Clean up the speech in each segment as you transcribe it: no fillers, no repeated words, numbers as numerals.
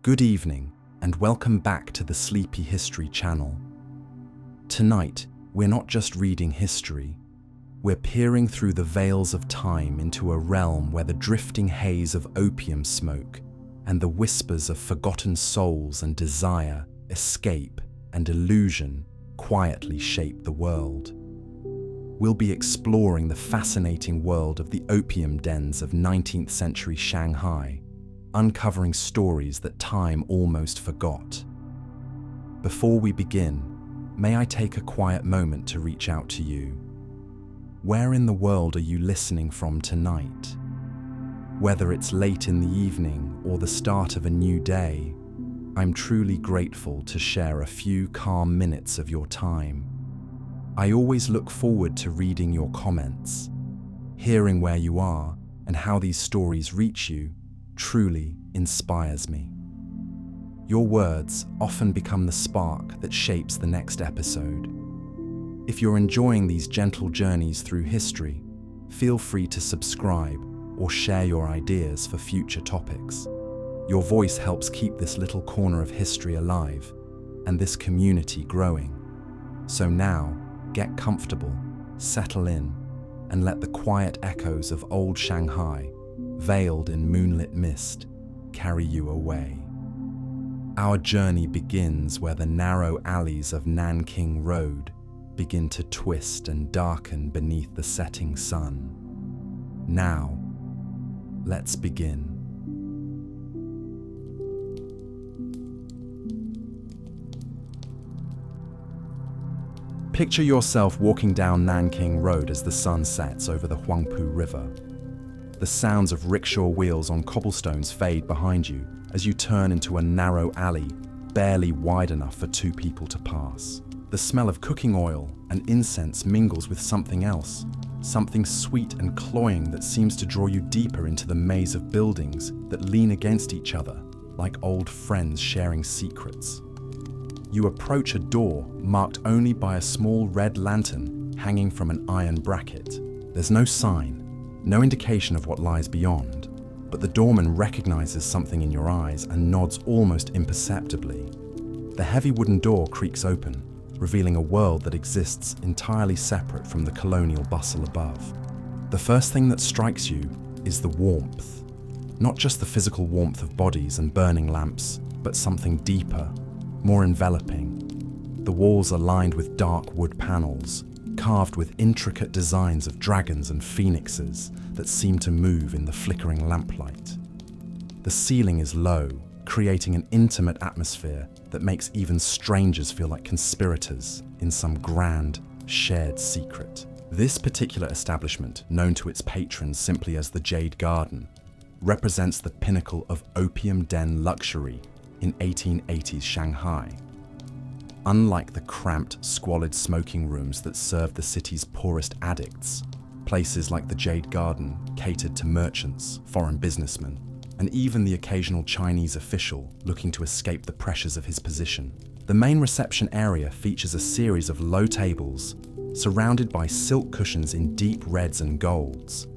Good evening, and welcome back to the Sleepy History channel. Tonight, we're not just reading history, we're peering through the veils of time into a realm where the drifting haze of opium smoke and the whispers of forgotten souls and desire, escape, and illusion quietly shape the world. We'll be exploring the fascinating world of the opium dens of 19th century Shanghai, uncovering stories that time almost forgot. Before we begin, may I take a quiet moment to reach out to you? Where in the world are you listening from tonight? Whether it's late in the evening or the start of a new day, I'm truly grateful to share a few calm minutes of your time. I always look forward to reading your comments. Hearing where you are and how these stories reach you truly inspires me. Your words often become the spark that shapes the next episode. If you're enjoying these gentle journeys through history, feel free to subscribe or share your ideas for future topics. Your voice helps keep this little corner of history alive and this community growing. So now, get comfortable, settle in, and let the quiet echoes of old Shanghai, veiled in moonlit mist, carry you away. Our journey begins where the narrow alleys of Nanking Road begin to twist and darken beneath the setting sun. Now, let's begin. Picture yourself walking down Nanking Road as the sun sets over the Huangpu River. The sounds of rickshaw wheels on cobblestones fade behind you as you turn into a narrow alley, barely wide enough for two people to pass. The smell of cooking oil and incense mingles with something else, something sweet and cloying that seems to draw you deeper into the maze of buildings that lean against each other, like old friends sharing secrets. You approach a door marked only by a small red lantern hanging from an iron bracket. There's no sign, no indication of what lies beyond, but the doorman recognizes something in your eyes and nods almost imperceptibly. The heavy wooden door creaks open, revealing a world that exists entirely separate from the colonial bustle above. The first thing that strikes you is the warmth. Not just the physical warmth of bodies and burning lamps, but something deeper, more enveloping. The walls are lined with dark wood panels, carved with intricate designs of dragons and phoenixes that seem to move in the flickering lamplight. The ceiling is low, creating an intimate atmosphere that makes even strangers feel like conspirators in some grand, shared secret. This particular establishment, known to its patrons simply as the Jade Garden, represents the pinnacle of opium den luxury in 1880s Shanghai. Unlike the cramped, squalid smoking rooms that served the city's poorest addicts, places like the Jade Garden catered to merchants, foreign businessmen, and even the occasional Chinese official looking to escape the pressures of his position. The main reception area features a series of low tables surrounded by silk cushions in deep reds and golds.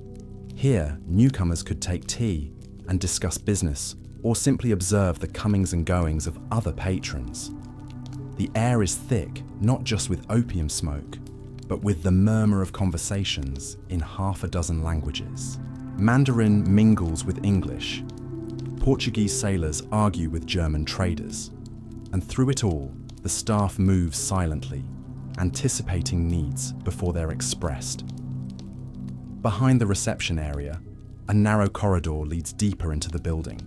Here, newcomers could take tea and discuss business or simply observe the comings and goings of other patrons. The air is thick, not just with opium smoke, but with the murmur of conversations in half a dozen languages. Mandarin mingles with English. Portuguese sailors argue with German traders. And through it all, the staff moves silently, anticipating needs before they're expressed. Behind the reception area, a narrow corridor leads deeper into the building.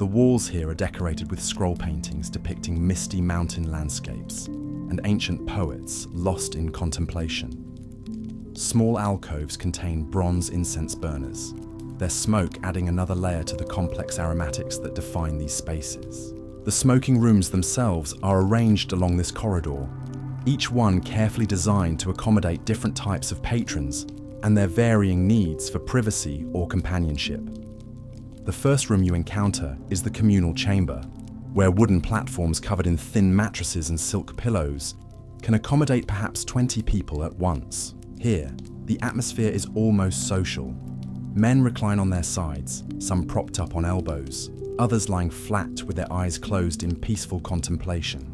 The walls here are decorated with scroll paintings depicting misty mountain landscapes and ancient poets lost in contemplation. Small alcoves contain bronze incense burners, their smoke adding another layer to the complex aromatics that define these spaces. The smoking rooms themselves are arranged along this corridor, each one carefully designed to accommodate different types of patrons and their varying needs for privacy or companionship. The first room you encounter is the communal chamber, where wooden platforms covered in thin mattresses and silk pillows can accommodate perhaps 20 people at once. Here, the atmosphere is almost social. Men recline on their sides, some propped up on elbows, others lying flat with their eyes closed in peaceful contemplation.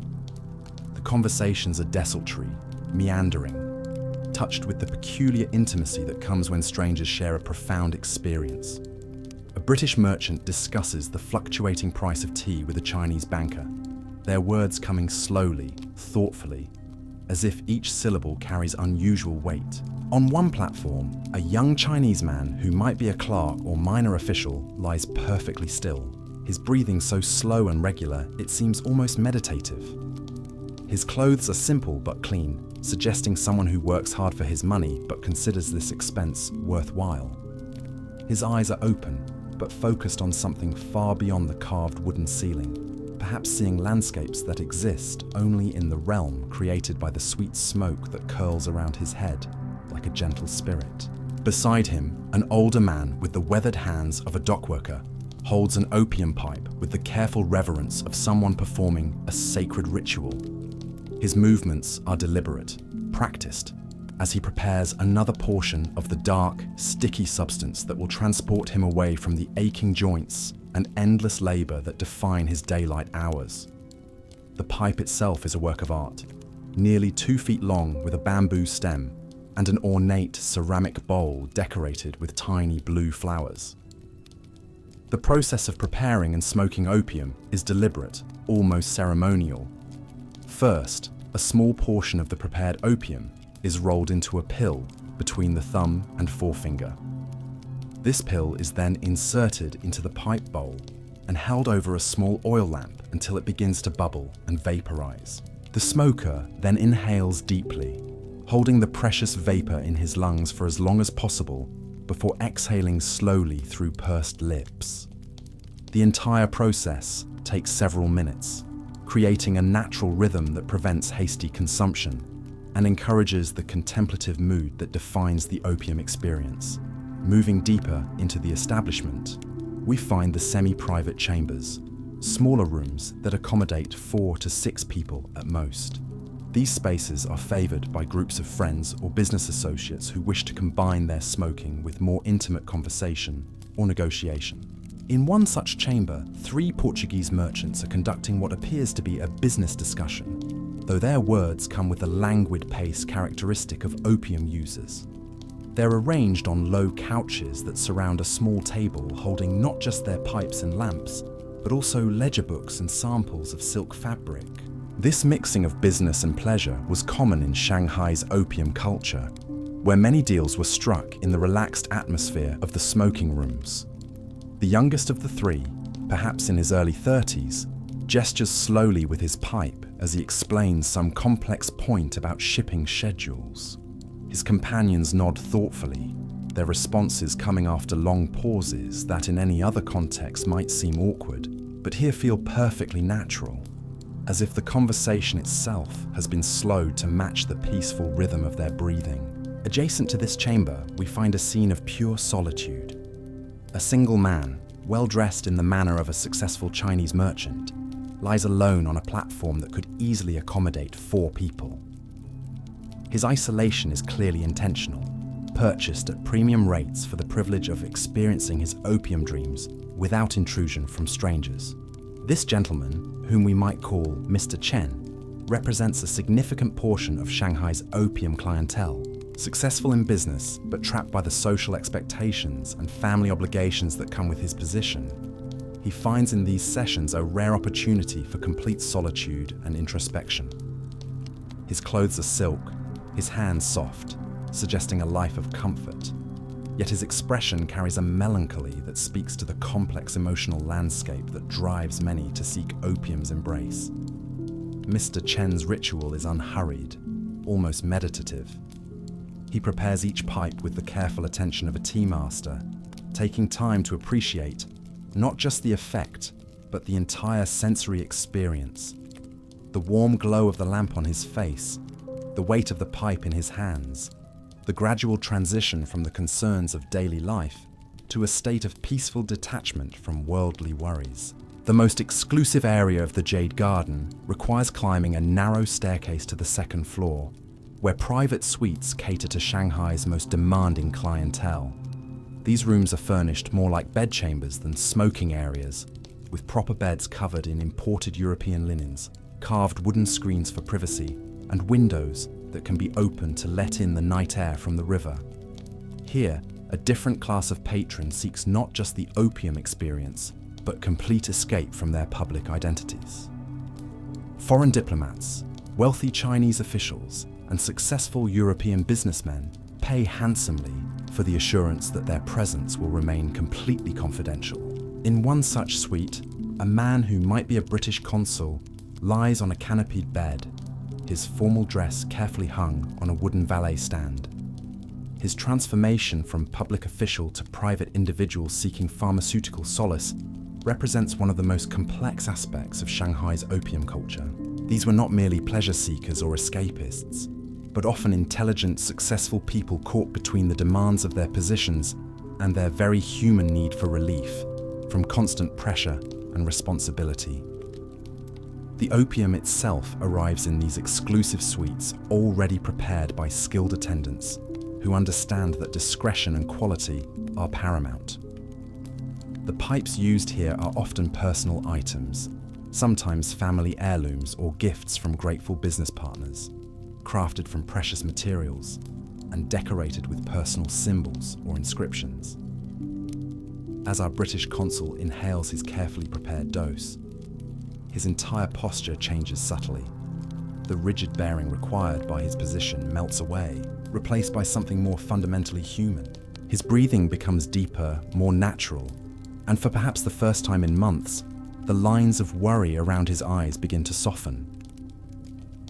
The conversations are desultory, meandering, touched with the peculiar intimacy that comes when strangers share a profound experience. A British merchant discusses the fluctuating price of tea with a Chinese banker, their words coming slowly, thoughtfully, as if each syllable carries unusual weight. On one platform, a young Chinese man who might be a clerk or minor official lies perfectly still, his breathing so slow and regular it seems almost meditative. His clothes are simple but clean, suggesting someone who works hard for his money but considers this expense worthwhile. His eyes are open, but focused on something far beyond the carved wooden ceiling, perhaps seeing landscapes that exist only in the realm created by the sweet smoke that curls around his head, like a gentle spirit. Beside him, an older man with the weathered hands of a dockworker holds an opium pipe with the careful reverence of someone performing a sacred ritual. His movements are deliberate, practiced, as he prepares another portion of the dark, sticky substance that will transport him away from the aching joints and endless labor that define his daylight hours. The pipe itself is a work of art, nearly 2 feet long with a bamboo stem and an ornate ceramic bowl decorated with tiny blue flowers. The process of preparing and smoking opium is deliberate, almost ceremonial. First, a small portion of the prepared opium is rolled into a pill between the thumb and forefinger. This pill is then inserted into the pipe bowl and held over a small oil lamp until it begins to bubble and vaporize. The smoker then inhales deeply, holding the precious vapor in his lungs for as long as possible before exhaling slowly through pursed lips. The entire process takes several minutes, creating a natural rhythm that prevents hasty consumption and encourages the contemplative mood that defines the opium experience. Moving deeper into the establishment, we find the semi-private chambers, smaller rooms that accommodate 4 to 6 people at most. These spaces are favored by groups of friends or business associates who wish to combine their smoking with more intimate conversation or negotiation. In one such chamber, 3 Portuguese merchants are conducting what appears to be a business discussion, though their words come with the languid pace characteristic of opium users. They're arranged on low couches that surround a small table holding not just their pipes and lamps, but also ledger books and samples of silk fabric. This mixing of business and pleasure was common in Shanghai's opium culture, where many deals were struck in the relaxed atmosphere of the smoking rooms. The youngest of the 3, perhaps in his early 30s, gestures slowly with his pipe as he explains some complex point about shipping schedules. His companions nod thoughtfully, their responses coming after long pauses that in any other context might seem awkward, but here feel perfectly natural, as if the conversation itself has been slowed to match the peaceful rhythm of their breathing. Adjacent to this chamber, we find a scene of pure solitude. A single man, well dressed in the manner of a successful Chinese merchant, lies alone on a platform that could easily accommodate 4 people. His isolation is clearly intentional, purchased at premium rates for the privilege of experiencing his opium dreams without intrusion from strangers. This gentleman, whom we might call Mr. Chen, represents a significant portion of Shanghai's opium clientele, successful in business but trapped by the social expectations and family obligations that come with his position. He finds in these sessions a rare opportunity for complete solitude and introspection. His clothes are silk, his hands soft, suggesting a life of comfort. Yet his expression carries a melancholy that speaks to the complex emotional landscape that drives many to seek opium's embrace. Mr. Chen's ritual is unhurried, almost meditative. He prepares each pipe with the careful attention of a tea master, taking time to appreciate not just the effect, but the entire sensory experience. The warm glow of the lamp on his face, the weight of the pipe in his hands, the gradual transition from the concerns of daily life to a state of peaceful detachment from worldly worries. The most exclusive area of the Jade Garden requires climbing a narrow staircase to the 2nd floor, where private suites cater to Shanghai's most demanding clientele. These rooms are furnished more like bedchambers than smoking areas, with proper beds covered in imported European linens, carved wooden screens for privacy, and windows that can be opened to let in the night air from the river. Here, a different class of patron seeks not just the opium experience, but complete escape from their public identities. Foreign diplomats, wealthy Chinese officials, and successful European businessmen pay handsomely for the assurance that their presence will remain completely confidential. In one such suite, a man who might be a British consul lies on a canopied bed, his formal dress carefully hung on a wooden valet stand. His transformation from public official to private individual seeking pharmaceutical solace represents one of the most complex aspects of Shanghai's opium culture. These were not merely pleasure seekers or escapists, but often intelligent, successful people caught between the demands of their positions and their very human need for relief from constant pressure and responsibility. The opium itself arrives in these exclusive suites already prepared by skilled attendants who understand that discretion and quality are paramount. The pipes used here are often personal items, sometimes family heirlooms or gifts from grateful business partners, crafted from precious materials and decorated with personal symbols or inscriptions. As our British consul inhales his carefully prepared dose, his entire posture changes subtly. The rigid bearing required by his position melts away, replaced by something more fundamentally human. His breathing becomes deeper, more natural, and for perhaps the first time in months, the lines of worry around his eyes begin to soften.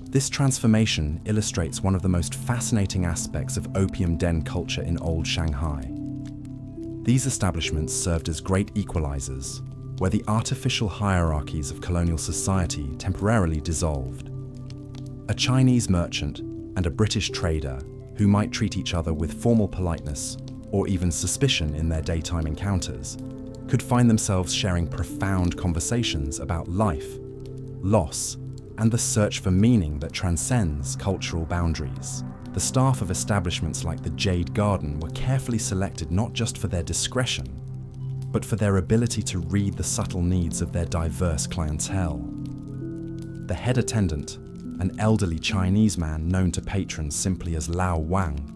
This transformation illustrates one of the most fascinating aspects of opium den culture in old Shanghai. These establishments served as great equalizers, where the artificial hierarchies of colonial society temporarily dissolved. A Chinese merchant and a British trader, who might treat each other with formal politeness or even suspicion in their daytime encounters, could find themselves sharing profound conversations about life, loss, and the search for meaning that transcends cultural boundaries. The staff of establishments like the Jade Garden were carefully selected not just for their discretion, but for their ability to read the subtle needs of their diverse clientele. The head attendant, an elderly Chinese man known to patrons simply as Lao Wang,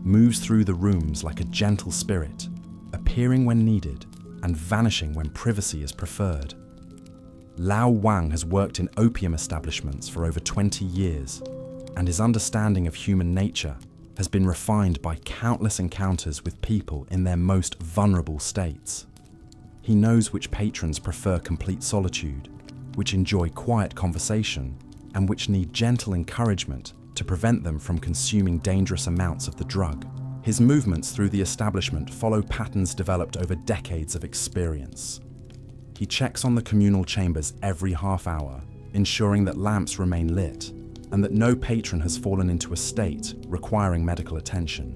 moves through the rooms like a gentle spirit, appearing when needed and vanishing when privacy is preferred. Lao Wang has worked in opium establishments for over 20 years, and his understanding of human nature has been refined by countless encounters with people in their most vulnerable states. He knows which patrons prefer complete solitude, which enjoy quiet conversation, and which need gentle encouragement to prevent them from consuming dangerous amounts of the drug. His movements through the establishment follow patterns developed over decades of experience. He checks on the communal chambers every half hour, ensuring that lamps remain lit and that no patron has fallen into a state requiring medical attention.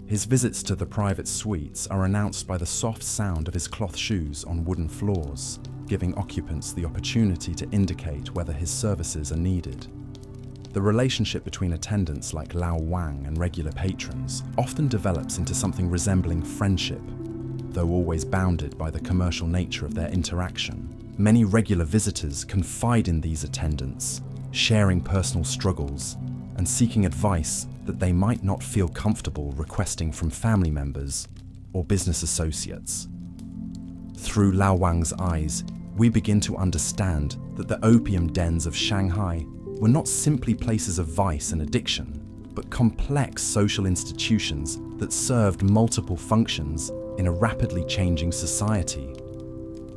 His visits to the private suites are announced by the soft sound of his cloth shoes on wooden floors, giving occupants the opportunity to indicate whether his services are needed. The relationship between attendants like Lao Wang and regular patrons often develops into something resembling friendship, though always bounded by the commercial nature of their interaction. Many regular visitors confide in these attendants, sharing personal struggles and seeking advice that they might not feel comfortable requesting from family members or business associates. Through Lao Wang's eyes, we begin to understand that the opium dens of Shanghai were not simply places of vice and addiction, but complex social institutions that served multiple functions in a rapidly changing society.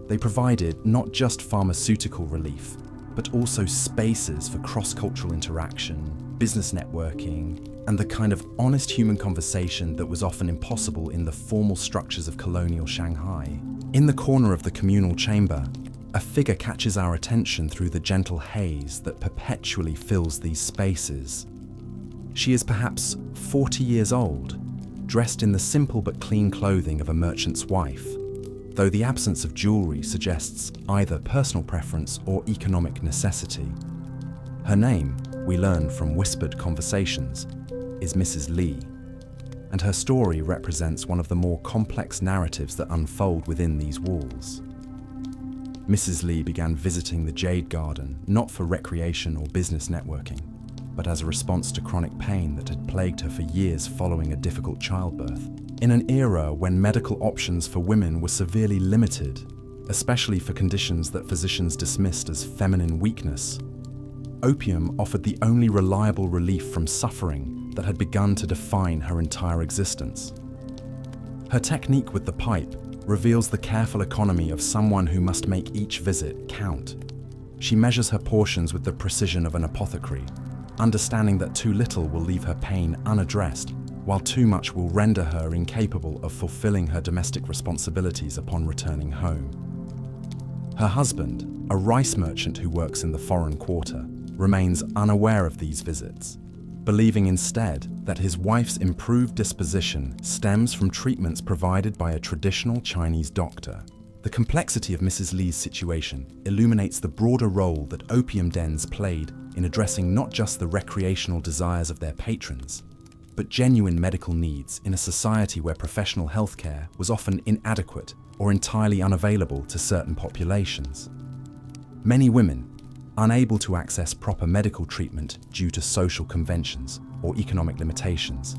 They provided not just pharmaceutical relief, but also spaces for cross-cultural interaction, business networking, and the kind of honest human conversation that was often impossible in the formal structures of colonial Shanghai. In the corner of the communal chamber, a figure catches our attention through the gentle haze that perpetually fills these spaces. She is perhaps 40 years old, dressed in the simple but clean clothing of a merchant's wife, though the absence of jewelry suggests either personal preference or economic necessity. Her name, we learn from whispered conversations, is Mrs. Li, and her story represents one of the more complex narratives that unfold within these walls. Mrs. Lee began visiting the Jade Garden not for recreation or business networking, but as a response to chronic pain that had plagued her for years following a difficult childbirth. In an era when medical options for women were severely limited, especially for conditions that physicians dismissed as feminine weakness, opium offered the only reliable relief from suffering that had begun to define her entire existence. Her technique with the pipe reveals the careful economy of someone who must make each visit count. She measures her portions with the precision of an apothecary, understanding that too little will leave her pain unaddressed, while too much will render her incapable of fulfilling her domestic responsibilities upon returning home. Her husband, a rice merchant who works in the foreign quarter, remains unaware of these visits, believing instead that his wife's improved disposition stems from treatments provided by a traditional Chinese doctor. The complexity of Mrs. Lee's situation illuminates the broader role that opium dens played in addressing not just the recreational desires of their patrons, but genuine medical needs in a society where professional healthcare was often inadequate or entirely unavailable to certain populations. Many women, unable to access proper medical treatment due to social conventions or economic limitations,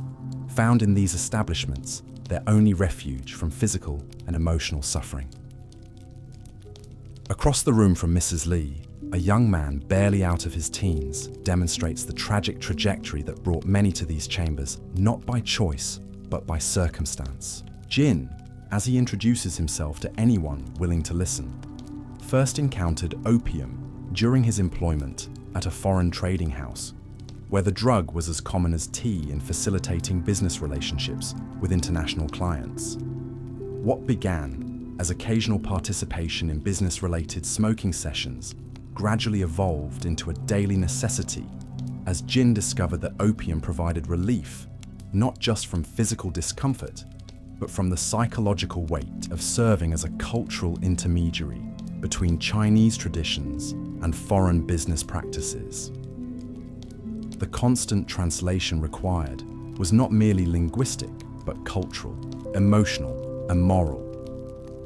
found in these establishments their only refuge from physical and emotional suffering. Across the room from Mrs. Lee, a young man barely out of his teens demonstrates the tragic trajectory that brought many to these chambers, not by choice, but by circumstance. Jin, as he introduces himself to anyone willing to listen, first encountered opium during his employment at a foreign trading house, where the drug was as common as tea in facilitating business relationships with international clients. What began as occasional participation in business-related smoking sessions gradually evolved into a daily necessity as Jin discovered that opium provided relief, not just from physical discomfort, but from the psychological weight of serving as a cultural intermediary between Chinese traditions and foreign business practices. The constant translation required was not merely linguistic, but cultural, emotional, and moral,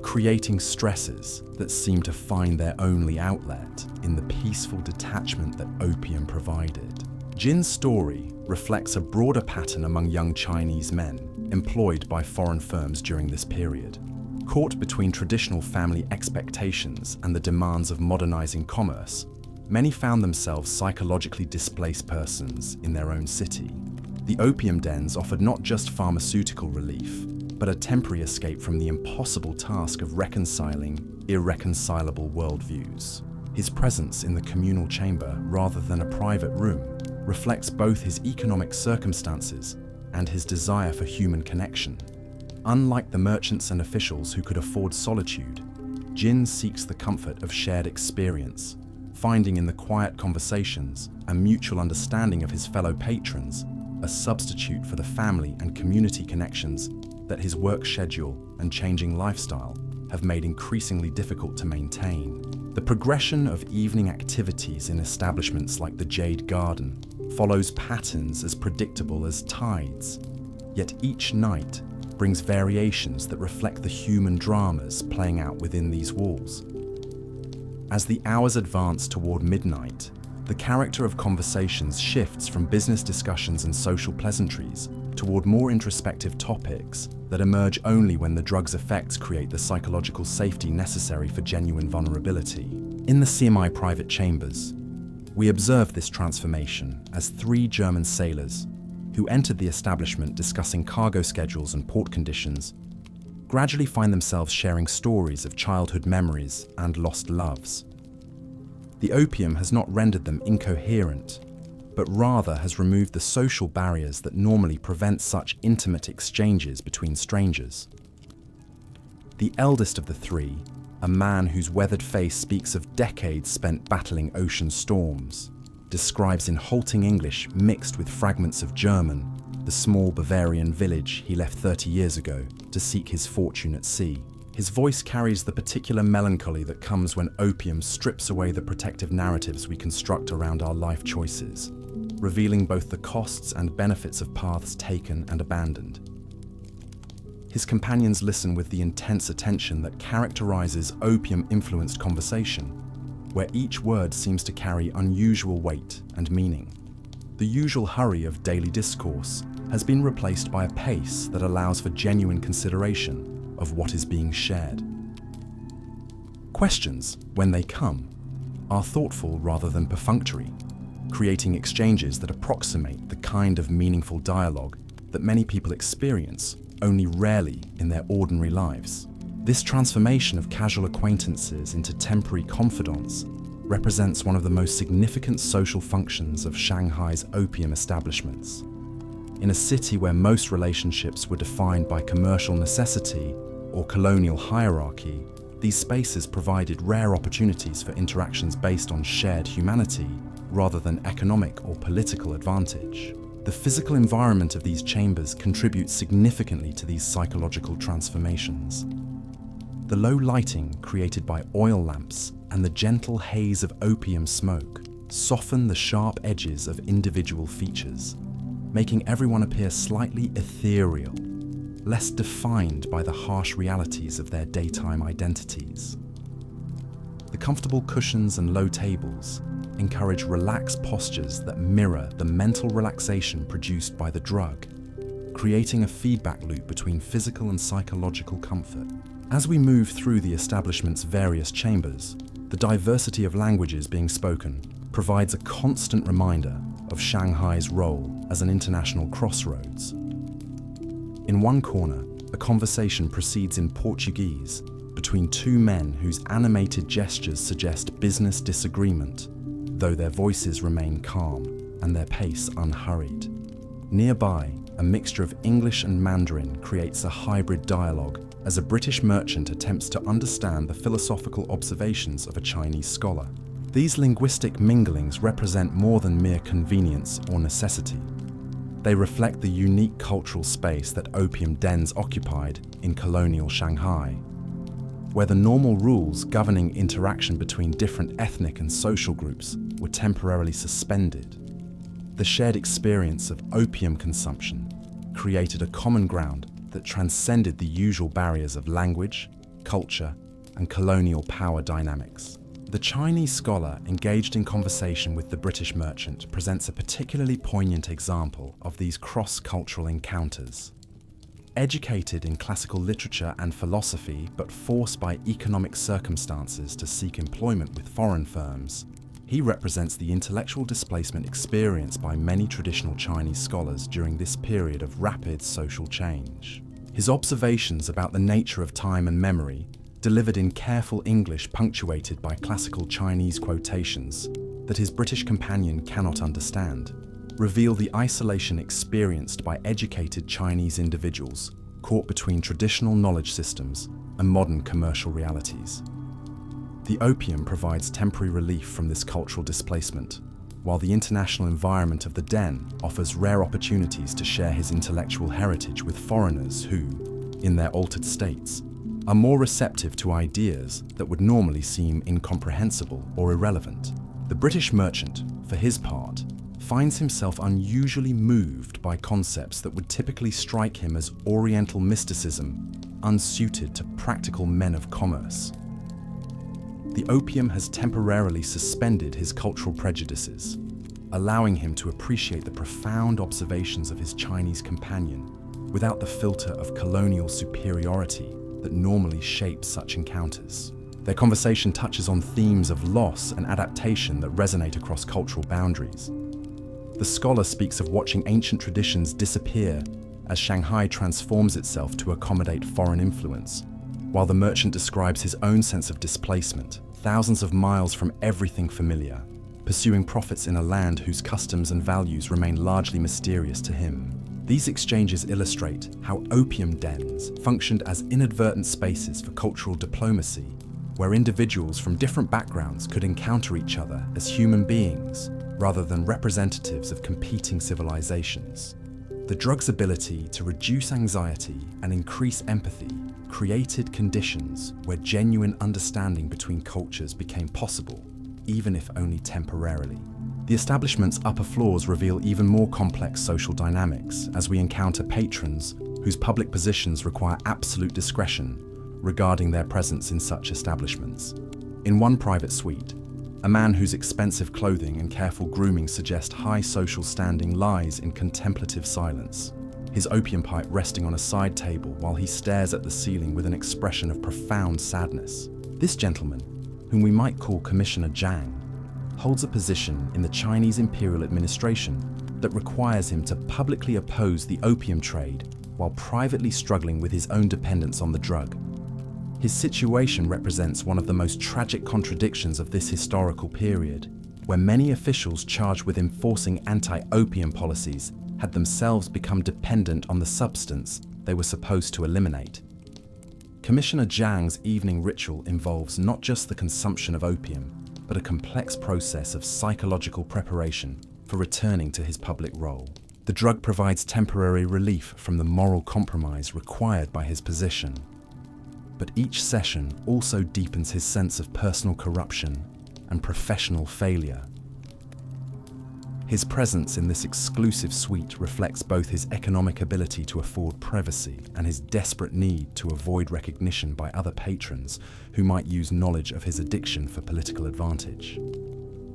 creating stresses that seemed to find their only outlet in the peaceful detachment that opium provided. Jin's story reflects a broader pattern among young Chinese men employed by foreign firms during this period. Caught between traditional family expectations and the demands of modernizing commerce, many found themselves psychologically displaced persons in their own city. The opium dens offered not just pharmaceutical relief, but a temporary escape from the impossible task of reconciling irreconcilable worldviews. His presence in the communal chamber, rather than a private room, reflects both his economic circumstances and his desire for human connection. Unlike the merchants and officials who could afford solitude, Jin seeks the comfort of shared experience, finding in the quiet conversations and mutual understanding of his fellow patrons a substitute for the family and community connections that his work schedule and changing lifestyle have made increasingly difficult to maintain. The progression of evening activities in establishments like the Jade Garden follows patterns as predictable as tides, yet each night brings variations that reflect the human dramas playing out within these walls. As the hours advance toward midnight, the character of conversations shifts from business discussions and social pleasantries toward more introspective topics that emerge only when the drug's effects create the psychological safety necessary for genuine vulnerability. In the CMI private chambers, we observe this transformation as 3 German sailors who entered the establishment discussing cargo schedules and port conditions gradually find themselves sharing stories of childhood memories and lost loves. The opium has not rendered them incoherent, but rather has removed the social barriers that normally prevent such intimate exchanges between strangers. The eldest of the 3, a man whose weathered face speaks of decades spent battling ocean storms, describes in halting English mixed with fragments of German the small Bavarian village he left 30 years ago to seek his fortune at sea. His voice carries the particular melancholy that comes when opium strips away the protective narratives we construct around our life choices, revealing both the costs and benefits of paths taken and abandoned. His companions listen with the intense attention that characterizes opium-influenced conversation, where each word seems to carry unusual weight and meaning. The usual hurry of daily discourse has been replaced by a pace that allows for genuine consideration of what is being shared. Questions, when they come, are thoughtful rather than perfunctory, creating exchanges that approximate the kind of meaningful dialogue that many people experience only rarely in their ordinary lives. This transformation of casual acquaintances into temporary confidants represents one of the most significant social functions of Shanghai's opium establishments. In a city where most relationships were defined by commercial necessity or colonial hierarchy, these spaces provided rare opportunities for interactions based on shared humanity rather than economic or political advantage. The physical environment of these chambers contributes significantly to these psychological transformations. The low lighting created by oil lamps and the gentle haze of opium smoke soften the sharp edges of individual features, making everyone appear slightly ethereal, less defined by the harsh realities of their daytime identities. The comfortable cushions and low tables encourage relaxed postures that mirror the mental relaxation produced by the drug, creating a feedback loop between physical and psychological comfort. As we move through the establishment's various chambers, the diversity of languages being spoken provides a constant reminder of Shanghai's role as an international crossroads. In one corner, a conversation proceeds in Portuguese between two men whose animated gestures suggest business disagreement, though their voices remain calm and their pace unhurried. Nearby, a mixture of English and Mandarin creates a hybrid dialogue as a British merchant attempts to understand the philosophical observations of a Chinese scholar. These linguistic minglings represent more than mere convenience or necessity. They reflect the unique cultural space that opium dens occupied in colonial Shanghai, where the normal rules governing interaction between different ethnic and social groups were temporarily suspended. The shared experience of opium consumption created a common ground that transcended the usual barriers of language, culture, and colonial power dynamics. The Chinese scholar engaged in conversation with the British merchant presents a particularly poignant example of these cross-cultural encounters. Educated in classical literature and philosophy, but forced by economic circumstances to seek employment with foreign firms, he represents the intellectual displacement experienced by many traditional Chinese scholars during this period of rapid social change. His observations about the nature of time and memory, delivered in careful English punctuated by classical Chinese quotations that his British companion cannot understand, reveal the isolation experienced by educated Chinese individuals caught between traditional knowledge systems and modern commercial realities. The opium provides temporary relief from this cultural displacement, while the international environment of the den offers rare opportunities to share his intellectual heritage with foreigners who, in their altered states, are more receptive to ideas that would normally seem incomprehensible or irrelevant. The British merchant, for his part, finds himself unusually moved by concepts that would typically strike him as Oriental mysticism, unsuited to practical men of commerce. The opium has temporarily suspended his cultural prejudices, allowing him to appreciate the profound observations of his Chinese companion without the filter of colonial superiority that normally shapes such encounters. Their conversation touches on themes of loss and adaptation that resonate across cultural boundaries. The scholar speaks of watching ancient traditions disappear as Shanghai transforms itself to accommodate foreign influence, while the merchant describes his own sense of displacement, thousands of miles from everything familiar, pursuing profits in a land whose customs and values remain largely mysterious to him. These exchanges illustrate how opium dens functioned as inadvertent spaces for cultural diplomacy, where individuals from different backgrounds could encounter each other as human beings rather than representatives of competing civilizations. The drug's ability to reduce anxiety and increase empathy created conditions where genuine understanding between cultures became possible, even if only temporarily. The establishment's upper floors reveal even more complex social dynamics as we encounter patrons whose public positions require absolute discretion regarding their presence in such establishments. In one private suite, a man whose expensive clothing and careful grooming suggest high social standing lies in contemplative silence, his opium pipe resting on a side table while he stares at the ceiling with an expression of profound sadness. This gentleman, whom we might call Commissioner Zhang, holds a position in the Chinese imperial administration that requires him to publicly oppose the opium trade while privately struggling with his own dependence on the drug. His situation represents one of the most tragic contradictions of this historical period, where many officials charged with enforcing anti-opium policies had themselves become dependent on the substance they were supposed to eliminate. Commissioner Zhang's evening ritual involves not just the consumption of opium, but a complex process of psychological preparation for returning to his public role. The drug provides temporary relief from the moral compromise required by his position. But each session also deepens his sense of personal corruption and professional failure. His presence in this exclusive suite reflects both his economic ability to afford privacy and his desperate need to avoid recognition by other patrons who might use knowledge of his addiction for political advantage.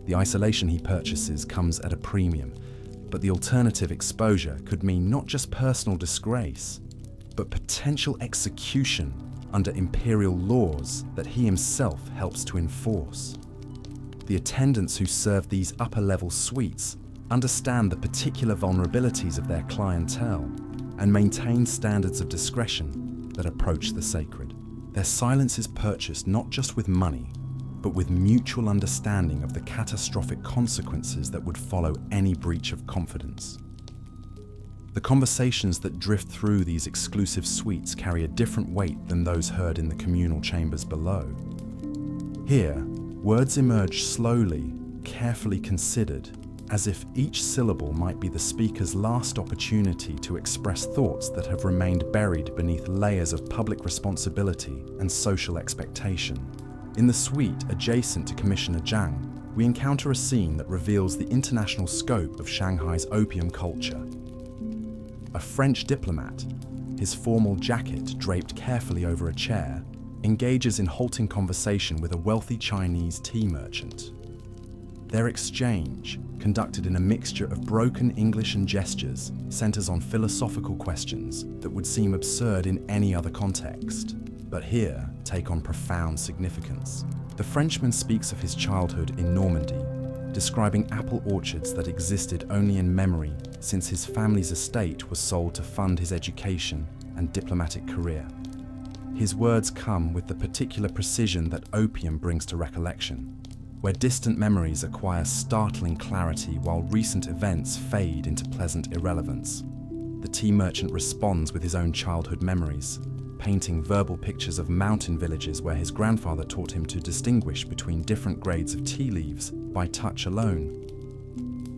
The isolation he purchases comes at a premium, but the alternative exposure could mean not just personal disgrace, but potential execution under imperial laws that he himself helps to enforce. The attendants who serve these upper-level suites understand the particular vulnerabilities of their clientele and maintain standards of discretion that approach the sacred. Their silence is purchased not just with money, but with mutual understanding of the catastrophic consequences that would follow any breach of confidence. The conversations that drift through these exclusive suites carry a different weight than those heard in the communal chambers below. Here, words emerge slowly, carefully considered, as if each syllable might be the speaker's last opportunity to express thoughts that have remained buried beneath layers of public responsibility and social expectation. In the suite adjacent to Commissioner Zhang, we encounter a scene that reveals the international scope of Shanghai's opium culture. A French diplomat, his formal jacket draped carefully over a chair, engages in halting conversation with a wealthy Chinese tea merchant. Their exchange, conducted in a mixture of broken English and gestures, centers on philosophical questions that would seem absurd in any other context, but here take on profound significance. The Frenchman speaks of his childhood in Normandy, describing apple orchards that existed only in memory since his family's estate was sold to fund his education and diplomatic career. His words come with the particular precision that opium brings to recollection, where distant memories acquire startling clarity while recent events fade into pleasant irrelevance. The tea merchant responds with his own childhood memories, painting verbal pictures of mountain villages where his grandfather taught him to distinguish between different grades of tea leaves by touch alone.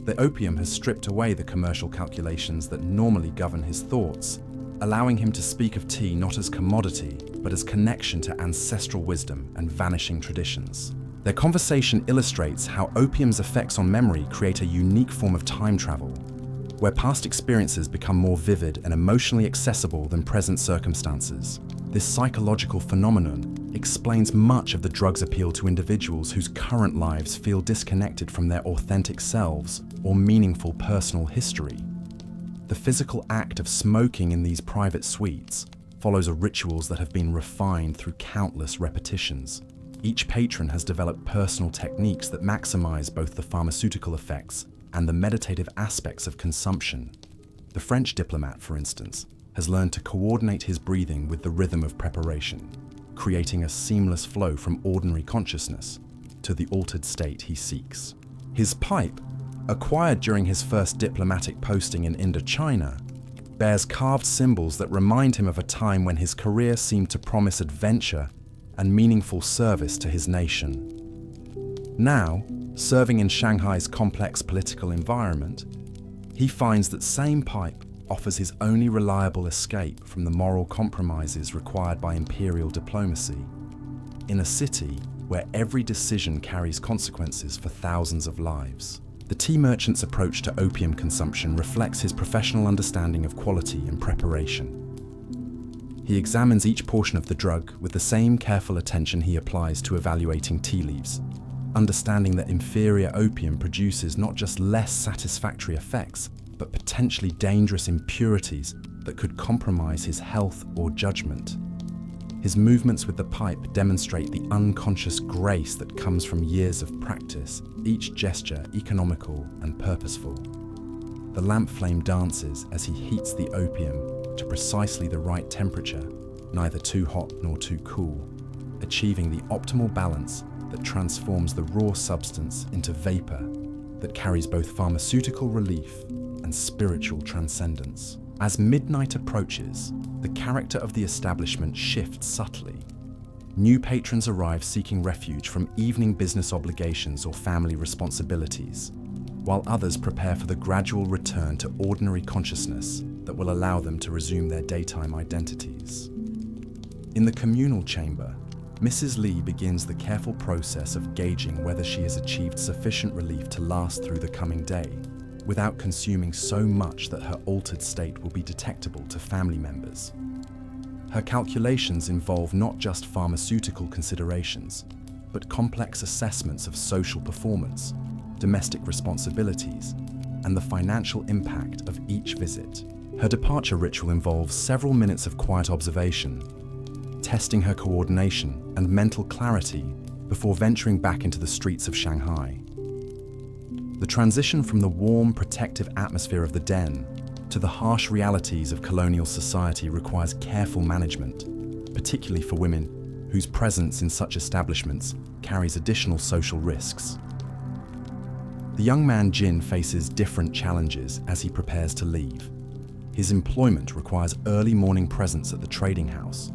The opium has stripped away the commercial calculations that normally govern his thoughts, allowing him to speak of tea not as commodity, but as connection to ancestral wisdom and vanishing traditions. Their conversation illustrates how opium's effects on memory create a unique form of time travel, where past experiences become more vivid and emotionally accessible than present circumstances. This psychological phenomenon explains much of the drug's appeal to individuals whose current lives feel disconnected from their authentic selves or meaningful personal history. The physical act of smoking in these private suites follows rituals that have been refined through countless repetitions. Each patron has developed personal techniques that maximize both the pharmaceutical effects and the meditative aspects of consumption. The French diplomat, for instance, has learned to coordinate his breathing with the rhythm of preparation, creating a seamless flow from ordinary consciousness to the altered state he seeks. His pipe, acquired during his first diplomatic posting in Indochina, bears carved symbols that remind him of a time when his career seemed to promise adventure and meaningful service to his nation. Now, serving in Shanghai's complex political environment, he finds that same pipe offers his only reliable escape from the moral compromises required by imperial diplomacy. In a city where every decision carries consequences for thousands of lives. The tea merchant's approach to opium consumption reflects his professional understanding of quality and preparation. He examines each portion of the drug with the same careful attention he applies to evaluating tea leaves, understanding that inferior opium produces not just less satisfactory effects, but potentially dangerous impurities that could compromise his health or judgment. His movements with the pipe demonstrate the unconscious grace that comes from years of practice, each gesture economical and purposeful. The lamp flame dances as he heats the opium to precisely the right temperature, neither too hot nor too cool, achieving the optimal balance that transforms the raw substance into vapor that carries both pharmaceutical relief and spiritual transcendence. As midnight approaches, the character of the establishment shifts subtly. New patrons arrive seeking refuge from evening business obligations or family responsibilities, while others prepare for the gradual return to ordinary consciousness that will allow them to resume their daytime identities. In the communal chamber, Mrs. Lee begins the careful process of gauging whether she has achieved sufficient relief to last through the coming day, without consuming so much that her altered state will be detectable to family members. Her calculations involve not just pharmaceutical considerations, but complex assessments of social performance, domestic responsibilities, and the financial impact of each visit. Her departure ritual involves several minutes of quiet observation, testing her coordination and mental clarity before venturing back into the streets of Shanghai. The transition from the warm, protective atmosphere of the den to the harsh realities of colonial society requires careful management, particularly for women whose presence in such establishments carries additional social risks. The young man Jin faces different challenges as he prepares to leave. His employment requires early morning presence at the trading house,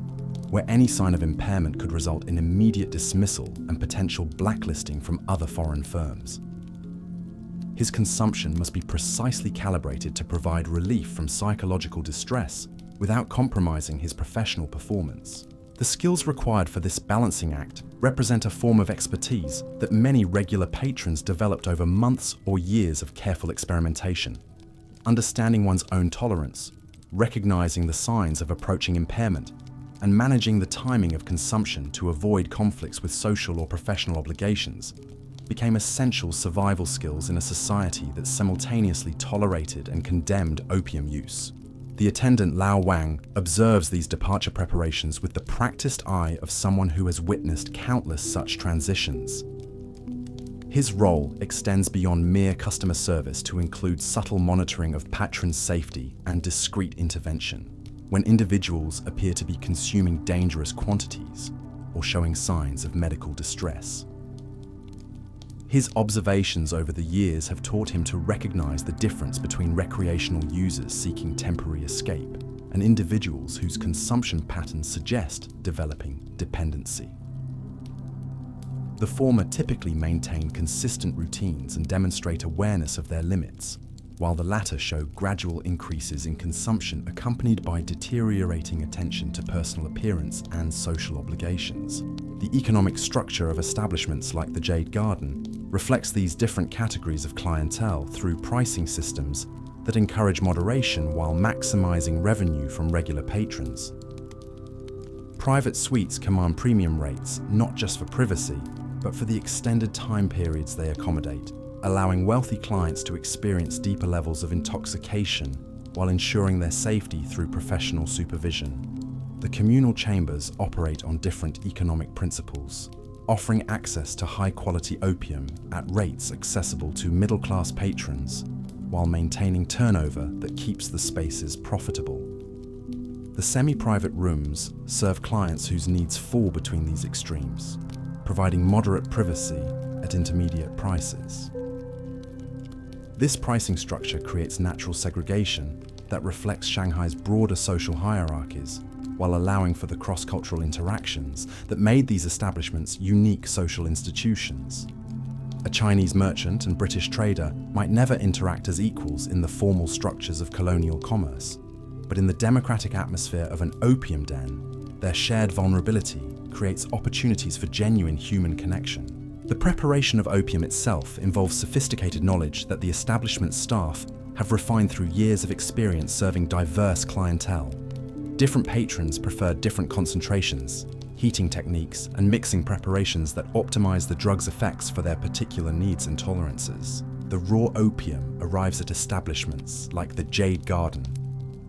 where any sign of impairment could result in immediate dismissal and potential blacklisting from other foreign firms. His consumption must be precisely calibrated to provide relief from psychological distress without compromising his professional performance. The skills required for this balancing act represent a form of expertise that many regular patrons developed over months or years of careful experimentation. Understanding one's own tolerance, recognizing the signs of approaching impairment, and managing the timing of consumption to avoid conflicts with social or professional obligations became essential survival skills in a society that simultaneously tolerated and condemned opium use. The attendant Lao Wang observes these departure preparations with the practiced eye of someone who has witnessed countless such transitions. His role extends beyond mere customer service to include subtle monitoring of patrons' safety and discreet intervention when individuals appear to be consuming dangerous quantities or showing signs of medical distress. His observations over the years have taught him to recognize the difference between recreational users seeking temporary escape and individuals whose consumption patterns suggest developing dependency. The former typically maintain consistent routines and demonstrate awareness of their limits, while the latter show gradual increases in consumption accompanied by deteriorating attention to personal appearance and social obligations. The economic structure of establishments like the Jade Garden reflects these different categories of clientele through pricing systems that encourage moderation while maximizing revenue from regular patrons. Private suites command premium rates not just for privacy, but for the extended time periods they accommodate, allowing wealthy clients to experience deeper levels of intoxication while ensuring their safety through professional supervision. The communal chambers operate on different economic principles, offering access to high-quality opium at rates accessible to middle-class patrons while maintaining turnover that keeps the spaces profitable. The semi-private rooms serve clients whose needs fall between these extremes, providing moderate privacy at intermediate prices. This pricing structure creates natural segregation that reflects Shanghai's broader social hierarchies, while allowing for the cross-cultural interactions that made these establishments unique social institutions. A Chinese merchant and British trader might never interact as equals in the formal structures of colonial commerce, but in the democratic atmosphere of an opium den, their shared vulnerability creates opportunities for genuine human connection. The preparation of opium itself involves sophisticated knowledge that the establishment staff have refined through years of experience serving diverse clientele. Different patrons prefer different concentrations, heating techniques, and mixing preparations that optimize the drug's effects for their particular needs and tolerances. The raw opium arrives at establishments like the Jade Garden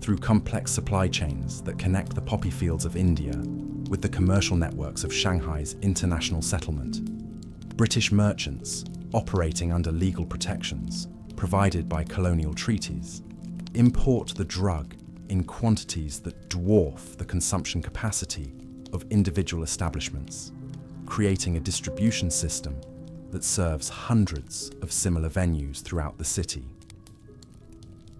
through complex supply chains that connect the poppy fields of India with the commercial networks of Shanghai's international settlement. British merchants, operating under legal protections provided by colonial treaties, import the drug in quantities that dwarf the consumption capacity of individual establishments, creating a distribution system that serves hundreds of similar venues throughout the city.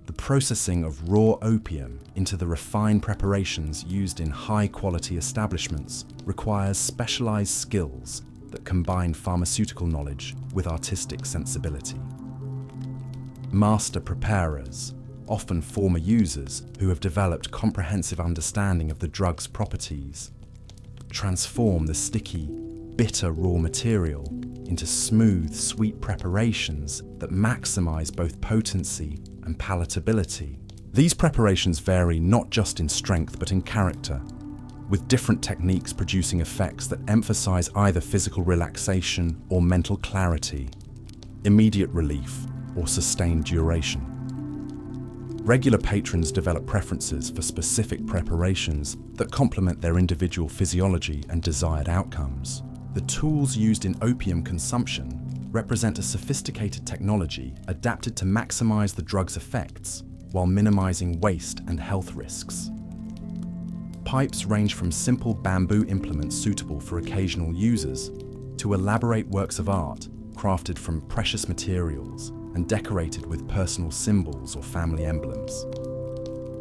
The processing of raw opium into the refined preparations used in high-quality establishments requires specialized skills that combine pharmaceutical knowledge with artistic sensibility. Master preparers, often former users who have developed comprehensive understanding of the drug's properties, transform the sticky, bitter raw material into smooth, sweet preparations that maximize both potency and palatability. These preparations vary not just in strength but in character, with different techniques producing effects that emphasize either physical relaxation or mental clarity, immediate relief or sustained duration. Regular patrons develop preferences for specific preparations that complement their individual physiology and desired outcomes. The tools used in opium consumption represent a sophisticated technology adapted to maximize the drug's effects while minimizing waste and health risks. Pipes range from simple bamboo implements suitable for occasional users to elaborate works of art crafted from precious materials and decorated with personal symbols or family emblems.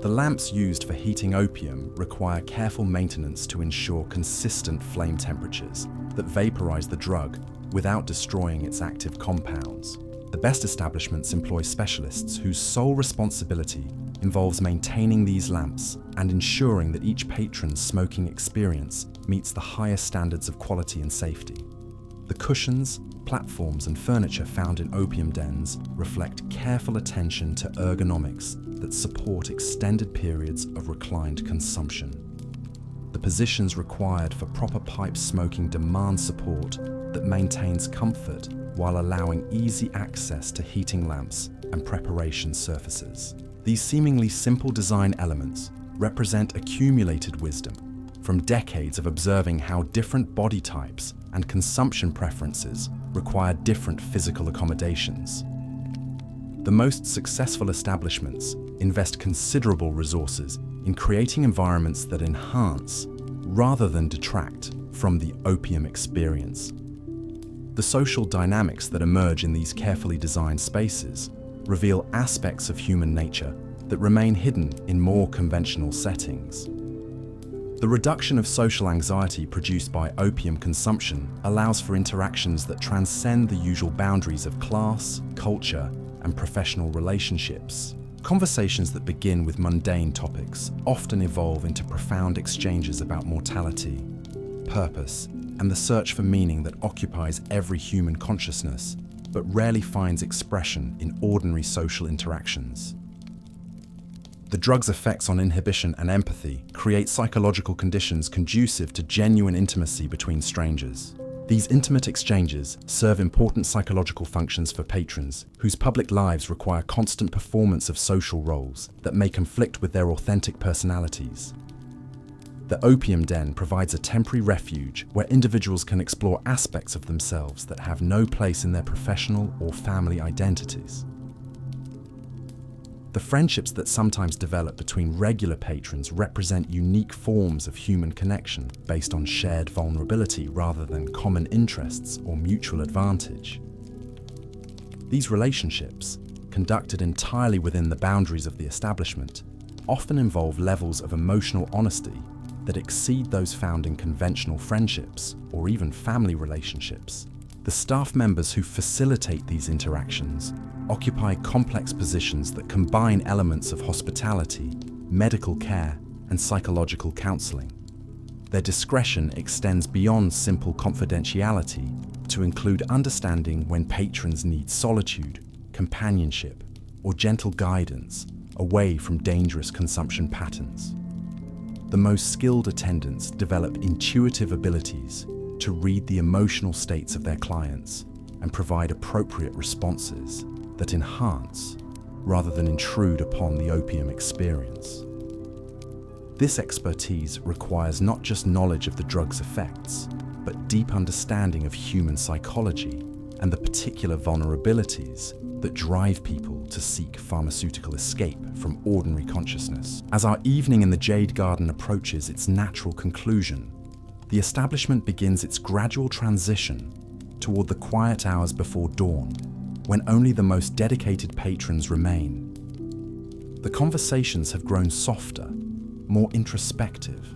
The lamps used for heating opium require careful maintenance to ensure consistent flame temperatures that vaporize the drug without destroying its active compounds. The best establishments employ specialists whose sole responsibility involves maintaining these lamps and ensuring that each patron's smoking experience meets the highest standards of quality and safety. The cushions, platforms, and furniture found in opium dens reflect careful attention to ergonomics that support extended periods of reclined consumption. The positions required for proper pipe smoking demand support that maintains comfort while allowing easy access to heating lamps and preparation surfaces. These seemingly simple design elements represent accumulated wisdom from decades of observing how different body types and consumption preferences require different physical accommodations. The most successful establishments invest considerable resources in creating environments that enhance rather than detract from the opium experience. The social dynamics that emerge in these carefully designed spaces reveal aspects of human nature that remain hidden in more conventional settings. The reduction of social anxiety produced by opium consumption allows for interactions that transcend the usual boundaries of class, culture, and professional relationships. Conversations that begin with mundane topics often evolve into profound exchanges about mortality, purpose, and the search for meaning that occupies every human consciousness, but rarely finds expression in ordinary social interactions. The drug's effects on inhibition and empathy create psychological conditions conducive to genuine intimacy between strangers. These intimate exchanges serve important psychological functions for patrons whose public lives require constant performance of social roles that may conflict with their authentic personalities. The opium den provides a temporary refuge where individuals can explore aspects of themselves that have no place in their professional or family identities. The friendships that sometimes develop between regular patrons represent unique forms of human connection based on shared vulnerability rather than common interests or mutual advantage. These relationships, conducted entirely within the boundaries of the establishment, often involve levels of emotional honesty that exceed those found in conventional friendships or even family relationships. The staff members who facilitate these interactions occupy complex positions that combine elements of hospitality, medical care, and psychological counseling. Their discretion extends beyond simple confidentiality to include understanding when patrons need solitude, companionship, or gentle guidance away from dangerous consumption patterns. The most skilled attendants develop intuitive abilities to read the emotional states of their clients and provide appropriate responses that enhance rather than intrude upon the opium experience. This expertise requires not just knowledge of the drug's effects, but deep understanding of human psychology and the particular vulnerabilities that drive people to seek pharmaceutical escape from ordinary consciousness. As our evening in the Jade Garden approaches its natural conclusion, the establishment begins its gradual transition toward the quiet hours before dawn, when only the most dedicated patrons remain. The conversations have grown softer, more introspective,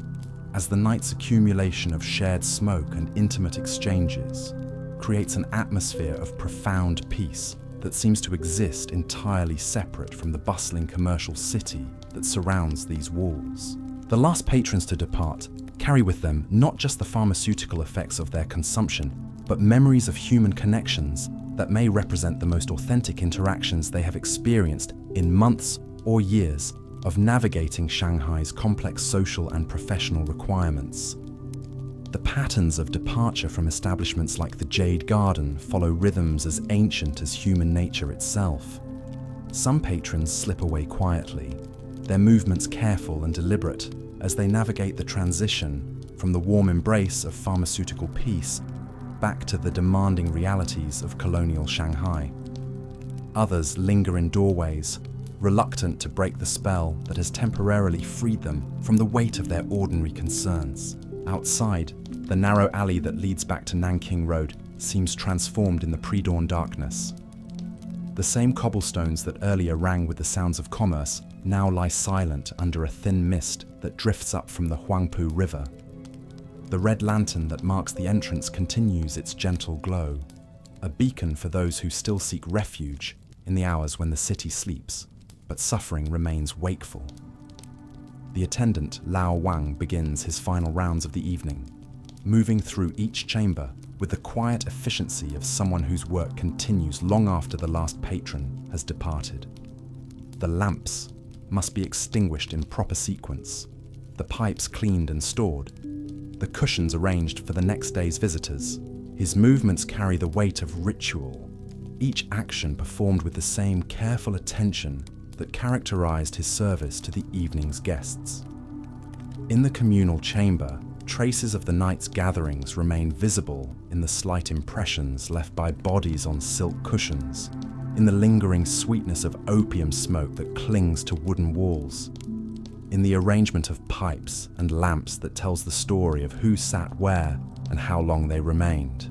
as the night's accumulation of shared smoke and intimate exchanges creates an atmosphere of profound peace that seems to exist entirely separate from the bustling commercial city that surrounds these walls. The last patrons to depart carry with them not just the pharmaceutical effects of their consumption, but memories of human connections that may represent the most authentic interactions they have experienced in months or years of navigating Shanghai's complex social and professional requirements. The patterns of departure from establishments like the Jade Garden follow rhythms as ancient as human nature itself. Some patrons slip away quietly, their movements careful and deliberate as they navigate the transition from the warm embrace of pharmaceutical peace back to the demanding realities of colonial Shanghai. Others linger in doorways, reluctant to break the spell that has temporarily freed them from the weight of their ordinary concerns. Outside, the narrow alley that leads back to Nanking Road seems transformed in the pre-dawn darkness. The same cobblestones that earlier rang with the sounds of commerce now lie silent under a thin mist that drifts up from the Huangpu River. The red lantern that marks the entrance continues its gentle glow, a beacon for those who still seek refuge in the hours when the city sleeps, but suffering remains wakeful. The attendant Lao Wang begins his final rounds of the evening, moving through each chamber with the quiet efficiency of someone whose work continues long after the last patron has departed. The lamps must be extinguished in proper sequence, the pipes cleaned and stored, the cushions arranged for the next day's visitors. His movements carry the weight of ritual, each action performed with the same careful attention that characterized his service to the evening's guests. In the communal chamber, traces of the night's gatherings remain visible in the slight impressions left by bodies on silk cushions, in the lingering sweetness of opium smoke that clings to wooden walls, in the arrangement of pipes and lamps that tells the story of who sat where and how long they remained.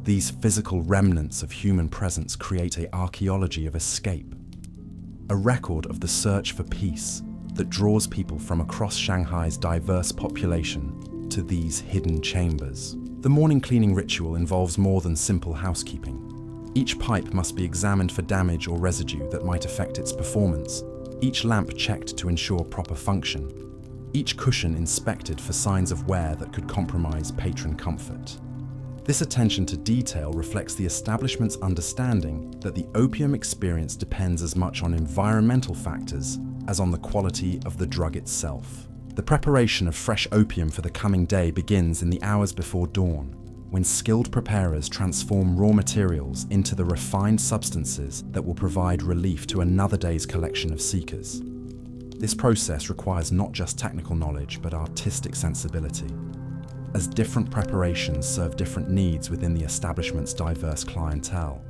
These physical remnants of human presence create an archaeology of escape, a record of the search for peace that draws people from across Shanghai's diverse population to these hidden chambers. The morning cleaning ritual involves more than simple housekeeping. Each pipe must be examined for damage or residue that might affect its performance, each lamp checked to ensure proper function, each cushion inspected for signs of wear that could compromise patron comfort. This attention to detail reflects the establishment's understanding that the opium experience depends as much on environmental factors as on the quality of the drug itself. The preparation of fresh opium for the coming day begins in the hours before dawn, when skilled preparers transform raw materials into the refined substances that will provide relief to another day's collection of seekers. This process requires not just technical knowledge, but artistic sensibility, as different preparations serve different needs within the establishment's diverse clientele.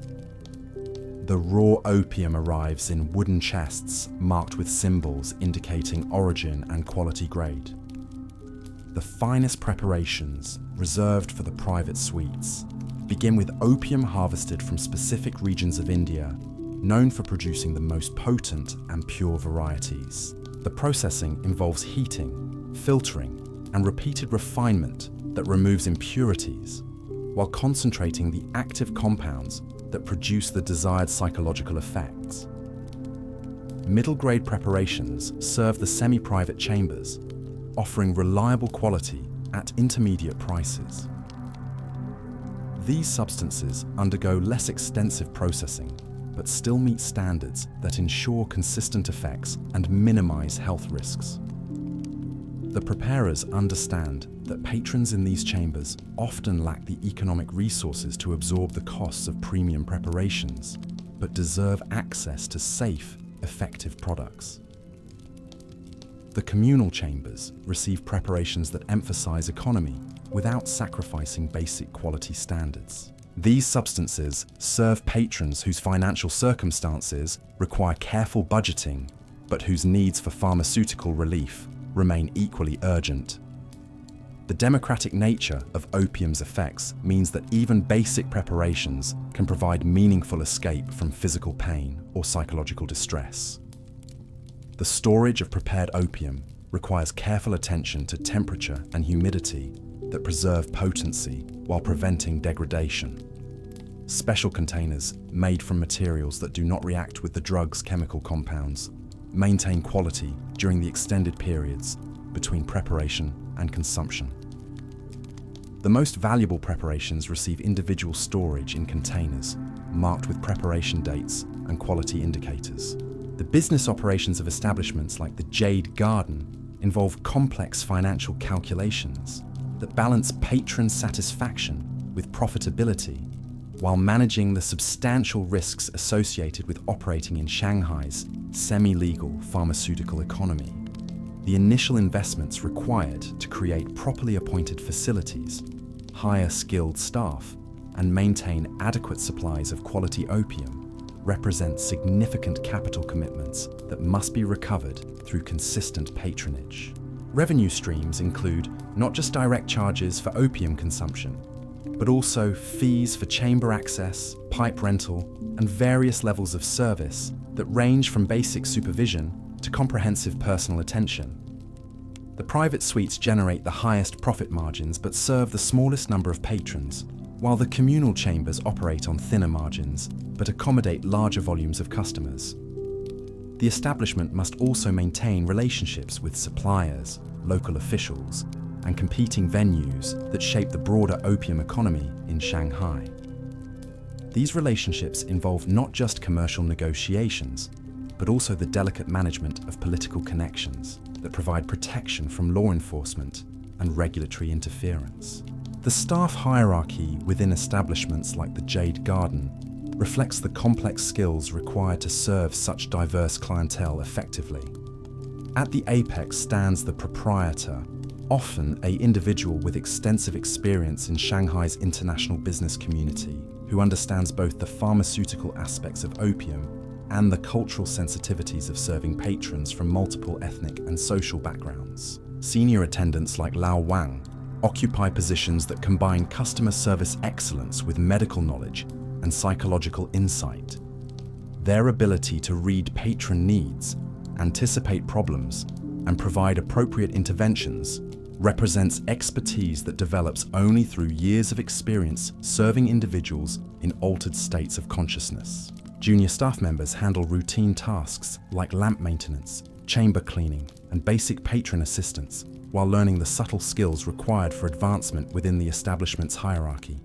The raw opium arrives in wooden chests marked with symbols indicating origin and quality grade. The finest preparations, reserved for the private suites, begin with opium harvested from specific regions of India, known for producing the most potent and pure varieties. The processing involves heating, filtering, and repeated refinement that removes impurities, while concentrating the active compounds that produce the desired psychological effects. Middle-grade preparations serve the semi-private chambers, offering reliable quality at intermediate prices. These substances undergo less extensive processing, but still meet standards that ensure consistent effects and minimize health risks. The preparers understand that patrons in these chambers often lack the economic resources to absorb the costs of premium preparations, but deserve access to safe, effective products. The communal chambers receive preparations that emphasize economy without sacrificing basic quality standards. These substances serve patrons whose financial circumstances require careful budgeting, but whose needs for pharmaceutical relief remain equally urgent. The democratic nature of opium's effects means that even basic preparations can provide meaningful escape from physical pain or psychological distress. The storage of prepared opium requires careful attention to temperature and humidity that preserve potency while preventing degradation. Special containers made from materials that do not react with the drug's chemical compounds maintain quality during the extended periods between preparation and consumption. The most valuable preparations receive individual storage in containers marked with preparation dates and quality indicators. The business operations of establishments like the Jade Garden involve complex financial calculations that balance patron satisfaction with profitability while managing the substantial risks associated with operating in Shanghai's semi-legal pharmaceutical economy. The initial investments required to create properly appointed facilities, hire skilled staff, and maintain adequate supplies of quality opium represent significant capital commitments that must be recovered through consistent patronage. Revenue streams include not just direct charges for opium consumption, but also fees for chamber access, pipe rental, and various levels of service that range from basic supervision to comprehensive personal attention. The private suites generate the highest profit margins but serve the smallest number of patrons, while the communal chambers operate on thinner margins but accommodate larger volumes of customers. The establishment must also maintain relationships with suppliers, local officials, and competing venues that shape the broader opium economy in Shanghai. These relationships involve not just commercial negotiations, but also the delicate management of political connections that provide protection from law enforcement and regulatory interference. The staff hierarchy within establishments like the Jade Garden reflects the complex skills required to serve such diverse clientele effectively. At the apex stands the proprietor, often an individual with extensive experience in Shanghai's international business community, who understands both the pharmaceutical aspects of opium and the cultural sensitivities of serving patrons from multiple ethnic and social backgrounds. Senior attendants like Lao Wang occupy positions that combine customer service excellence with medical knowledge and psychological insight. Their ability to read patron needs, anticipate problems, and provide appropriate interventions represents expertise that develops only through years of experience serving individuals in altered states of consciousness. Junior staff members handle routine tasks like lamp maintenance, chamber cleaning, and basic patron assistance, while learning the subtle skills required for advancement within the establishment's hierarchy.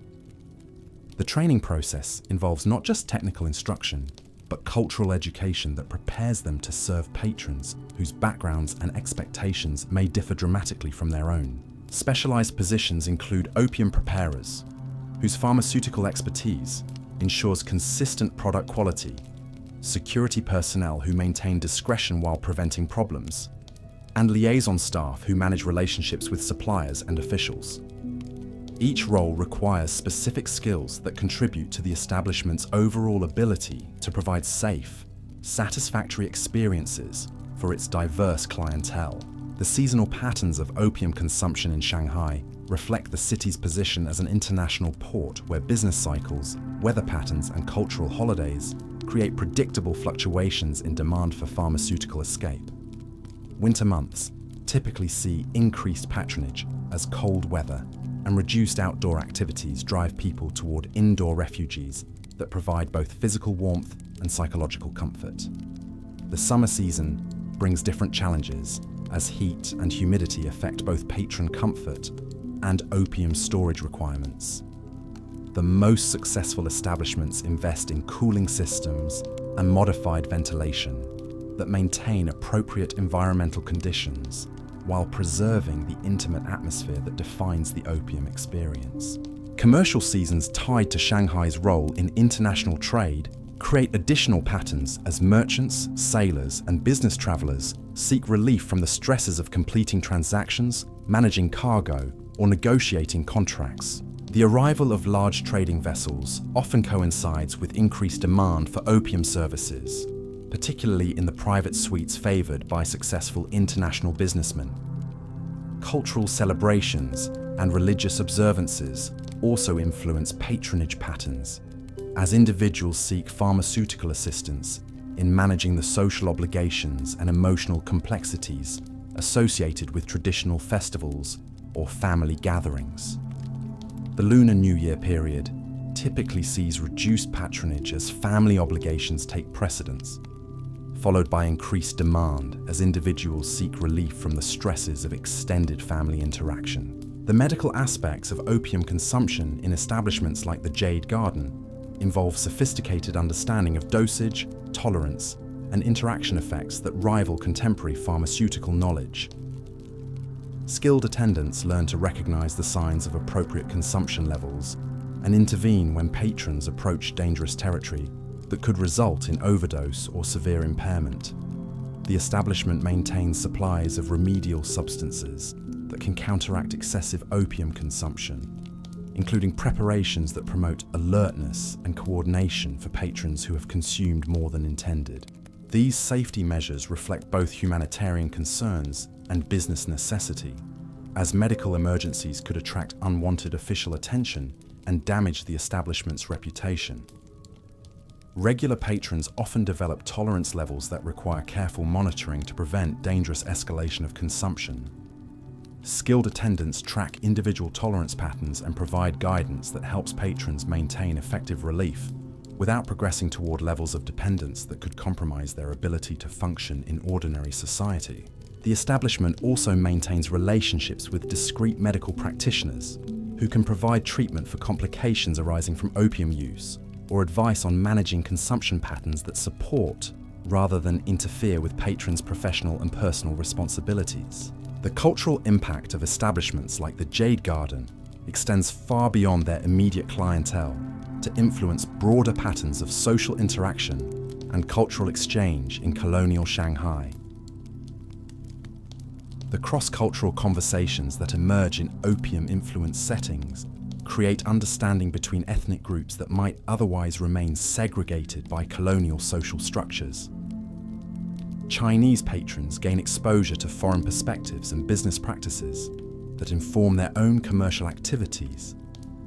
The training process involves not just technical instruction, but cultural education that prepares them to serve patrons whose backgrounds and expectations may differ dramatically from their own. Specialized positions include opium preparers, whose pharmaceutical expertise ensures consistent product quality, security personnel who maintain discretion while preventing problems, and liaison staff who manage relationships with suppliers and officials. Each role requires specific skills that contribute to the establishment's overall ability to provide safe, satisfactory experiences for its diverse clientele. The seasonal patterns of opium consumption in Shanghai reflect the city's position as an international port where business cycles, weather patterns, and cultural holidays create predictable fluctuations in demand for pharmaceutical escape. Winter months typically see increased patronage as cold weather and reduced outdoor activities drive people toward indoor refuges that provide both physical warmth and psychological comfort. The summer season brings different challenges as heat and humidity affect both patron comfort and opium storage requirements. The most successful establishments invest in cooling systems and modified ventilation that maintain appropriate environmental conditions while preserving the intimate atmosphere that defines the opium experience. Commercial seasons tied to Shanghai's role in international trade create additional patterns as merchants, sailors, and business travelers seek relief from the stresses of completing transactions, managing cargo, or negotiating contracts. The arrival of large trading vessels often coincides with increased demand for opium services, particularly in the private suites favored by successful international businessmen. Cultural celebrations and religious observances also influence patronage patterns, as individuals seek pharmaceutical assistance in managing the social obligations and emotional complexities associated with traditional festivals or family gatherings. The Lunar New Year period typically sees reduced patronage as family obligations take precedence, followed by increased demand as individuals seek relief from the stresses of extended family interaction. The medical aspects of opium consumption in establishments like the Jade Garden involve sophisticated understanding of dosage, tolerance, and interaction effects that rival contemporary pharmaceutical knowledge. Skilled attendants learn to recognize the signs of appropriate consumption levels and intervene when patrons approach dangerous territory that could result in overdose or severe impairment. The establishment maintains supplies of remedial substances that can counteract excessive opium consumption, including preparations that promote alertness and coordination for patrons who have consumed more than intended. These safety measures reflect both humanitarian concerns and business necessity, as medical emergencies could attract unwanted official attention and damage the establishment's reputation. Regular patrons often develop tolerance levels that require careful monitoring to prevent dangerous escalation of consumption. Skilled attendants track individual tolerance patterns and provide guidance that helps patrons maintain effective relief without progressing toward levels of dependence that could compromise their ability to function in ordinary society. The establishment also maintains relationships with discreet medical practitioners who can provide treatment for complications arising from opium use or advice on managing consumption patterns that support rather than interfere with patrons' professional and personal responsibilities. The cultural impact of establishments like the Jade Garden extends far beyond their immediate clientele to influence broader patterns of social interaction and cultural exchange in colonial Shanghai. The cross-cultural conversations that emerge in opium-influenced settings create understanding between ethnic groups that might otherwise remain segregated by colonial social structures. Chinese patrons gain exposure to foreign perspectives and business practices that inform their own commercial activities,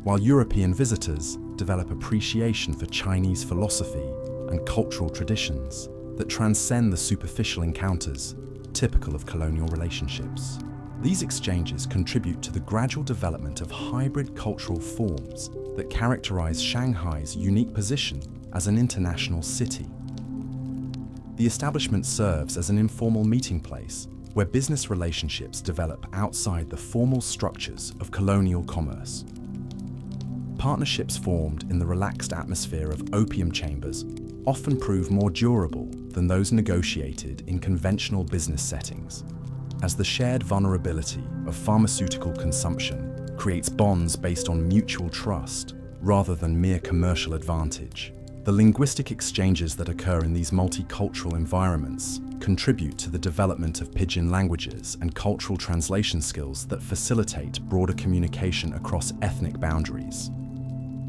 while European visitors develop appreciation for Chinese philosophy and cultural traditions that transcend the superficial encounters typical of colonial relationships. These exchanges contribute to the gradual development of hybrid cultural forms that characterize Shanghai's unique position as an international city. The establishment serves as an informal meeting place where business relationships develop outside the formal structures of colonial commerce. Partnerships formed in the relaxed atmosphere of opium chambers often prove more durable than those negotiated in conventional business settings, as the shared vulnerability of pharmaceutical consumption creates bonds based on mutual trust rather than mere commercial advantage. The linguistic exchanges that occur in these multicultural environments contribute to the development of pidgin languages and cultural translation skills that facilitate broader communication across ethnic boundaries.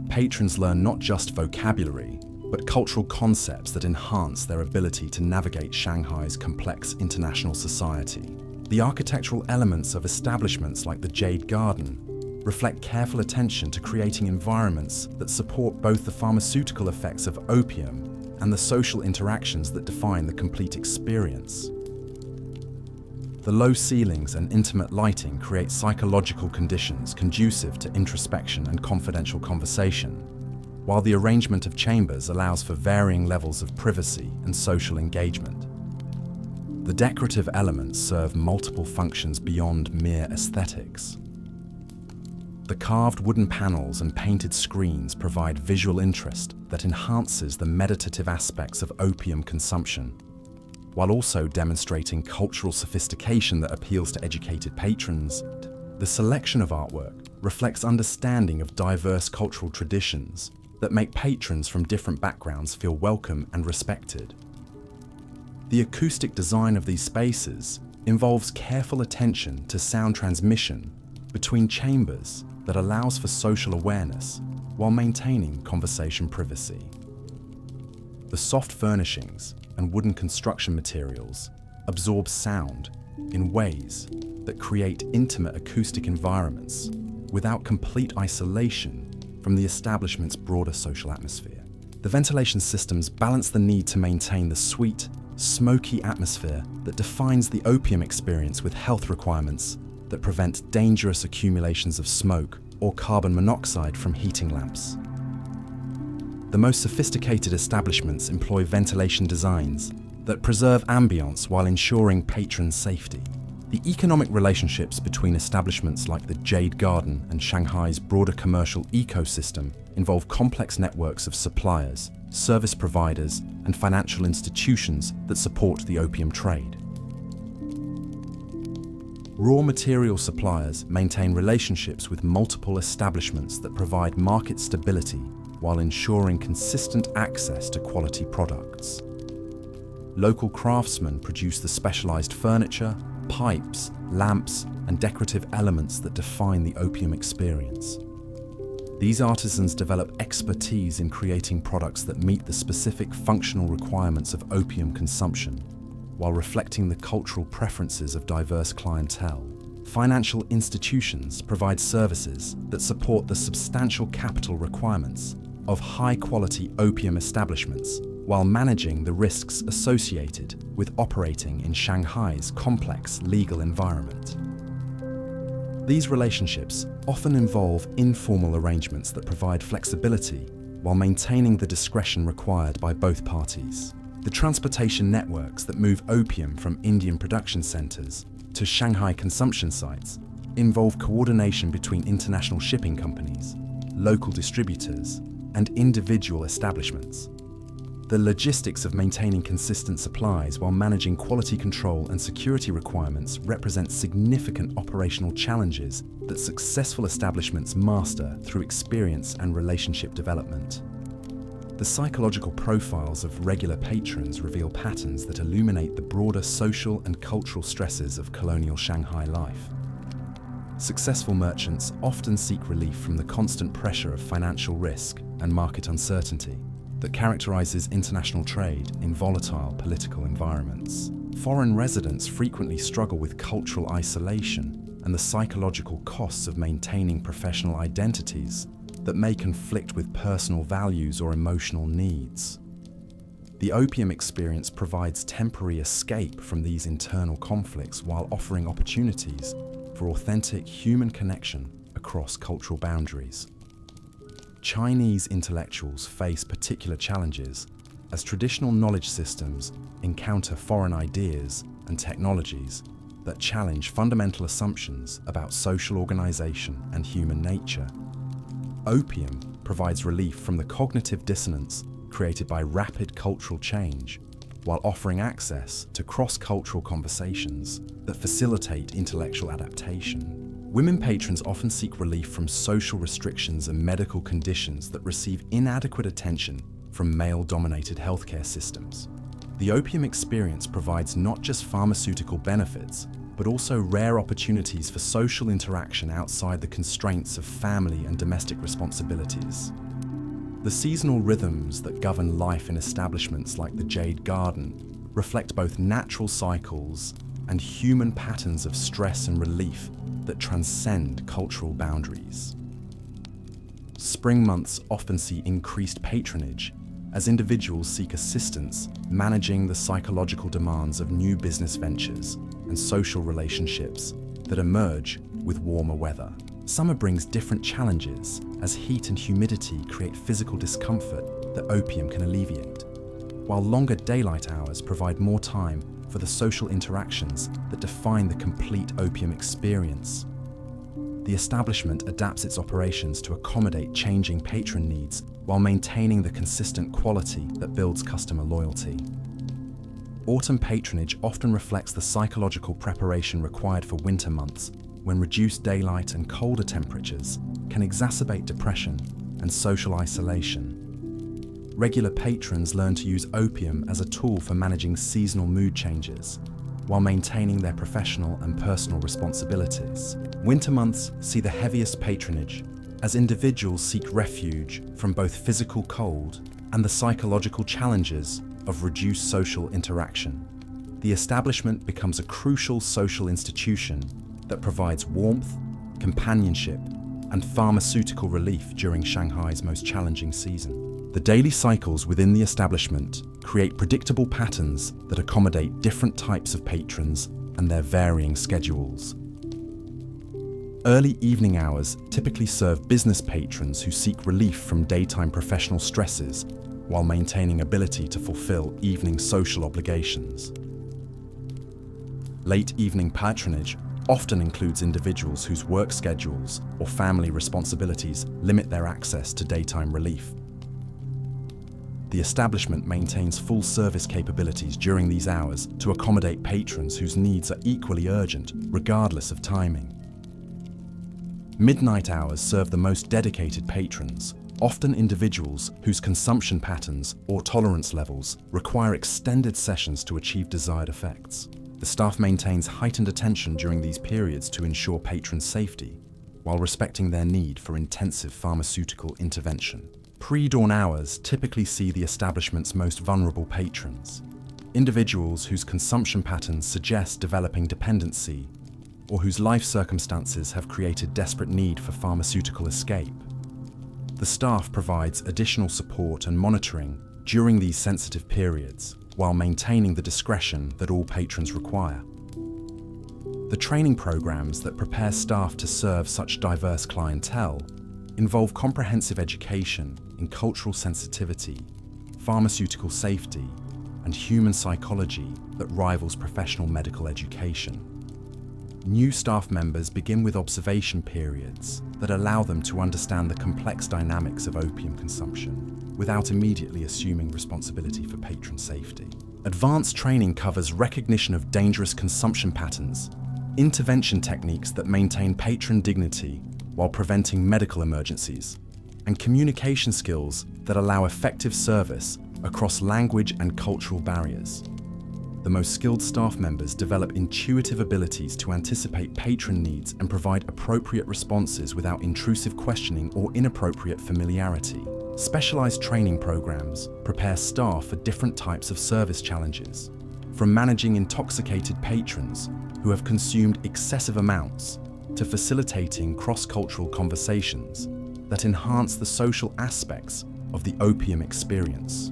Patrons learn not just vocabulary, but cultural concepts that enhance their ability to navigate Shanghai's complex international society. The architectural elements of establishments like the Jade Garden reflect careful attention to creating environments that support both the pharmaceutical effects of opium and the social interactions that define the complete experience. The low ceilings and intimate lighting create psychological conditions conducive to introspection and confidential conversation, while the arrangement of chambers allows for varying levels of privacy and social engagement. The decorative elements serve multiple functions beyond mere aesthetics. The carved wooden panels and painted screens provide visual interest that enhances the meditative aspects of opium consumption. while also demonstrating cultural sophistication that appeals to educated patrons. The selection of artwork reflects understanding of diverse cultural traditions that make patrons from different backgrounds feel welcome and respected. The acoustic design of these spaces involves careful attention to sound transmission between chambers that allows for social awareness while maintaining conversation privacy. The soft furnishings and wooden construction materials absorb sound in ways that create intimate acoustic environments without complete isolation from the establishment's broader social atmosphere. The ventilation systems balance the need to maintain the sweet, smoky atmosphere that defines the opium experience with health requirements that prevent dangerous accumulations of smoke or carbon monoxide from heating lamps. The most sophisticated establishments employ ventilation designs that preserve ambience while ensuring patron safety. The economic relationships between establishments like the Jade Garden and Shanghai's broader commercial ecosystem involve complex networks of suppliers, service providers, and financial institutions that support the opium trade. Raw material suppliers maintain relationships with multiple establishments that provide market stability while ensuring consistent access to quality products. Local craftsmen produce the specialized furniture, pipes, lamps, and decorative elements that define the opium experience. These artisans develop expertise in creating products that meet the specific functional requirements of opium consumption, while reflecting the cultural preferences of diverse clientele. Financial institutions provide services that support the substantial capital requirements of high-quality opium establishments, while managing the risks associated with operating in Shanghai's complex legal environment. These relationships often involve informal arrangements that provide flexibility while maintaining the discretion required by both parties. The transportation networks that move opium from Indian production centers to Shanghai consumption sites involve coordination between international shipping companies, local distributors, and individual establishments. The logistics of maintaining consistent supplies while managing quality control and security requirements represent significant operational challenges that successful establishments master through experience and relationship development. The psychological profiles of regular patrons reveal patterns that illuminate the broader social and cultural stresses of colonial Shanghai life. Successful merchants often seek relief from the constant pressure of financial risk and market uncertainty that characterizes international trade in volatile political environments. Foreign residents frequently struggle with cultural isolation and the psychological costs of maintaining professional identities that may conflict with personal values or emotional needs. The opium experience provides temporary escape from these internal conflicts while offering opportunities for authentic human connection across cultural boundaries. Chinese intellectuals face particular challenges as traditional knowledge systems encounter foreign ideas and technologies that challenge fundamental assumptions about social organization and human nature. Opium provides relief from the cognitive dissonance created by rapid cultural change, while offering access to cross-cultural conversations that facilitate intellectual adaptation. Women patrons often seek relief from social restrictions and medical conditions that receive inadequate attention from male-dominated healthcare systems. The opium experience provides not just pharmaceutical benefits, but also rare opportunities for social interaction outside the constraints of family and domestic responsibilities. The seasonal rhythms that govern life in establishments like the Jade Garden reflect both natural cycles and human patterns of stress and relief that transcend cultural boundaries. Spring months often see increased patronage as individuals seek assistance managing the psychological demands of new business ventures and social relationships that emerge with warmer weather. Summer brings different challenges as heat and humidity create physical discomfort that opium can alleviate, while longer daylight hours provide more time for the social interactions that define the complete opium experience. The establishment adapts its operations to accommodate changing patron needs while maintaining the consistent quality that builds customer loyalty. autumn patronage often reflects the psychological preparation required for winter months, when reduced daylight and colder temperatures can exacerbate depression and social isolation. Regular patrons learn to use opium as a tool for managing seasonal mood changes, while maintaining their professional and personal responsibilities. Winter months see the heaviest patronage, as individuals seek refuge from both physical cold and the psychological challenges of reduced social interaction. The establishment becomes a crucial social institution that provides warmth, companionship, and pharmaceutical relief during Shanghai's most challenging season. The daily cycles within the establishment create predictable patterns that accommodate different types of patrons and their varying schedules. Early evening hours typically serve business patrons who seek relief from daytime professional stresses while maintaining ability to fulfill evening social obligations. Late evening patronage often includes individuals whose work schedules or family responsibilities limit their access to daytime relief. The establishment maintains full service capabilities during these hours to accommodate patrons whose needs are equally urgent, regardless of timing. Midnight hours serve the most dedicated patrons, often individuals whose consumption patterns or tolerance levels require extended sessions to achieve desired effects. The staff maintains heightened attention during these periods to ensure patron safety, while respecting their need for intensive pharmaceutical intervention. Pre-dawn hours typically see the establishment's most vulnerable patrons, individuals whose consumption patterns suggest developing dependency or whose life circumstances have created desperate need for pharmaceutical escape. The staff provides additional support and monitoring during these sensitive periods, while maintaining the discretion that all patrons require. The training programs that prepare staff to serve such diverse clientele involve comprehensive education in cultural sensitivity, pharmaceutical safety, and human psychology that rivals professional medical education. New staff members begin with observation periods that allow them to understand the complex dynamics of opium consumption without immediately assuming responsibility for patron safety. Advanced training covers recognition of dangerous consumption patterns, intervention techniques that maintain patron dignity while preventing medical emergencies, and communication skills that allow effective service across language and cultural barriers. The most skilled staff members develop intuitive abilities to anticipate patron needs and provide appropriate responses without intrusive questioning or inappropriate familiarity. Specialized training programs prepare staff for different types of service challenges, from managing intoxicated patrons who have consumed excessive amounts to facilitating cross-cultural conversations that enhance the social aspects of the opium experience.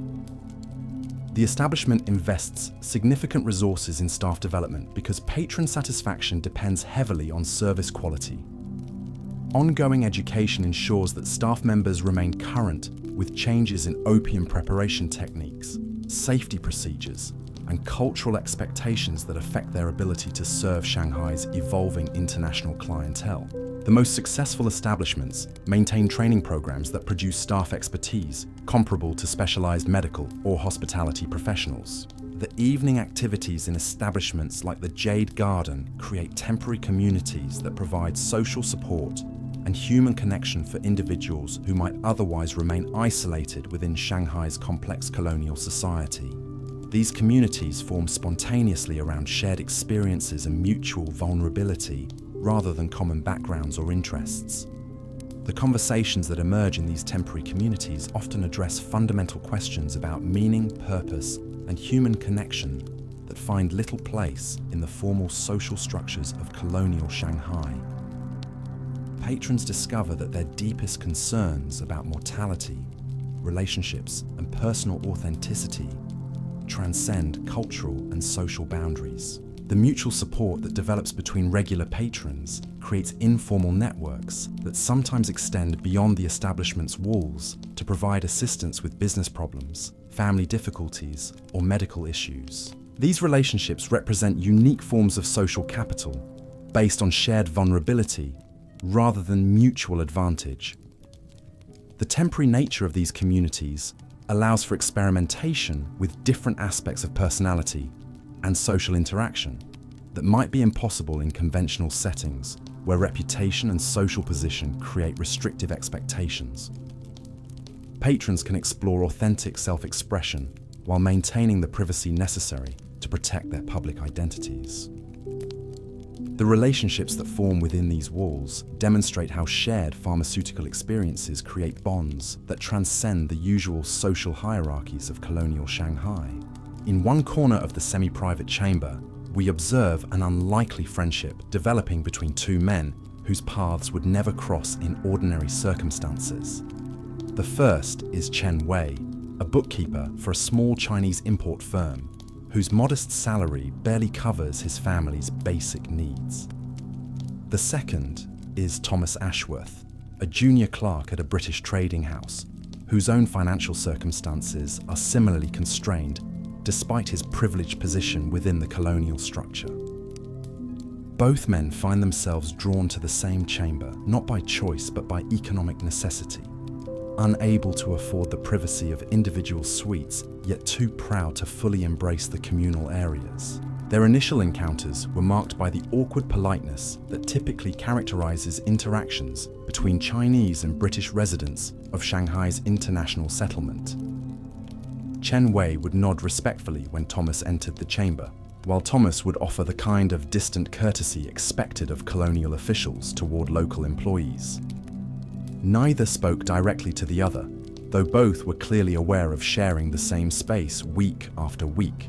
The establishment invests significant resources in staff development because patron satisfaction depends heavily on service quality. Ongoing education ensures that staff members remain current with changes in opium preparation techniques, safety procedures, and cultural expectations that affect their ability to serve Shanghai's evolving international clientele. The most successful establishments maintain training programs that produce staff expertise comparable to specialized medical or hospitality professionals. The evening activities in establishments like the Jade Garden create temporary communities that provide social support and human connection for individuals who might otherwise remain isolated within Shanghai's complex colonial society. These communities form spontaneously around shared experiences and mutual vulnerability, rather than common backgrounds or interests. The conversations that emerge in these temporary communities often address fundamental questions about meaning, purpose, and human connection that find little place in the formal social structures of colonial Shanghai. Patrons discover that their deepest concerns about mortality, relationships, and personal authenticity transcend cultural and social boundaries. The mutual support that develops between regular patrons creates informal networks that sometimes extend beyond the establishment's walls to provide assistance with business problems, family difficulties, or medical issues. These relationships represent unique forms of social capital based on shared vulnerability rather than mutual advantage. The temporary nature of these communities allows for experimentation with different aspects of personality and social interaction that might be impossible in conventional settings where reputation and social position create restrictive expectations. Patrons can explore authentic self-expression while maintaining the privacy necessary to protect their public identities. The relationships that form within these walls demonstrate how shared pharmaceutical experiences create bonds that transcend the usual social hierarchies of colonial Shanghai. In one corner of the semi-private chamber, we observe an unlikely friendship developing between two men whose paths would never cross in ordinary circumstances. The first is Chen Wei, a bookkeeper for a small Chinese import firm, whose modest salary barely covers his family's basic needs. The second is Thomas Ashworth, a junior clerk at a British trading house, whose own financial circumstances are similarly constrained despite his privileged position within the colonial structure. Both men find themselves drawn to the same chamber, not by choice but by economic necessity. Unable to afford the privacy of individual suites, yet too proud to fully embrace the communal areas. Their initial encounters were marked by the awkward politeness that typically characterizes interactions between Chinese and British residents of Shanghai's international settlement. Chen Wei would nod respectfully when Thomas entered the chamber, while Thomas would offer the kind of distant courtesy expected of colonial officials toward local employees. Neither spoke directly to the other, though both were clearly aware of sharing the same space week after week.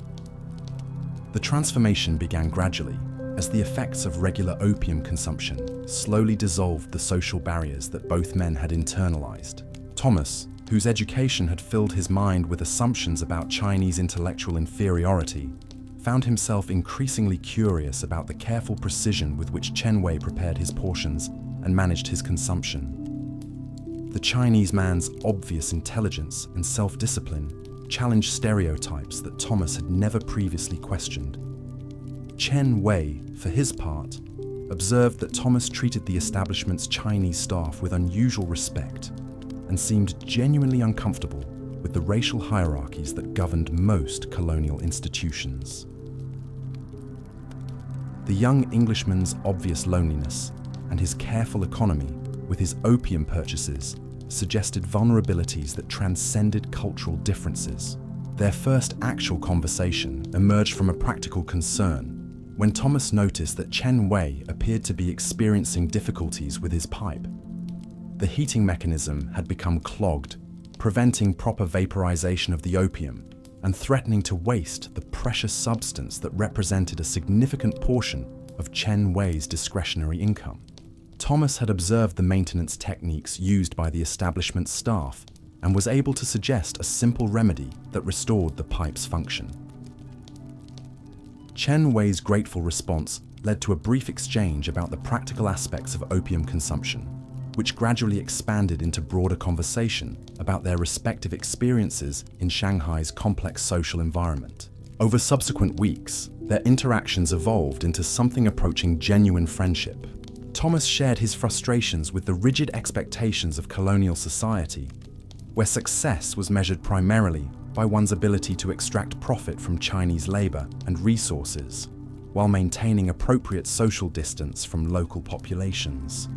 The transformation began gradually, as the effects of regular opium consumption slowly dissolved the social barriers that both men had internalized. Thomas, whose education had filled his mind with assumptions about Chinese intellectual inferiority, found himself increasingly curious about the careful precision with which Chen Wei prepared his portions and managed his consumption. The Chinese man's obvious intelligence and self-discipline challenged stereotypes that Thomas had never previously questioned. Chen Wei, for his part, observed that Thomas treated the establishment's Chinese staff with unusual respect and seemed genuinely uncomfortable with the racial hierarchies that governed most colonial institutions. The young Englishman's obvious loneliness and his careful economy with his opium purchases suggested vulnerabilities that transcended cultural differences. Their first actual conversation emerged from a practical concern when Thomas noticed that Chen Wei appeared to be experiencing difficulties with his pipe. The heating mechanism had become clogged, preventing proper vaporization of the opium and threatening to waste the precious substance that represented a significant portion of Chen Wei's discretionary income. Thomas had observed the maintenance techniques used by the establishment's staff and was able to suggest a simple remedy that restored the pipe's function. Chen Wei's grateful response led to a brief exchange about the practical aspects of opium consumption, which gradually expanded into broader conversation about their respective experiences in Shanghai's complex social environment. Over subsequent weeks, their interactions evolved into something approaching genuine friendship. Thomas shared his frustrations with the rigid expectations of colonial society, where success was measured primarily by one's ability to extract profit from Chinese labor and resources, while maintaining appropriate social distance from local populations.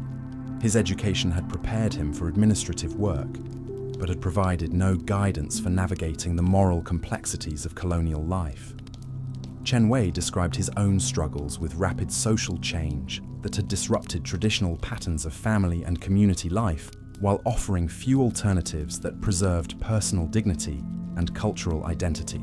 His education had prepared him for administrative work, but had provided no guidance for navigating the moral complexities of colonial life. Chen Wei described his own struggles with rapid social change that had disrupted traditional patterns of family and community life, while offering few alternatives that preserved personal dignity and cultural identity.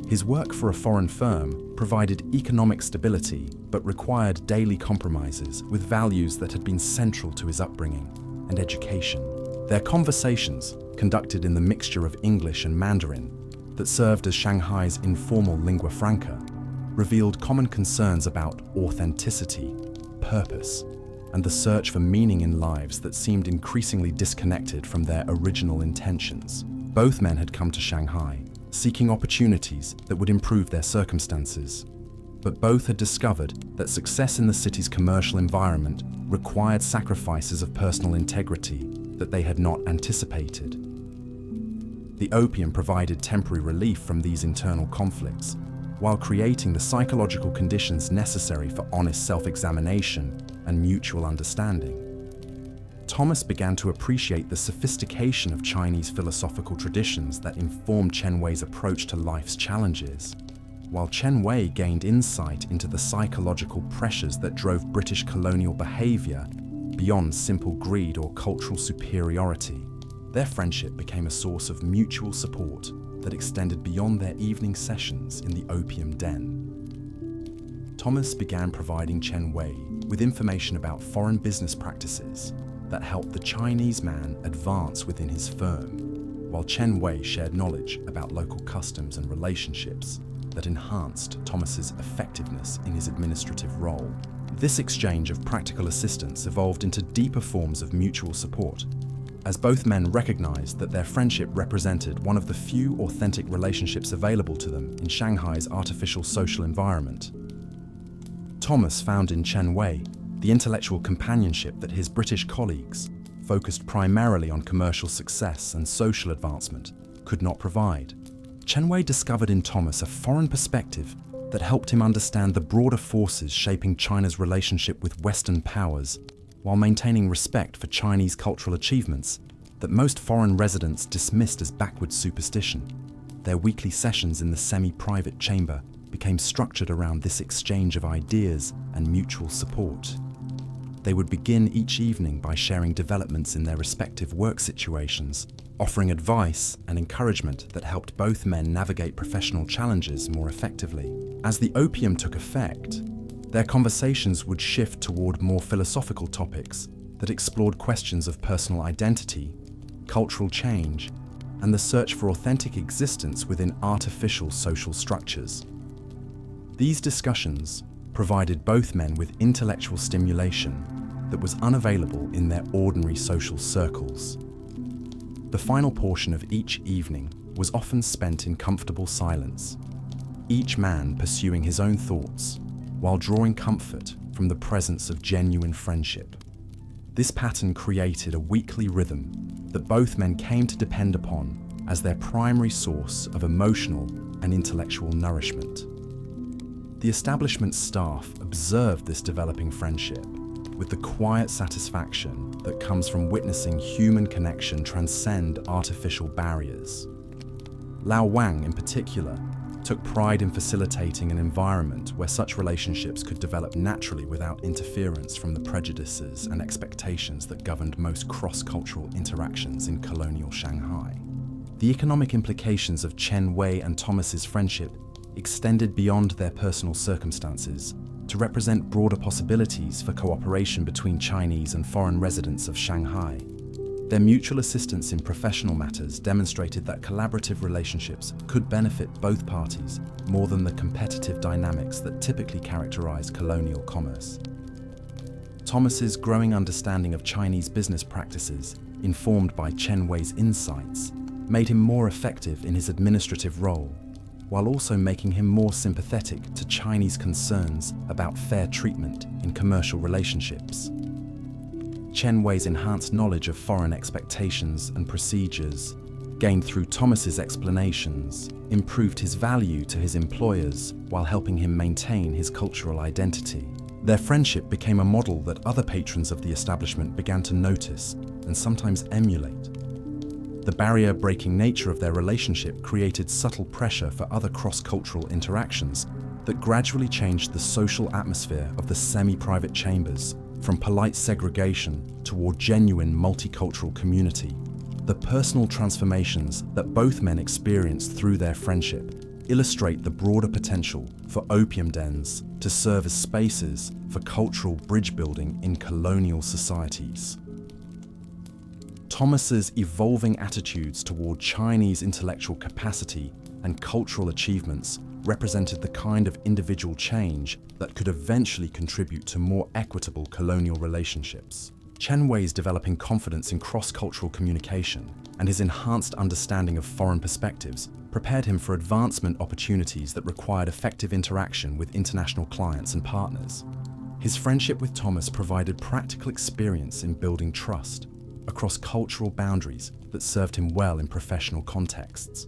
His work for a foreign firm provided economic stability, but required daily compromises with values that had been central to his upbringing and education. Their conversations, conducted in the mixture of English and Mandarin, that served as Shanghai's informal lingua franca, revealed common concerns about authenticity, purpose, and the search for meaning in lives that seemed increasingly disconnected from their original intentions. Both men had come to Shanghai, seeking opportunities that would improve their circumstances, but both had discovered that success in the city's commercial environment required sacrifices of personal integrity that they had not anticipated. The opium provided temporary relief from these internal conflicts, while creating the psychological conditions necessary for honest self-examination and mutual understanding. Thomas began to appreciate the sophistication of Chinese philosophical traditions that informed qianhui's approach to life's challenges, while qianhui gained insight into the psychological pressures that drove British colonial behavior beyond simple greed or cultural superiority. Their friendship became a source of mutual support that extended beyond their evening sessions in the opium den. Thomas began providing qianhui with information about foreign business practices that helped the Chinese man advance within his firm, while qianhui shared knowledge about local customs and relationships that enhanced Thomas's effectiveness in his administrative role. This exchange of practical assistance evolved into deeper forms of mutual support, as both men recognized that their friendship represented one of the few authentic relationships available to them in Shanghai's artificial social environment. Thomas found in qianhui the intellectual companionship that his British colleagues, focused primarily on commercial success and social advancement, could not provide. Qianhui discovered in Thomas a foreign perspective that helped him understand the broader forces shaping China's relationship with Western powers, while maintaining respect for Chinese cultural achievements that most foreign residents dismissed as backward superstition. Their weekly sessions in the semi-private chamber became structured around this exchange of ideas and mutual support. They would begin each evening by sharing developments in their respective work situations, offering advice and encouragement that helped both men navigate professional challenges more effectively. As the opium took effect, their conversations would shift toward more philosophical topics that explored questions of personal identity, cultural change, and the search for authentic existence within artificial social structures. These discussions provided both men with intellectual stimulation that was unavailable in their ordinary social circles. The final portion of each evening was often spent in comfortable silence, each man pursuing his own thoughts while drawing comfort from the presence of genuine friendship. This pattern created a weekly rhythm that both men came to depend upon as their primary source of emotional and intellectual nourishment. The establishment staff observed this developing friendship with the quiet satisfaction that comes from witnessing human connection transcend artificial barriers. Lao Wang, in particular, took pride in facilitating an environment where such relationships could develop naturally without interference from the prejudices and expectations that governed most cross-cultural interactions in colonial Shanghai. The economic implications of qianhui and Thomas's friendship extended beyond their personal circumstances to represent broader possibilities for cooperation between Chinese and foreign residents of Shanghai. Their mutual assistance in professional matters demonstrated that collaborative relationships could benefit both parties more than the competitive dynamics that typically characterize colonial commerce. Thomas's growing understanding of Chinese business practices, informed by qianhui's insights, made him more effective in his administrative role, while also making him more sympathetic to Chinese concerns about fair treatment in commercial relationships. Qianhui's enhanced knowledge of foreign expectations and procedures, gained through Thomas's explanations, improved his value to his employers while helping him maintain his cultural identity. Their friendship became a model that other patrons of the establishment began to notice and sometimes emulate. The barrier-breaking nature of their relationship created subtle pressure for other cross-cultural interactions that gradually changed the social atmosphere of the semi-private chambers from polite segregation toward genuine multicultural community. The personal transformations that both men experienced through their friendship illustrate the broader potential for opium dens to serve as spaces for cultural bridge building in colonial societies. Thomas's evolving attitudes toward Chinese intellectual capacity and cultural achievements represented the kind of individual change that could eventually contribute to more equitable colonial relationships. Qianhui's developing confidence in cross-cultural communication and his enhanced understanding of foreign perspectives prepared him for advancement opportunities that required effective interaction with international clients and partners. His friendship with Thomas provided practical experience in building trust, across cultural boundaries that served him well in professional contexts.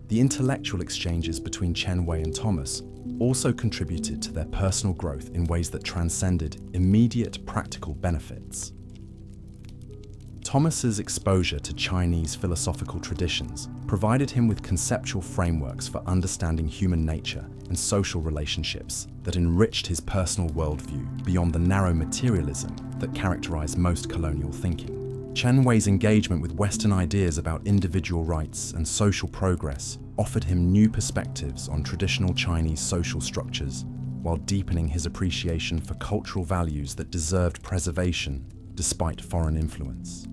The intellectual exchanges between Chen Wei and Thomas also contributed to their personal growth in ways that transcended immediate practical benefits. Thomas's exposure to Chinese philosophical traditions provided him with conceptual frameworks for understanding human nature and social relationships that enriched his personal worldview beyond the narrow materialism that characterized most colonial thinking. Chen Wei's engagement with Western ideas about individual rights and social progress offered him new perspectives on traditional Chinese social structures, while deepening his appreciation for cultural values that deserved preservation despite foreign influence.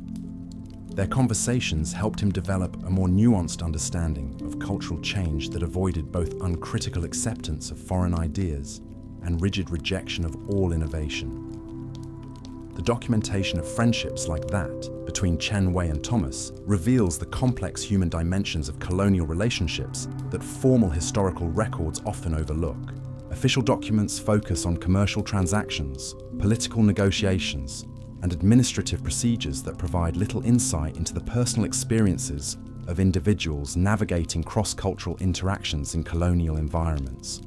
Their conversations helped him develop a more nuanced understanding of cultural change that avoided both uncritical acceptance of foreign ideas and rigid rejection of all innovation. The documentation of friendships like that between Chen Wei and Thomas reveals the complex human dimensions of colonial relationships that formal historical records often overlook. Official documents focus on commercial transactions, political negotiations, and administrative procedures that provide little insight into the personal experiences of individuals navigating cross-cultural interactions in colonial environments.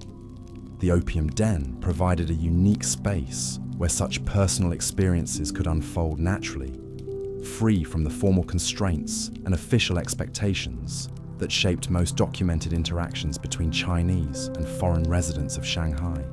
The Opium Den provided a unique space where such personal experiences could unfold naturally, free from the formal constraints and official expectations that shaped most documented interactions between Chinese and foreign residents of Shanghai.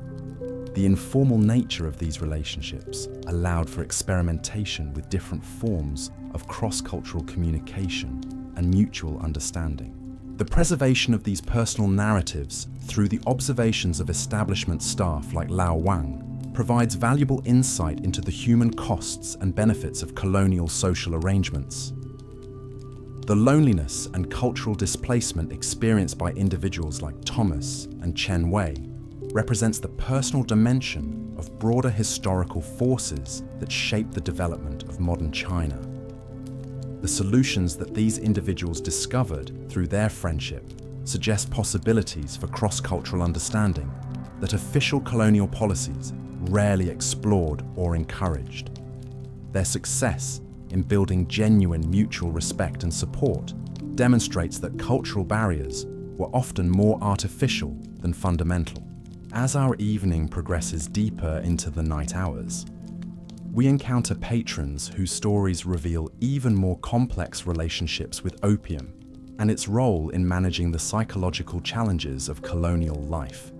The informal nature of these relationships allowed for experimentation with different forms of cross-cultural communication and mutual understanding. The preservation of these personal narratives through the observations of establishment staff like Lao Wang provides valuable insight into the human costs and benefits of colonial social arrangements. The loneliness and cultural displacement experienced by individuals like Thomas and Chen Wei represents the personal dimension of broader historical forces that shape the development of modern China. The solutions that these individuals discovered through their friendship suggest possibilities for cross-cultural understanding that official colonial policies rarely explored or encouraged. Their success in building genuine mutual respect and support demonstrates that cultural barriers were often more artificial than fundamental. As our evening progresses deeper into the night hours, we encounter patrons whose stories reveal even more complex relationships with opium and its role in managing the psychological challenges of colonial life.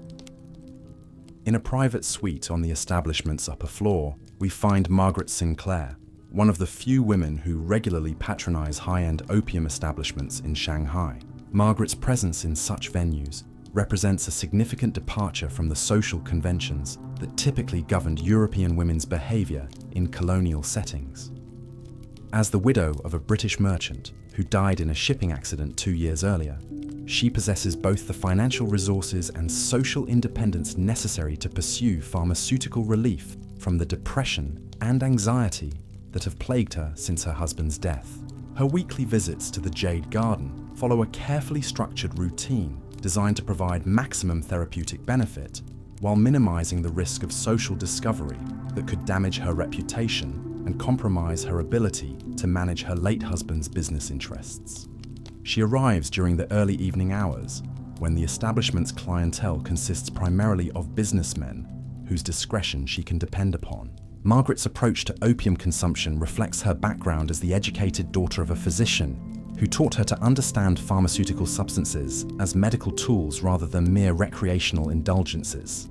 In a private suite on the establishment's upper floor, we find Margaret Sinclair, one of the few women who regularly patronize high-end opium establishments in Shanghai. Margaret's presence in such venues represents a significant departure from the social conventions that typically governed European women's behavior in colonial settings. As the widow of a British merchant who died in a shipping accident 2 years earlier, she possesses both the financial resources and social independence necessary to pursue pharmaceutical relief from the depression and anxiety that have plagued her since her husband's death. Her weekly visits to the Jade Garden follow a carefully structured routine designed to provide maximum therapeutic benefit while minimizing the risk of social discovery that could damage her reputation and compromise her ability to manage her late husband's business interests. She arrives during the early evening hours, when the establishment's clientele consists primarily of businessmen whose discretion she can depend upon. Margaret's approach to opium consumption reflects her background as the educated daughter of a physician who taught her to understand pharmaceutical substances as medical tools rather than mere recreational indulgences.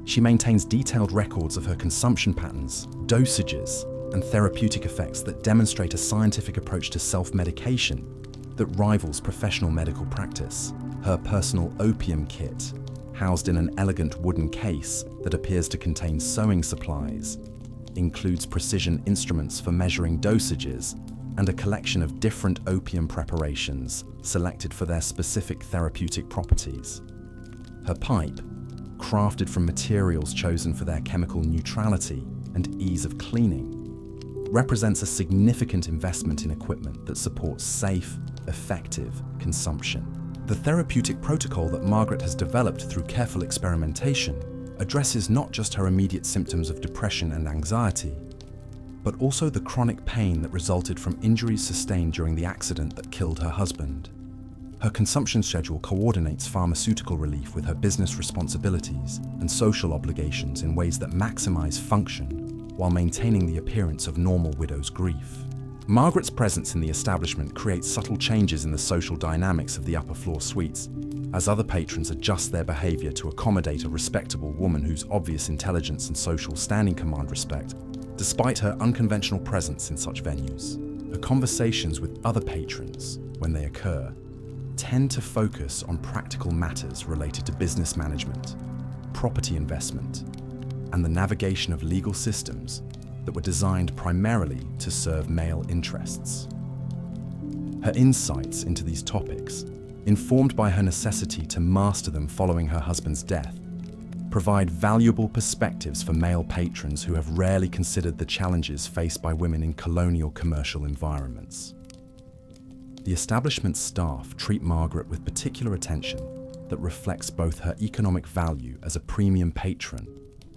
She maintains detailed records of her consumption patterns, dosages, and therapeutic effects that demonstrate a scientific approach to self-medication that rivals professional medical practice. Her personal opium kit, housed in an elegant wooden case that appears to contain sewing supplies, includes precision instruments for measuring dosages and a collection of different opium preparations selected for their specific therapeutic properties. Her pipe, crafted from materials chosen for their chemical neutrality and ease of cleaning, represents a significant investment in equipment that supports safe, effective consumption. The therapeutic protocol that Margaret has developed through careful experimentation addresses not just her immediate symptoms of depression and anxiety, but also the chronic pain that resulted from injuries sustained during the accident that killed her husband. Her consumption schedule coordinates pharmaceutical relief with her business responsibilities and social obligations in ways that maximize function while maintaining the appearance of normal widow's grief. Margaret's presence in the establishment creates subtle changes in the social dynamics of the upper floor suites, as other patrons adjust their behavior to accommodate a respectable woman whose obvious intelligence and social standing command respect, despite her unconventional presence in such venues. Her conversations with other patrons, when they occur, tend to focus on practical matters related to business management, property investment, and the navigation of legal systems that were designed primarily to serve male interests. Her insights into these topics, informed by her necessity to master them following her husband's death, provide valuable perspectives for male patrons who have rarely considered the challenges faced by women in colonial commercial environments. The establishment's staff treat Margaret with particular attention that reflects both her economic value as a premium patron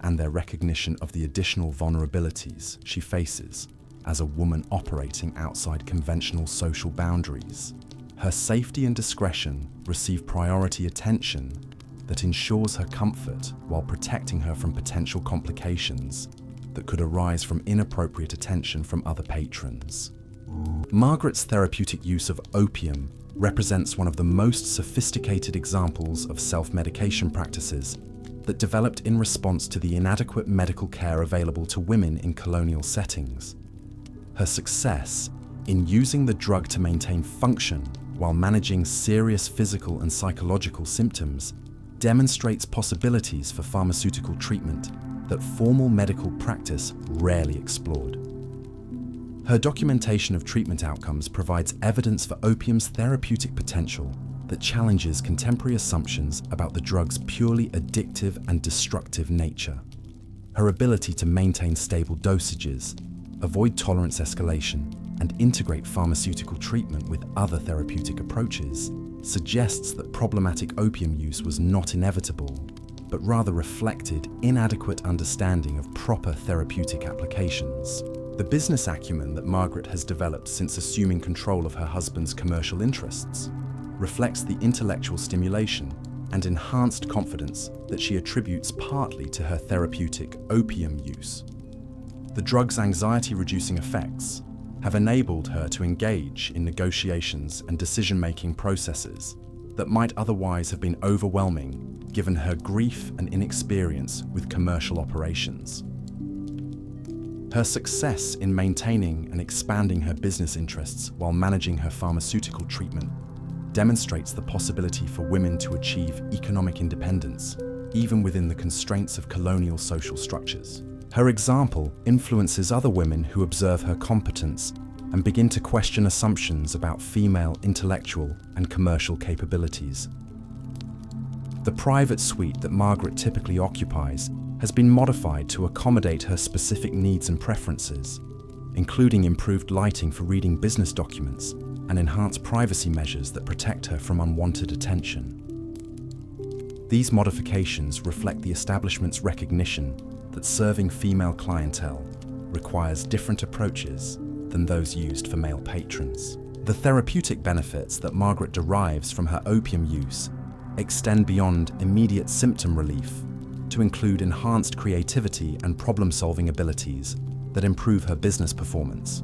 and their recognition of the additional vulnerabilities she faces as a woman operating outside conventional social boundaries. Her safety and discretion receive priority attention that ensures her comfort while protecting her from potential complications that could arise from inappropriate attention from other patrons. Margaret's therapeutic use of opium represents one of the most sophisticated examples of self-medication practices that developed in response to the inadequate medical care available to women in colonial settings. Her success in using the drug to maintain function while managing serious physical and psychological symptoms demonstrates possibilities for pharmaceutical treatment that formal medical practice rarely explored. Her documentation of treatment outcomes provides evidence for opium's therapeutic potential that challenges contemporary assumptions about the drug's purely addictive and destructive nature. Her ability to maintain stable dosages, avoid tolerance escalation, and integrate pharmaceutical treatment with other therapeutic approaches suggests that problematic opium use was not inevitable, but rather reflected inadequate understanding of proper therapeutic applications. The business acumen that Margaret has developed since assuming control of her husband's commercial interests reflects the intellectual stimulation and enhanced confidence that she attributes partly to her therapeutic opium use. The drug's anxiety-reducing effects have enabled her to engage in negotiations and decision-making processes that might otherwise have been overwhelming given her grief and inexperience with commercial operations. Her success in maintaining and expanding her business interests while managing her pharmaceutical treatment demonstrates the possibility for women to achieve economic independence, even within the constraints of colonial social structures. Her example influences other women who observe her competence and begin to question assumptions about female intellectual and commercial capabilities. The private suite that Margaret typically occupies has been modified to accommodate her specific needs and preferences, including improved lighting for reading business documents and enhanced privacy measures that protect her from unwanted attention. These modifications reflect the establishment's recognition that serving female clientele requires different approaches than those used for male patrons. The therapeutic benefits that Margaret derives from her opium use extend beyond immediate symptom relief to include enhanced creativity and problem-solving abilities that improve her business performance.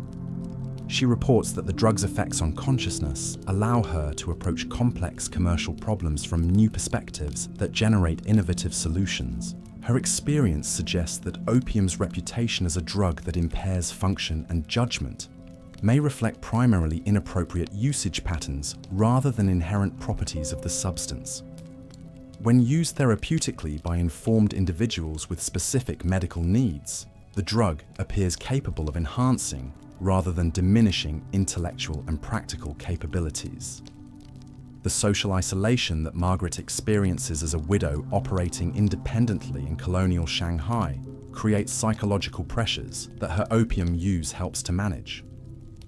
She reports that the drug's effects on consciousness allow her to approach complex commercial problems from new perspectives that generate innovative solutions. Her experience suggests that opium's reputation as a drug that impairs function and judgment may reflect primarily inappropriate usage patterns rather than inherent properties of the substance. When used therapeutically by informed individuals with specific medical needs, the drug appears capable of enhancing rather than diminishing intellectual and practical capabilities. The social isolation that Margaret experiences as a widow operating independently in colonial Shanghai creates psychological pressures that her opium use helps to manage.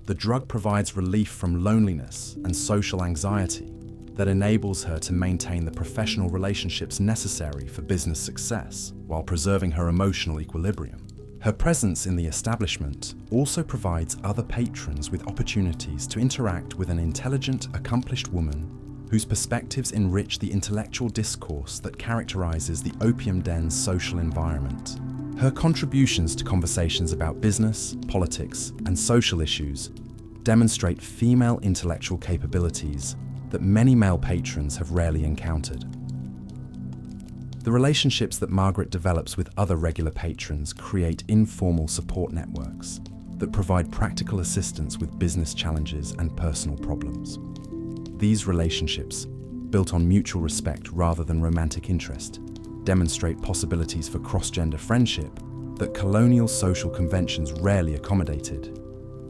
The drug provides relief from loneliness and social anxiety that enables her to maintain the professional relationships necessary for business success while preserving her emotional equilibrium. Her presence in the establishment also provides other patrons with opportunities to interact with an intelligent, accomplished woman whose perspectives enrich the intellectual discourse that characterizes the opium den's social environment. Her contributions to conversations about business, politics, and social issues demonstrate female intellectual capabilities that many male patrons have rarely encountered. The relationships that Margaret develops with other regular patrons create informal support networks that provide practical assistance with business challenges and personal problems. These relationships, built on mutual respect rather than romantic interest, demonstrate possibilities for cross-gender friendship that colonial social conventions rarely accommodated.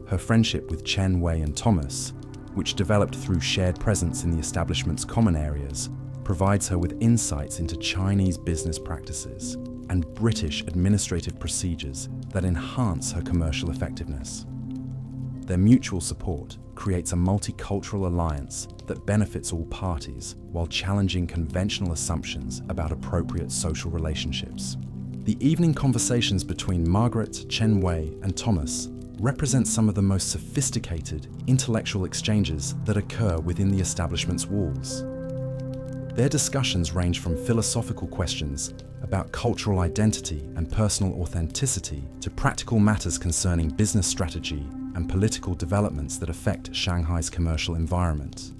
Her friendship with Chen Wei and Thomas, which developed through shared presence in the establishment's common areas, provides her with insights into Chinese business practices and British administrative procedures that enhance her commercial effectiveness. Their mutual support creates a multicultural alliance that benefits all parties while challenging conventional assumptions about appropriate social relationships. The evening conversations between Margaret, Chen Wei, and Thomas represent some of the most sophisticated intellectual exchanges that occur within the establishment's walls. Their discussions range from philosophical questions about cultural identity and personal authenticity to practical matters concerning business strategy and political developments that affect Shanghai's commercial environment.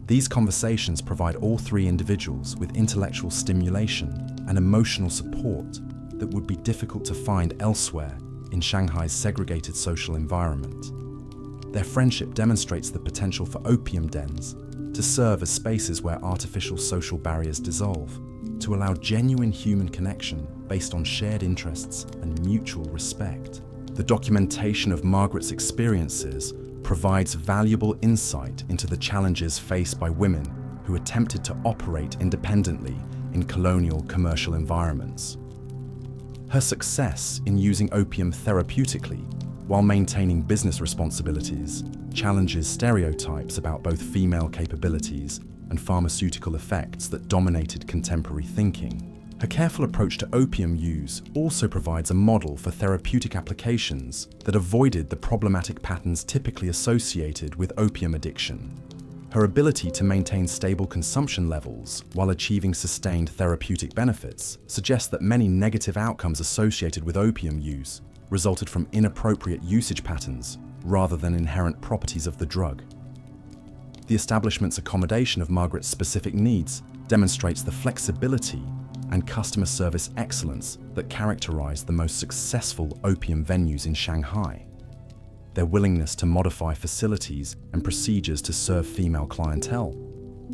These conversations provide all three individuals with intellectual stimulation and emotional support that would be difficult to find elsewhere in Shanghai's segregated social environment. Their friendship demonstrates the potential for opium dens to serve as spaces where artificial social barriers dissolve, to allow genuine human connection based on shared interests and mutual respect. The documentation of Margaret's experiences provides valuable insight into the challenges faced by women who attempted to operate independently in colonial commercial environments. Her success in using opium therapeutically while maintaining business responsibilities challenges stereotypes about both female capabilities and pharmaceutical effects that dominated contemporary thinking. Her careful approach to opium use also provides a model for therapeutic applications that avoided the problematic patterns typically associated with opium addiction. Her ability to maintain stable consumption levels while achieving sustained therapeutic benefits suggests that many negative outcomes associated with opium use resulted from inappropriate usage patterns rather than inherent properties of the drug. The establishment's accommodation of Margaret's specific needs demonstrates the flexibility and customer service excellence that characterize the most successful opium venues in Shanghai. Their willingness to modify facilities and procedures to serve female clientele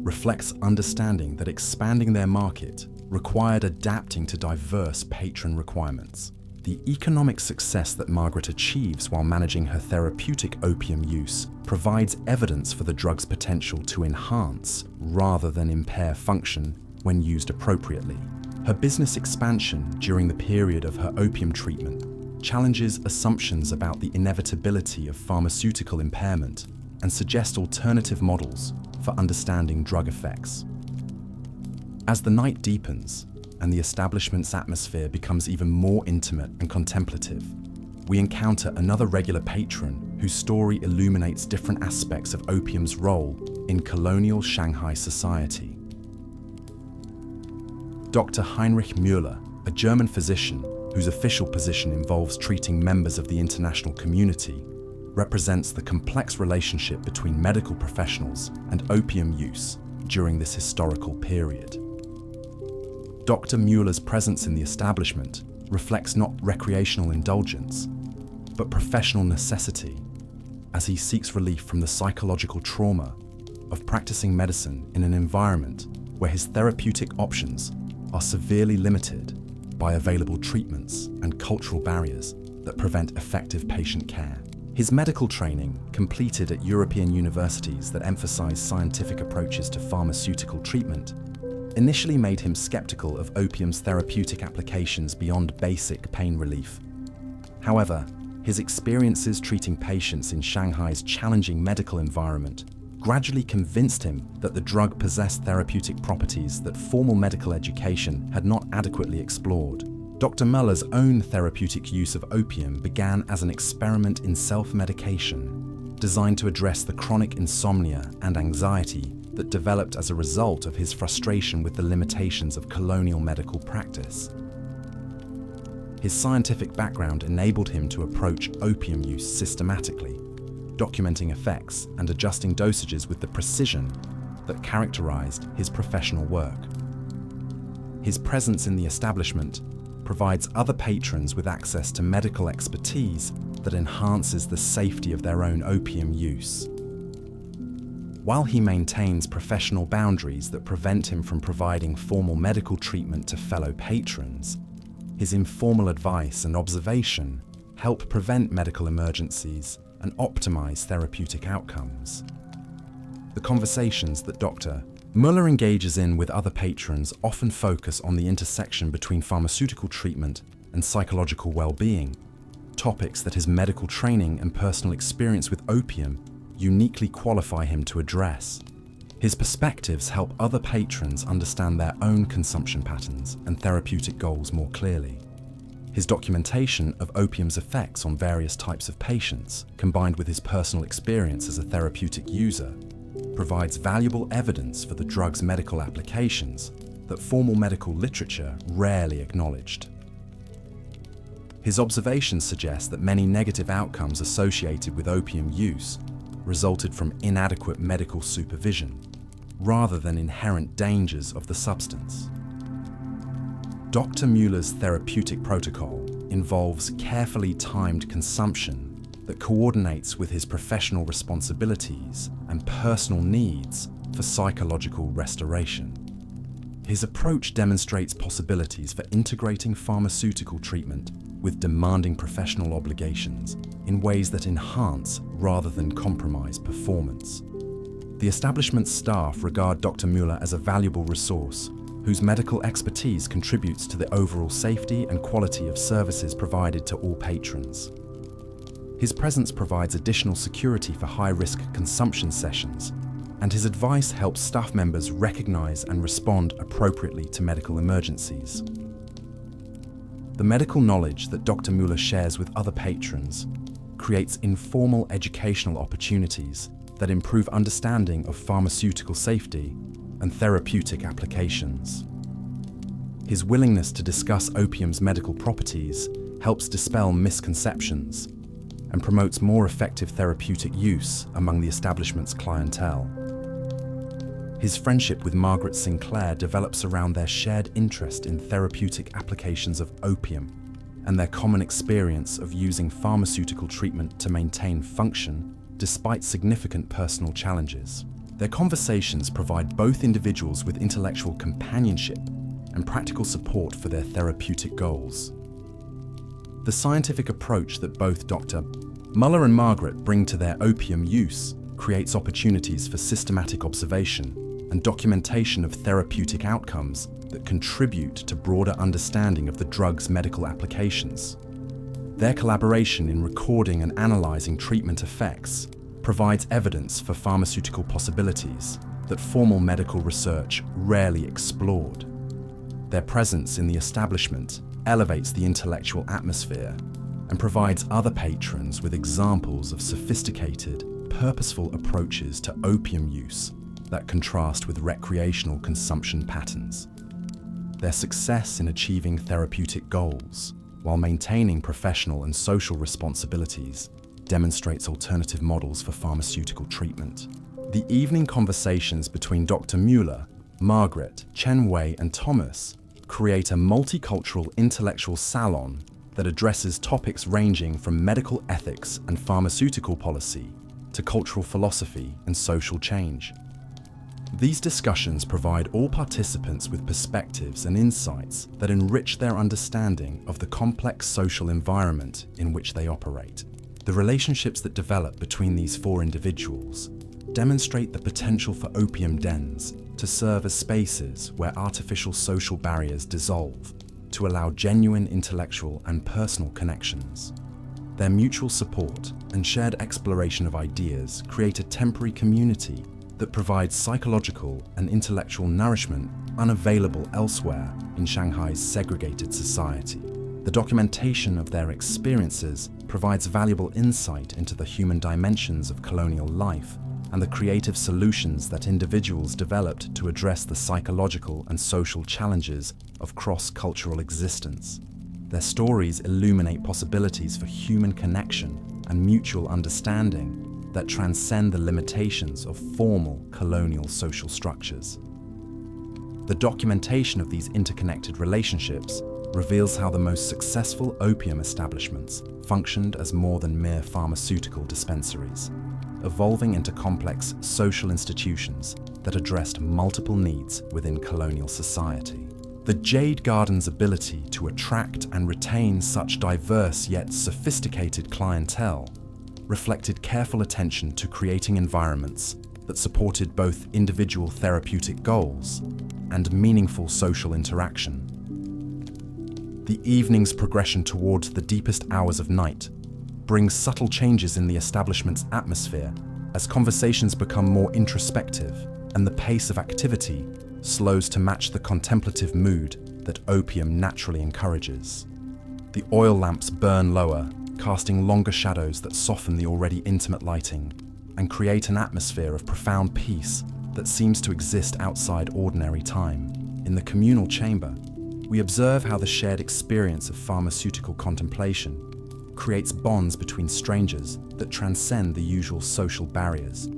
reflects understanding that expanding their market required adapting to diverse patron requirements. The economic success that Margaret achieves while managing her therapeutic opium use provides evidence for the drug's potential to enhance rather than impair function when used appropriately. Her business expansion during the period of her opium treatment challenges assumptions about the inevitability of pharmaceutical impairment and suggests alternative models for understanding drug effects. As the night deepens and the establishment's atmosphere becomes even more intimate and contemplative, we encounter another regular patron whose story illuminates different aspects of opium's role in colonial Shanghai society. Dr. Heinrich Müller, a German physician whose official position involves treating members of the international community, represents the complex relationship between medical professionals and opium use during this historical period. Dr. Müller's presence in the establishment reflects not recreational indulgence, but professional necessity, as he seeks relief from the psychological trauma of practicing medicine in an environment where his therapeutic options are severely limited by available treatments and cultural barriers that prevent effective patient care. His medical training, completed at European universities that emphasize scientific approaches to pharmaceutical treatment, initially made him skeptical of opium's therapeutic applications beyond basic pain relief. However, his experiences treating patients in Shanghai's challenging medical environment gradually convinced him that the drug possessed therapeutic properties that formal medical education had not adequately explored. Dr. Muller's own therapeutic use of opium began as an experiment in self-medication, designed to address the chronic insomnia and anxiety that developed as a result of his frustration with the limitations of colonial medical practice. His scientific background enabled him to approach opium use systematically, documenting effects and adjusting dosages with the precision that characterized his professional work. His presence in the establishment provides other patrons with access to medical expertise that enhances the safety of their own opium use. While he maintains professional boundaries that prevent him from providing formal medical treatment to fellow patrons, his informal advice and observation help prevent medical emergencies and optimize therapeutic outcomes. The conversations that Dr. Muller engages in with other patrons often focus on the intersection between pharmaceutical treatment and psychological well-being, topics that his medical training and personal experience with opium uniquely qualify him to address. His perspectives help other patrons understand their own consumption patterns and therapeutic goals more clearly. His documentation of opium's effects on various types of patients, combined with his personal experience as a therapeutic user, provides valuable evidence for the drug's medical applications that formal medical literature rarely acknowledged. His observations suggest that many negative outcomes associated with opium use resulted from inadequate medical supervision, rather than inherent dangers of the substance. Dr. Muller's therapeutic protocol involves carefully timed consumption that coordinates with his professional responsibilities and personal needs for psychological restoration. His approach demonstrates possibilities for integrating pharmaceutical treatment with demanding professional obligations in ways that enhance rather than compromise performance. The establishment's staff regard Dr. Muller as a valuable resource whose medical expertise contributes to the overall safety and quality of services provided to all patrons. His presence provides additional security for high-risk consumption sessions, and his advice helps staff members recognize and respond appropriately to medical emergencies. The medical knowledge that Dr. Muller shares with other patrons creates informal educational opportunities that improve understanding of pharmaceutical safety and therapeutic applications. His willingness to discuss opium's medical properties helps dispel misconceptions and promotes more effective therapeutic use among the establishment's clientele. His friendship with Margaret Sinclair develops around their shared interest in therapeutic applications of opium and their common experience of using pharmaceutical treatment to maintain function despite significant personal challenges. Their conversations provide both individuals with intellectual companionship and practical support for their therapeutic goals. The scientific approach that both Dr. Muller and Margaret bring to their opium use creates opportunities for systematic observation and documentation of therapeutic outcomes that contribute to broader understanding of the drug's medical applications. Their collaboration in recording and analyzing treatment effects provides evidence for pharmaceutical possibilities that formal medical research rarely explored. Their presence in the establishment elevates the intellectual atmosphere and provides other patrons with examples of sophisticated, purposeful approaches to opium use that contrast with recreational consumption patterns. Their success in achieving therapeutic goals while maintaining professional and social responsibilities demonstrates alternative models for pharmaceutical treatment. The evening conversations between Dr. Muller, Margaret, Chen Wei, and Thomas create a multicultural intellectual salon that addresses topics ranging from medical ethics and pharmaceutical policy to cultural philosophy and social change. These discussions provide all participants with perspectives and insights that enrich their understanding of the complex social environment in which they operate. The relationships that develop between these four individuals demonstrate the potential for opium dens to serve as spaces where artificial social barriers dissolve to allow genuine intellectual and personal connections. Their mutual support and shared exploration of ideas create a temporary community that provide psychological and intellectual nourishment unavailable elsewhere in Shanghai's segregated society. The documentation of their experiences provides valuable insight into the human dimensions of colonial life and the creative solutions that individuals developed to address the psychological and social challenges of cross-cultural existence. Their stories illuminate possibilities for human connection and mutual understanding that transcend the limitations of formal colonial social structures. The documentation of these interconnected relationships reveals how the most successful opium establishments functioned as more than mere pharmaceutical dispensaries, evolving into complex social institutions that addressed multiple needs within colonial society. The Jade Garden's ability to attract and retain such diverse yet sophisticated clientele reflected careful attention to creating environments that supported both individual therapeutic goals and meaningful social interaction. The evening's progression towards the deepest hours of night brings subtle changes in the establishment's atmosphere as conversations become more introspective and the pace of activity slows to match the contemplative mood that opium naturally encourages. The oil lamps burn lower, casting longer shadows that soften the already intimate lighting and create an atmosphere of profound peace that seems to exist outside ordinary time. In the communal chamber, we observe how the shared experience of pharmaceutical contemplation creates bonds between strangers that transcend the usual social barriers.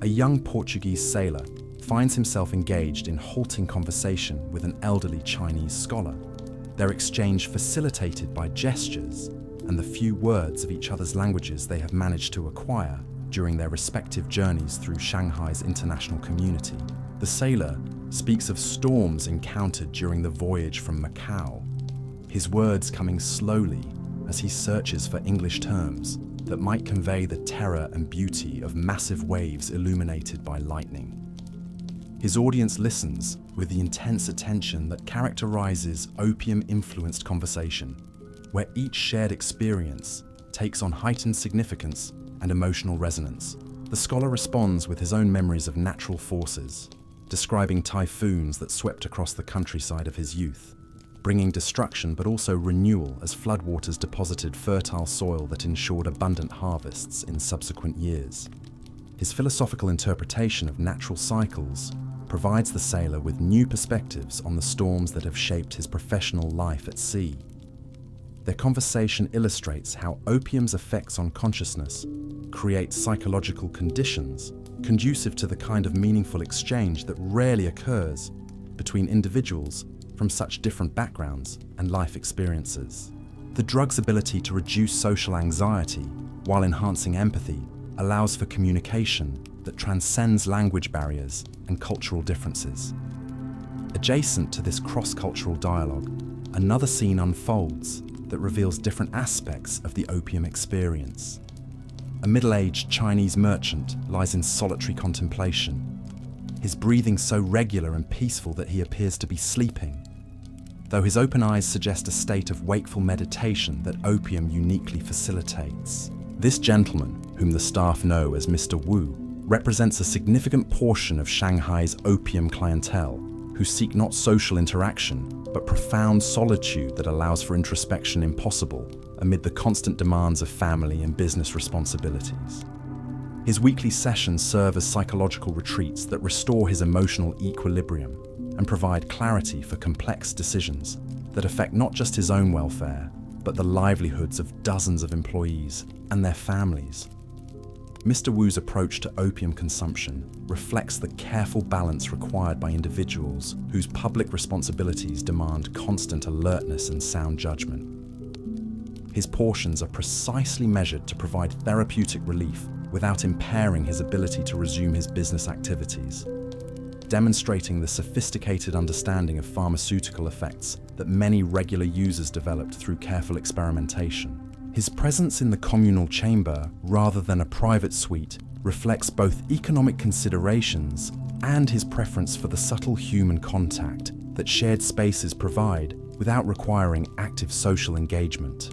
A young Portuguese sailor finds himself engaged in halting conversation with an elderly Chinese scholar, their exchange facilitated by gestures and the few words of each other's languages they have managed to acquire during their respective journeys through Shanghai's international community. The sailor speaks of storms encountered during the voyage from Macau, his words coming slowly as he searches for English terms that might convey the terror and beauty of massive waves illuminated by lightning. His audience listens with the intense attention that characterizes opium-influenced conversation, where each shared experience takes on heightened significance and emotional resonance. The scholar responds with his own memories of natural forces, describing typhoons that swept across the countryside of his youth, bringing destruction but also renewal as floodwaters deposited fertile soil that ensured abundant harvests in subsequent years. His philosophical interpretation of natural cycles provides the sailor with new perspectives on the storms that have shaped his professional life at sea. Their conversation illustrates how opium's effects on consciousness create psychological conditions conducive to the kind of meaningful exchange that rarely occurs between individuals from such different backgrounds and life experiences. The drug's ability to reduce social anxiety while enhancing empathy allows for communication that transcends language barriers and cultural differences. Adjacent to this cross-cultural dialogue, another scene unfolds that reveals different aspects of the opium experience. A middle-aged Chinese merchant lies in solitary contemplation, his breathing so regular and peaceful that he appears to be sleeping, though his open eyes suggest a state of wakeful meditation that opium uniquely facilitates. This gentleman, whom the staff know as Mr. Wu, represents a significant portion of Shanghai's opium clientele, who seek not social interaction, but profound solitude that allows for introspection impossible amid the constant demands of family and business responsibilities. His weekly sessions serve as psychological retreats that restore his emotional equilibrium and provide clarity for complex decisions that affect not just his own welfare, but the livelihoods of dozens of employees and their families. Mr. Wu's approach to opium consumption reflects the careful balance required by individuals whose public responsibilities demand constant alertness and sound judgment. His portions are precisely measured to provide therapeutic relief without impairing his ability to resume his business activities, demonstrating the sophisticated understanding of pharmaceutical effects that many regular users developed through careful experimentation. His presence in the communal chamber, rather than a private suite, reflects both economic considerations and his preference for the subtle human contact that shared spaces provide without requiring active social engagement.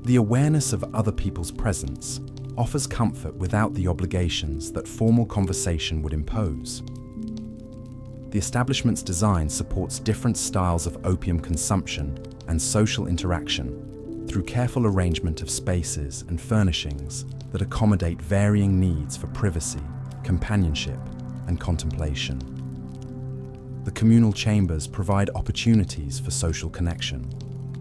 The awareness of other people's presence offers comfort without the obligations that formal conversation would impose. The establishment's design supports different styles of opium consumption and social interaction through careful arrangement of spaces and furnishings that accommodate varying needs for privacy, companionship, and contemplation. The communal chambers provide opportunities for social connection,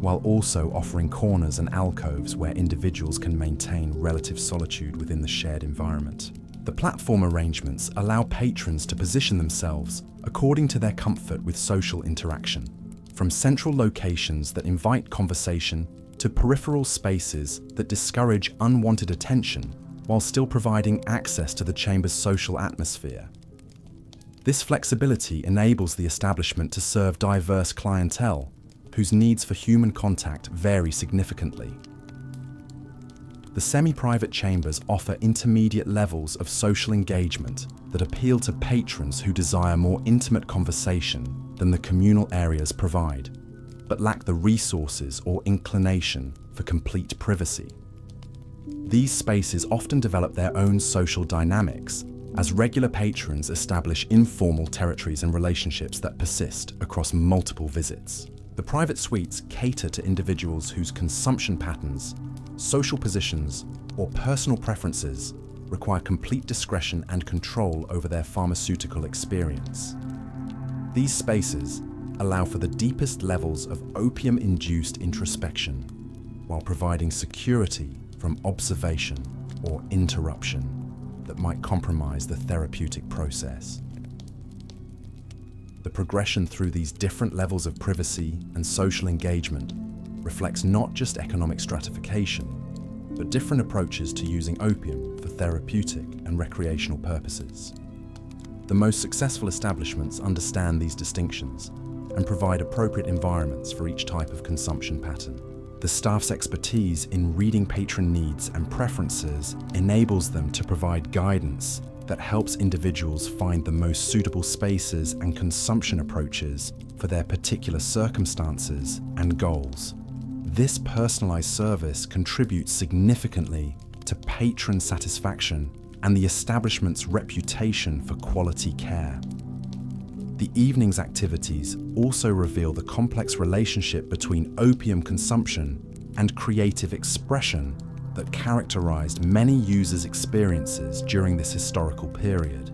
while also offering corners and alcoves where individuals can maintain relative solitude within the shared environment. The platform arrangements allow patrons to position themselves according to their comfort with social interaction, from central locations that invite conversation to peripheral spaces that discourage unwanted attention while still providing access to the chamber's social atmosphere. This flexibility enables the establishment to serve diverse clientele whose needs for human contact vary significantly. The semi-private chambers offer intermediate levels of social engagement that appeal to patrons who desire more intimate conversation than the communal areas provide, but lack the resources or inclination for complete privacy. These spaces often develop their own social dynamics as regular patrons establish informal territories and relationships that persist across multiple visits. The private suites cater to individuals whose consumption patterns, social positions, or personal preferences require complete discretion and control over their pharmaceutical experience. These spaces allow for the deepest levels of opium-induced introspection, while providing security from observation or interruption that might compromise the therapeutic process. The progression through these different levels of privacy and social engagement reflects not just economic stratification, but different approaches to using opium for therapeutic and recreational purposes. The most successful establishments understand these distinctions and provide appropriate environments for each type of consumption pattern. The staff's expertise in reading patron needs and preferences enables them to provide guidance that helps individuals find the most suitable spaces and consumption approaches for their particular circumstances and goals. This personalized service contributes significantly to patron satisfaction and the establishment's reputation for quality care. The evening's activities also reveal the complex relationship between opium consumption and creative expression that characterized many users' experiences during this historical period.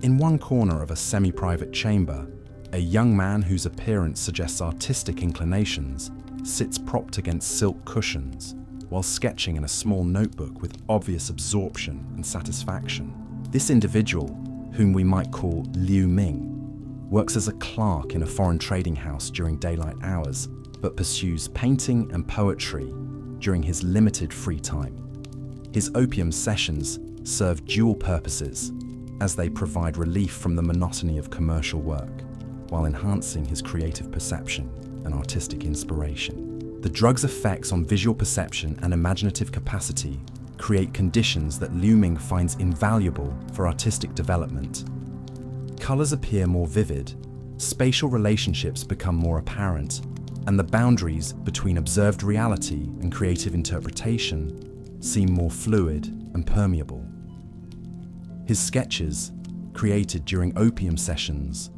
In one corner of a semi-private chamber, a young man whose appearance suggests artistic inclinations sits propped against silk cushions while sketching in a small notebook with obvious absorption and satisfaction. This individual, whom we might call Liu Ming, works as a clerk in a foreign trading house during daylight hours, but pursues painting and poetry during his limited free time. His opium sessions serve dual purposes, as they provide relief from the monotony of commercial work, while enhancing his creative perception and artistic inspiration. The drug's effects on visual perception and imaginative capacity create conditions that Liu Ming finds invaluable for artistic development. Colors appear more vivid, spatial relationships become more apparent, and the boundaries between observed reality and creative interpretation seem more fluid and permeable. His sketches, created during opium sessions,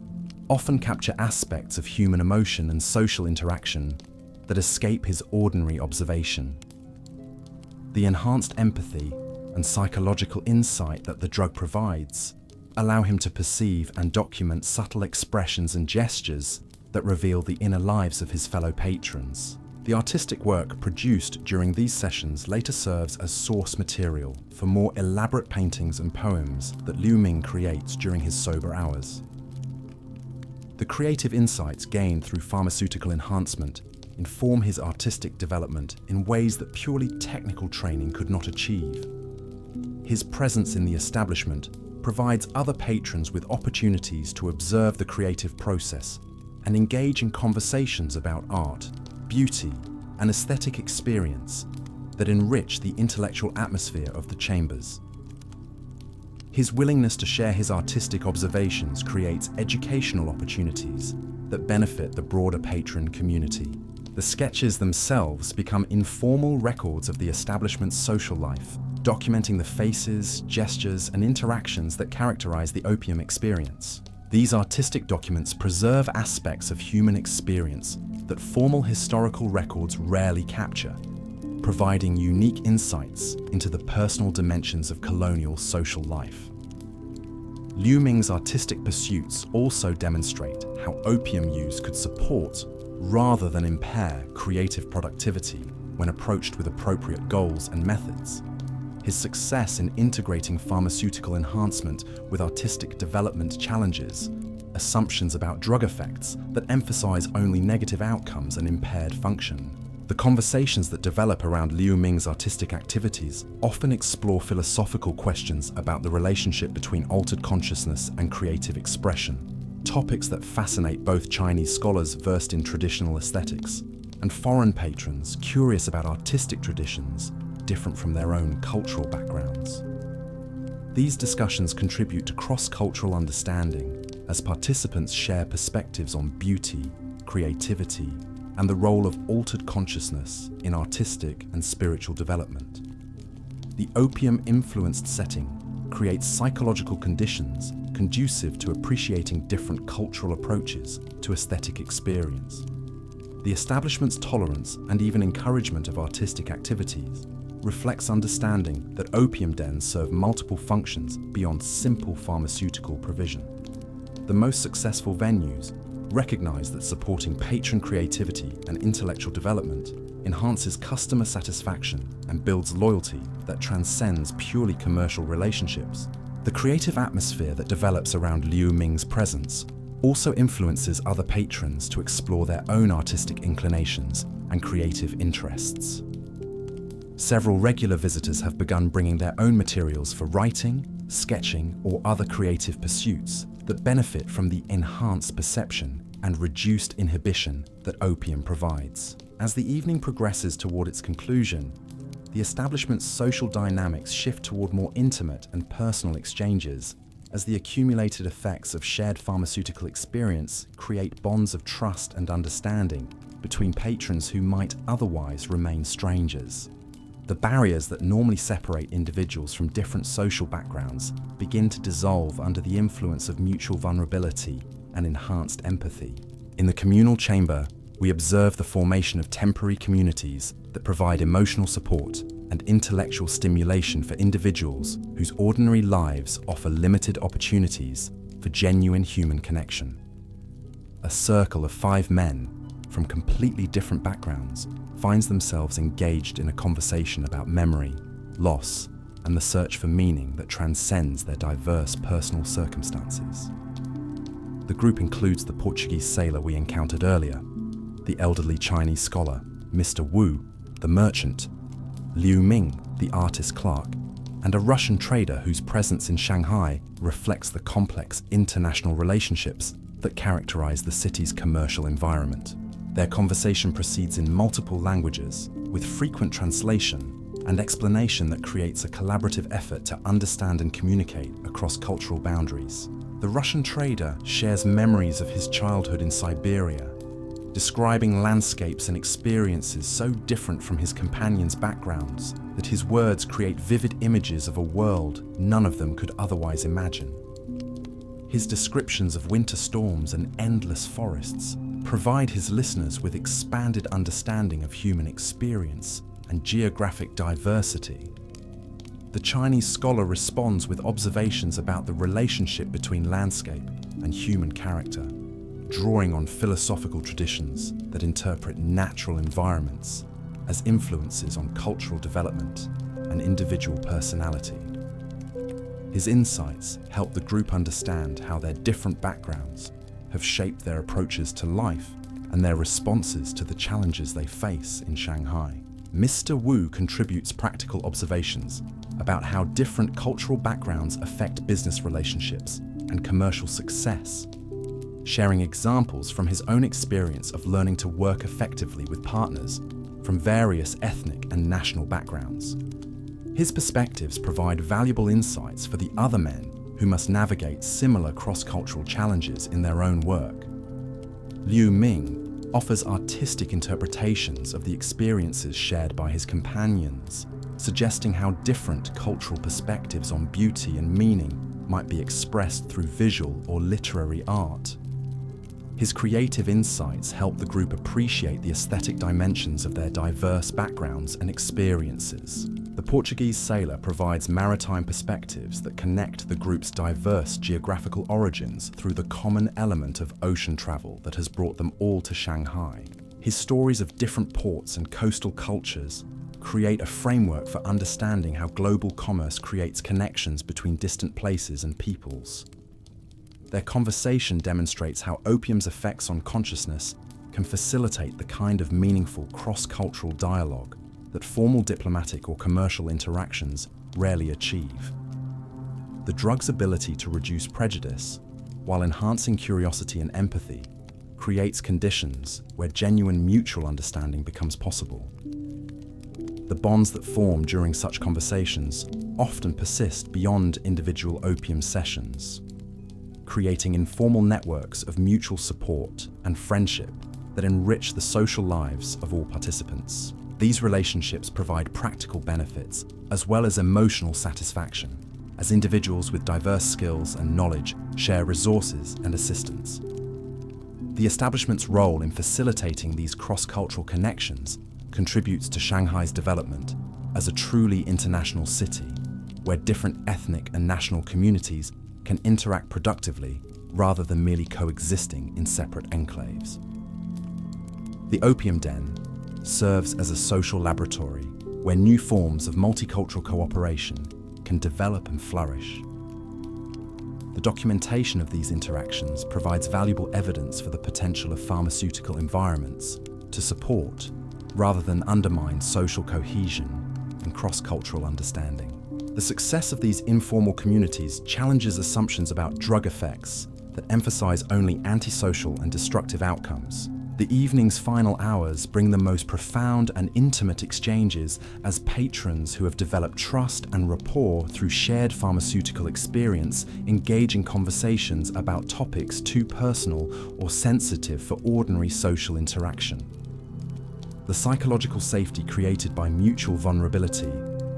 often capture aspects of human emotion and social interaction that escape his ordinary observation. The enhanced empathy and psychological insight that the drug provides allow him to perceive and document subtle expressions and gestures that reveal the inner lives of his fellow patrons. The artistic work produced during these sessions later serves as source material for more elaborate paintings and poems that Liu Ming creates during his sober hours. The creative insights gained through pharmaceutical enhancement inform his artistic development in ways that purely technical training could not achieve. His presence in the establishment provides other patrons with opportunities to observe the creative process and engage in conversations about art, beauty, and aesthetic experience that enrich the intellectual atmosphere of the chambers. His willingness to share his artistic observations creates educational opportunities that benefit the broader patron community. The sketches themselves become informal records of the establishment's social life, documenting the faces, gestures, and interactions that characterize the opium experience. These artistic documents preserve aspects of human experience that formal historical records rarely capture, providing unique insights into the personal dimensions of colonial social life. Liu Ming's artistic pursuits also demonstrate how opium use could support, rather than impair, creative productivity when approached with appropriate goals and methods. His success in integrating pharmaceutical enhancement with artistic development challenges assumptions about drug effects that emphasize only negative outcomes and impaired function. The conversations that develop around Liu Ming's artistic activities often explore philosophical questions about the relationship between altered consciousness and creative expression, topics that fascinate both Chinese scholars versed in traditional aesthetics and foreign patrons curious about artistic traditions different from their own cultural backgrounds. These discussions contribute to cross-cultural understanding as participants share perspectives on beauty, creativity, and the role of altered consciousness in artistic and spiritual development. The opium-influenced setting creates psychological conditions conducive to appreciating different cultural approaches to aesthetic experience. The establishment's tolerance and even encouragement of artistic activities reflects understanding that opium dens serve multiple functions beyond simple pharmaceutical provision. The most successful venues recognize that supporting patron creativity and intellectual development enhances customer satisfaction and builds loyalty that transcends purely commercial relationships. The creative atmosphere that develops around Liu Ming's presence also influences other patrons to explore their own artistic inclinations and creative interests. Several regular visitors have begun bringing their own materials for writing, sketching, or other creative pursuits that benefit from the enhanced perception and reduced inhibition that opium provides. As the evening progresses toward its conclusion, the establishment's social dynamics shift toward more intimate and personal exchanges as the accumulated effects of shared pharmaceutical experience create bonds of trust and understanding between patrons who might otherwise remain strangers. The barriers that normally separate individuals from different social backgrounds begin to dissolve under the influence of mutual vulnerability and enhanced empathy. In the communal chamber, we observe the formation of temporary communities that provide emotional support and intellectual stimulation for individuals whose ordinary lives offer limited opportunities for genuine human connection. A circle of 5 men from completely different backgrounds finds themselves engaged in a conversation about memory, loss, and the search for meaning that transcends their diverse personal circumstances. The group includes the Portuguese sailor we encountered earlier, the elderly Chinese scholar, Mr. Wu, the merchant, Liu Ming, the artist clerk, and a Russian trader whose presence in Shanghai reflects the complex international relationships that characterize the city's commercial environment. Their conversation proceeds in multiple languages, with frequent translation and explanation that creates a collaborative effort to understand and communicate across cultural boundaries. The Russian trader shares memories of his childhood in Siberia, describing landscapes and experiences so different from his companions' backgrounds that his words create vivid images of a world none of them could otherwise imagine. His descriptions of winter storms and endless forests provide his listeners with expanded understanding of human experience and geographic diversity. The Chinese scholar responds with observations about the relationship between landscape and human character, drawing on philosophical traditions that interpret natural environments as influences on cultural development and individual personality. His insights help the group understand how their different backgrounds have shaped their approaches to life and their responses to the challenges they face in Shanghai. Mr. Wu contributes practical observations about how different cultural backgrounds affect business relationships and commercial success, sharing examples from his own experience of learning to work effectively with partners from various ethnic and national backgrounds. His perspectives provide valuable insights for the other men who must navigate similar cross-cultural challenges in their own work. Liu Ming, offers artistic interpretations of the experiences shared by his companions, suggesting how different cultural perspectives on beauty and meaning might be expressed through visual or literary art. His creative insights help the group appreciate the aesthetic dimensions of their diverse backgrounds and experiences. The Portuguese sailor provides maritime perspectives that connect the group's diverse geographical origins through the common element of ocean travel that has brought them all to Shanghai. His stories of different ports and coastal cultures create a framework for understanding how global commerce creates connections between distant places and peoples. Their conversation demonstrates how opium's effects on consciousness can facilitate the kind of meaningful cross-cultural dialogue that formal diplomatic or commercial interactions rarely achieve. The drug's ability to reduce prejudice, while enhancing curiosity and empathy, creates conditions where genuine mutual understanding becomes possible. The bonds that form during such conversations often persist beyond individual opium sessions, creating informal networks of mutual support and friendship that enrich the social lives of all participants. These relationships provide practical benefits as well as emotional satisfaction, as individuals with diverse skills and knowledge share resources and assistance. The establishment's role in facilitating these cross-cultural connections contributes to Shanghai's development as a truly international city, where different ethnic and national communities can interact productively rather than merely coexisting in separate enclaves. The Opium Den serves as a social laboratory where new forms of multicultural cooperation can develop and flourish. The documentation of these interactions provides valuable evidence for the potential of pharmaceutical environments to support rather than undermine social cohesion and cross-cultural understanding. The success of these informal communities challenges assumptions about drug effects that emphasize only antisocial and destructive outcomes. The evening's final hours bring the most profound and intimate exchanges as patrons who have developed trust and rapport through shared pharmaceutical experience engage in conversations about topics too personal or sensitive for ordinary social interaction. The psychological safety created by mutual vulnerability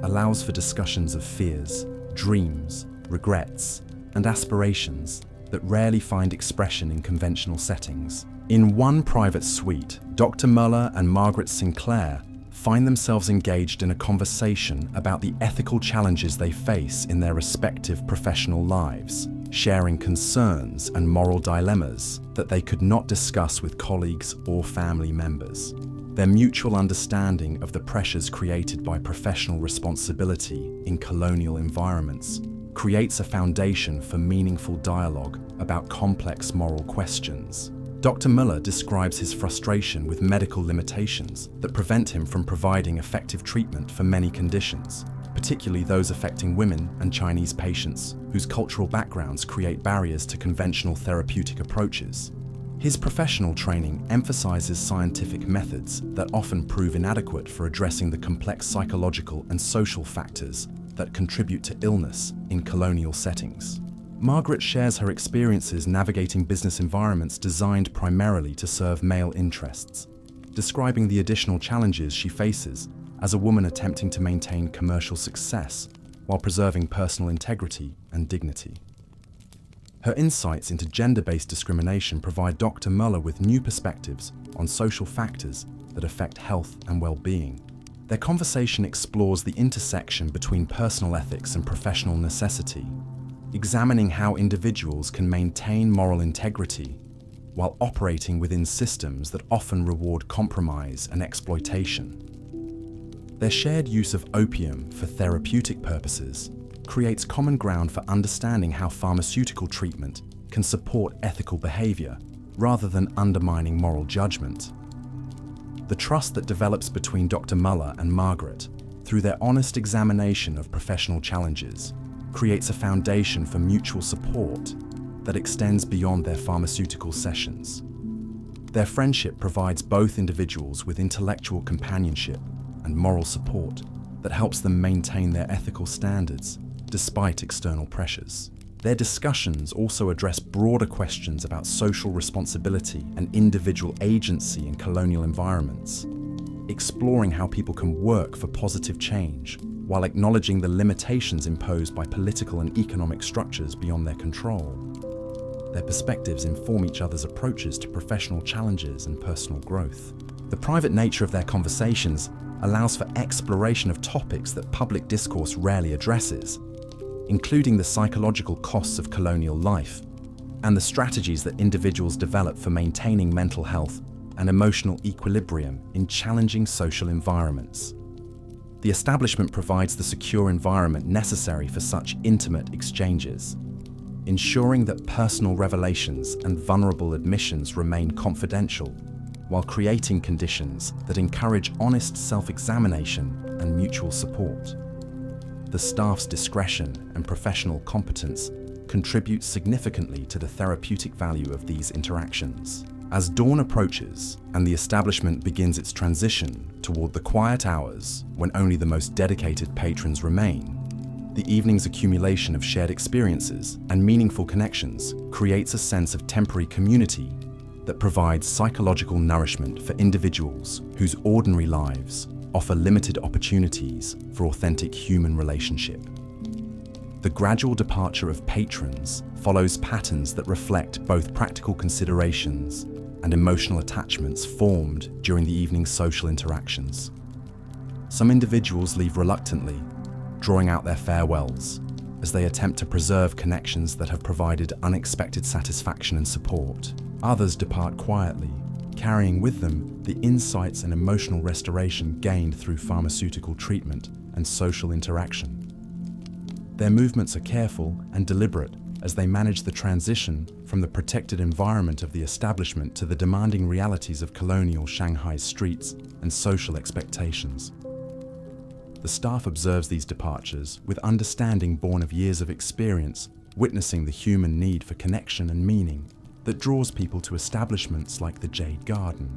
allows for discussions of fears, dreams, regrets, and aspirations that rarely find expression in conventional settings. In one private suite, Dr. Muller and Margaret Sinclair find themselves engaged in a conversation about the ethical challenges they face in their respective professional lives, sharing concerns and moral dilemmas that they could not discuss with colleagues or family members. Their mutual understanding of the pressures created by professional responsibility in colonial environments creates a foundation for meaningful dialogue about complex moral questions. Dr. Muller describes his frustration with medical limitations that prevent him from providing effective treatment for many conditions, particularly those affecting women and Chinese patients whose cultural backgrounds create barriers to conventional therapeutic approaches. His professional training emphasizes scientific methods that often prove inadequate for addressing the complex psychological and social factors that contribute to illness in colonial settings. Margaret shares her experiences navigating business environments designed primarily to serve male interests, describing the additional challenges she faces as a woman attempting to maintain commercial success while preserving personal integrity and dignity. Her insights into gender-based discrimination provide Dr. Muller with new perspectives on social factors that affect health and well-being. Their conversation explores the intersection between personal ethics and professional necessity, examining how individuals can maintain moral integrity while operating within systems that often reward compromise and exploitation. Their shared use of opium for therapeutic purposes creates common ground for understanding how pharmaceutical treatment can support ethical behavior rather than undermining moral judgment. The trust that develops between Dr. Muller and Margaret through their honest examination of professional challenges creates a foundation for mutual support that extends beyond their pharmaceutical sessions. Their friendship provides both individuals with intellectual companionship and moral support that helps them maintain their ethical standards despite external pressures. Their discussions also address broader questions about social responsibility and individual agency in colonial environments, exploring how people can work for positive change while acknowledging the limitations imposed by political and economic structures beyond their control. Their perspectives inform each other's approaches to professional challenges and personal growth. The private nature of their conversations allows for exploration of topics that public discourse rarely addresses, including the psychological costs of colonial life and the strategies that individuals develop for maintaining mental health and emotional equilibrium in challenging social environments. The establishment provides the secure environment necessary for such intimate exchanges, ensuring that personal revelations and vulnerable admissions remain confidential, while creating conditions that encourage honest self-examination and mutual support. The staff's discretion and professional competence contribute significantly to the therapeutic value of these interactions. As dawn approaches and the establishment begins its transition toward the quiet hours when only the most dedicated patrons remain, the evening's accumulation of shared experiences and meaningful connections creates a sense of temporary community that provides psychological nourishment for individuals whose ordinary lives offer limited opportunities for authentic human relationship. The gradual departure of patrons follows patterns that reflect both practical considerations and emotional attachments formed during the evening's social interactions. Some individuals leave reluctantly, drawing out their farewells as they attempt to preserve connections that have provided unexpected satisfaction and support. Others depart quietly, carrying with them the insights and emotional restoration gained through pharmaceutical treatment and social interaction. Their movements are careful and deliberate as they manage the transition from the protected environment of the establishment to the demanding realities of colonial Shanghai's streets and social expectations. The staff observes these departures with understanding born of years of experience, witnessing the human need for connection and meaning that draws people to establishments like the Jade Garden.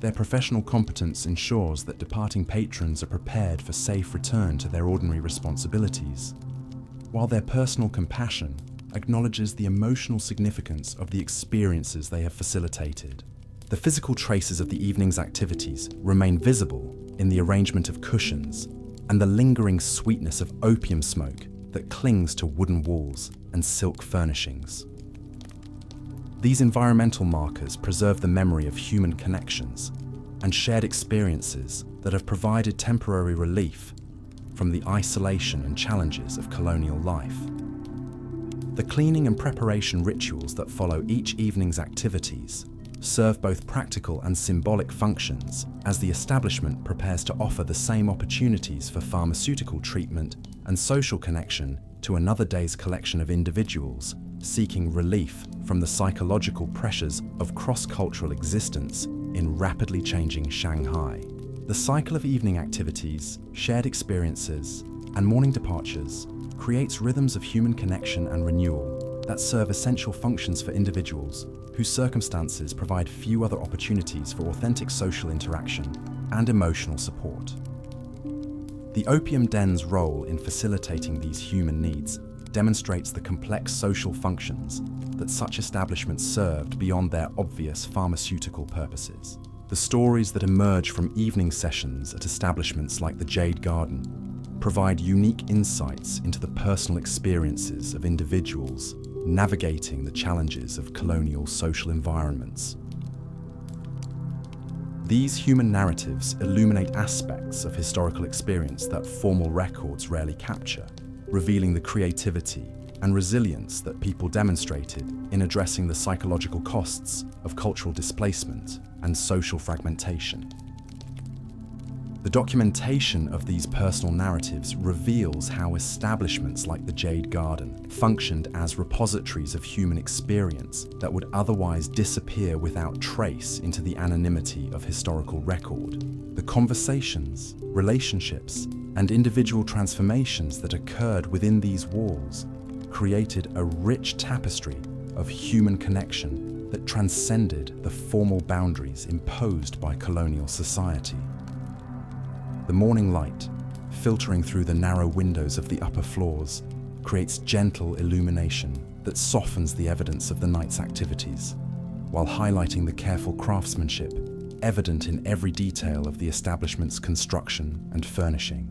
Their professional competence ensures that departing patrons are prepared for safe return to their ordinary responsibilities, while their personal compassion acknowledges the emotional significance of the experiences they have facilitated. The physical traces of the evening's activities remain visible in the arrangement of cushions and the lingering sweetness of opium smoke that clings to wooden walls and silk furnishings. These environmental markers preserve the memory of human connections and shared experiences that have provided temporary relief from the isolation and challenges of colonial life. The cleaning and preparation rituals that follow each evening's activities serve both practical and symbolic functions as the establishment prepares to offer the same opportunities for pharmaceutical treatment and social connection to another day's collection of individuals seeking relief from the psychological pressures of cross-cultural existence in rapidly changing Shanghai. The cycle of evening activities, shared experiences, and morning departures creates rhythms of human connection and renewal that serve essential functions for individuals whose circumstances provide few other opportunities for authentic social interaction and emotional support. The opium den's role in facilitating these human needs demonstrates the complex social functions that such establishments served beyond their obvious pharmaceutical purposes. The stories that emerge from evening sessions at establishments like the Jade Garden provide unique insights into the personal experiences of individuals navigating the challenges of colonial social environments. These human narratives illuminate aspects of historical experience that formal records rarely capture, revealing the creativity and resilience that people demonstrated in addressing the psychological costs of cultural displacement and social fragmentation. The documentation of these personal narratives reveals how establishments like the Jade Garden functioned as repositories of human experience that would otherwise disappear without trace into the anonymity of historical record. The conversations, relationships, and individual transformations that occurred within these walls created a rich tapestry of human connection that transcended the formal boundaries imposed by colonial society. The morning light, filtering through the narrow windows of the upper floors, creates gentle illumination that softens the evidence of the night's activities, while highlighting the careful craftsmanship evident in every detail of the establishment's construction and furnishing.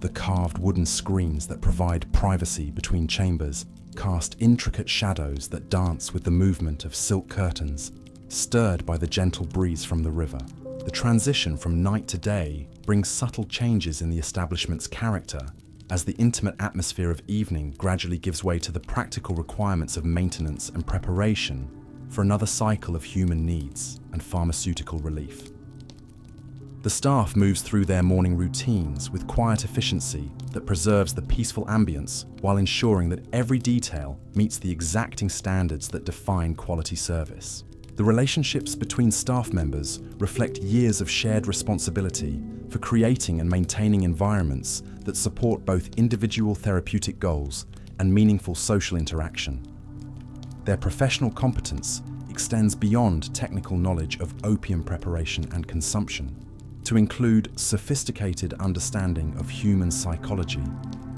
The carved wooden screens that provide privacy between chambers cast intricate shadows that dance with the movement of silk curtains, stirred by the gentle breeze from the river. The transition from night to day brings subtle changes in the establishment's character, as the intimate atmosphere of evening gradually gives way to the practical requirements of maintenance and preparation for another cycle of human needs and pharmaceutical relief. The staff moves through their morning routines with quiet efficiency that preserves the peaceful ambience while ensuring that every detail meets the exacting standards that define quality service. The relationships between staff members reflect years of shared responsibility for creating and maintaining environments that support both individual therapeutic goals and meaningful social interaction. Their professional competence extends beyond technical knowledge of opium preparation and consumption to include sophisticated understanding of human psychology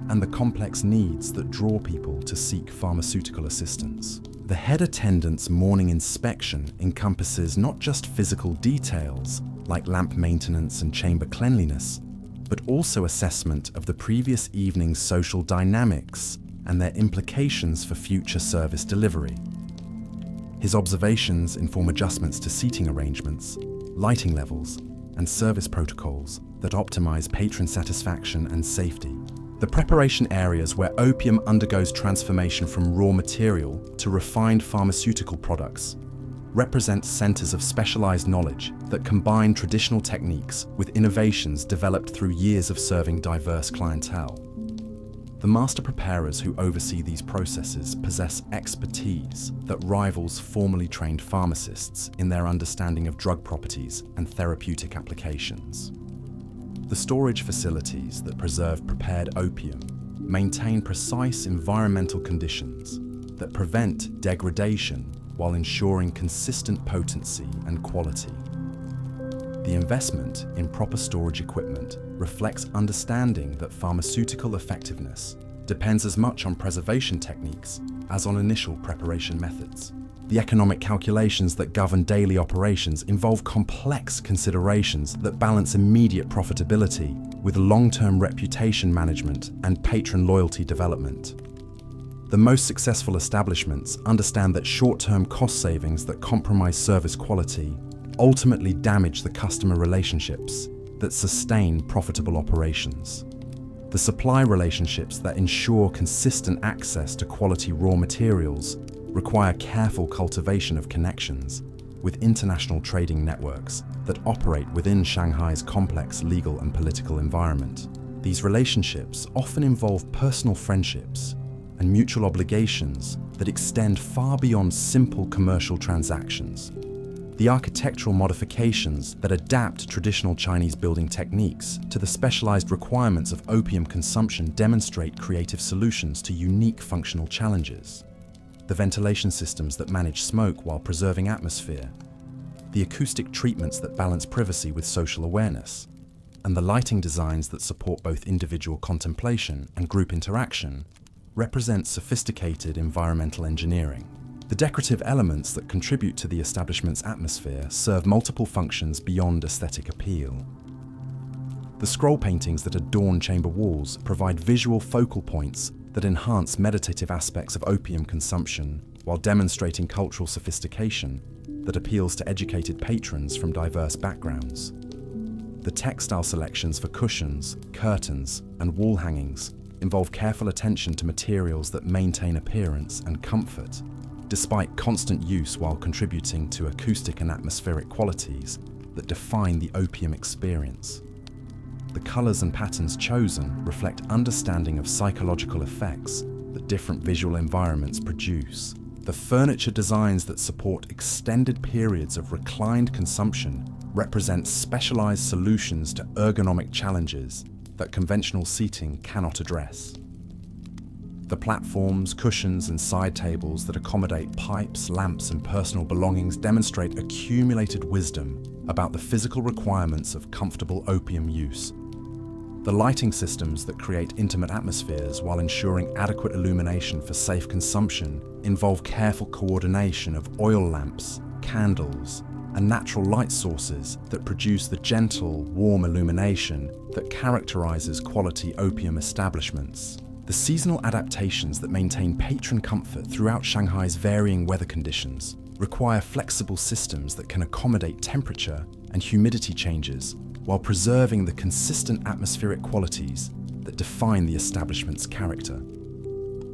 and the complex needs that draw people to seek pharmaceutical assistance. The head attendant's morning inspection encompasses not just physical details like lamp maintenance and chamber cleanliness, but also assessment of the previous evening's social dynamics and their implications for future service delivery. His observations inform adjustments to seating arrangements, lighting levels, and service protocols that optimize patron satisfaction and safety. The preparation areas where opium undergoes transformation from raw material to refined pharmaceutical products represent centers of specialized knowledge that combine traditional techniques with innovations developed through years of serving diverse clientele. The master preparers who oversee these processes possess expertise that rivals formally trained pharmacists in their understanding of drug properties and therapeutic applications. The storage facilities that preserve prepared opium maintain precise environmental conditions that prevent degradation while ensuring consistent potency and quality. The investment in proper storage equipment reflects understanding that pharmaceutical effectiveness depends as much on preservation techniques as on initial preparation methods. The economic calculations that govern daily operations involve complex considerations that balance immediate profitability with long-term reputation management and patron loyalty development. The most successful establishments understand that short-term cost savings that compromise service quality ultimately damage the customer relationships that sustain profitable operations. The supply relationships that ensure consistent access to quality raw materials require careful cultivation of connections with international trading networks that operate within Shanghai's complex legal and political environment. These relationships often involve personal friendships and mutual obligations that extend far beyond simple commercial transactions. The architectural modifications that adapt traditional Chinese building techniques to the specialized requirements of opium consumption demonstrate creative solutions to unique functional challenges. The ventilation systems that manage smoke while preserving atmosphere, the acoustic treatments that balance privacy with social awareness, and the lighting designs that support both individual contemplation and group interaction represent sophisticated environmental engineering. The decorative elements that contribute to the establishment's atmosphere serve multiple functions beyond aesthetic appeal. The scroll paintings that adorn chamber walls provide visual focal points that enhance meditative aspects of opium consumption while demonstrating cultural sophistication that appeals to educated patrons from diverse backgrounds. The textile selections for cushions, curtains, and wall hangings involve careful attention to materials that maintain appearance and comfort, despite constant use while contributing to acoustic and atmospheric qualities that define the opium experience. The colors and patterns chosen reflect understanding of psychological effects that different visual environments produce. The furniture designs that support extended periods of reclined consumption represent specialized solutions to ergonomic challenges that conventional seating cannot address. The platforms, cushions, and side tables that accommodate pipes, lamps, and personal belongings demonstrate accumulated wisdom about the physical requirements of comfortable opium use. The lighting systems that create intimate atmospheres while ensuring adequate illumination for safe consumption involve careful coordination of oil lamps, candles, and natural light sources that produce the gentle, warm illumination that characterizes quality opium establishments. The seasonal adaptations that maintain patron comfort throughout Shanghai's varying weather conditions require flexible systems that can accommodate temperature and humidity changes while preserving the consistent atmospheric qualities that define the establishment's character.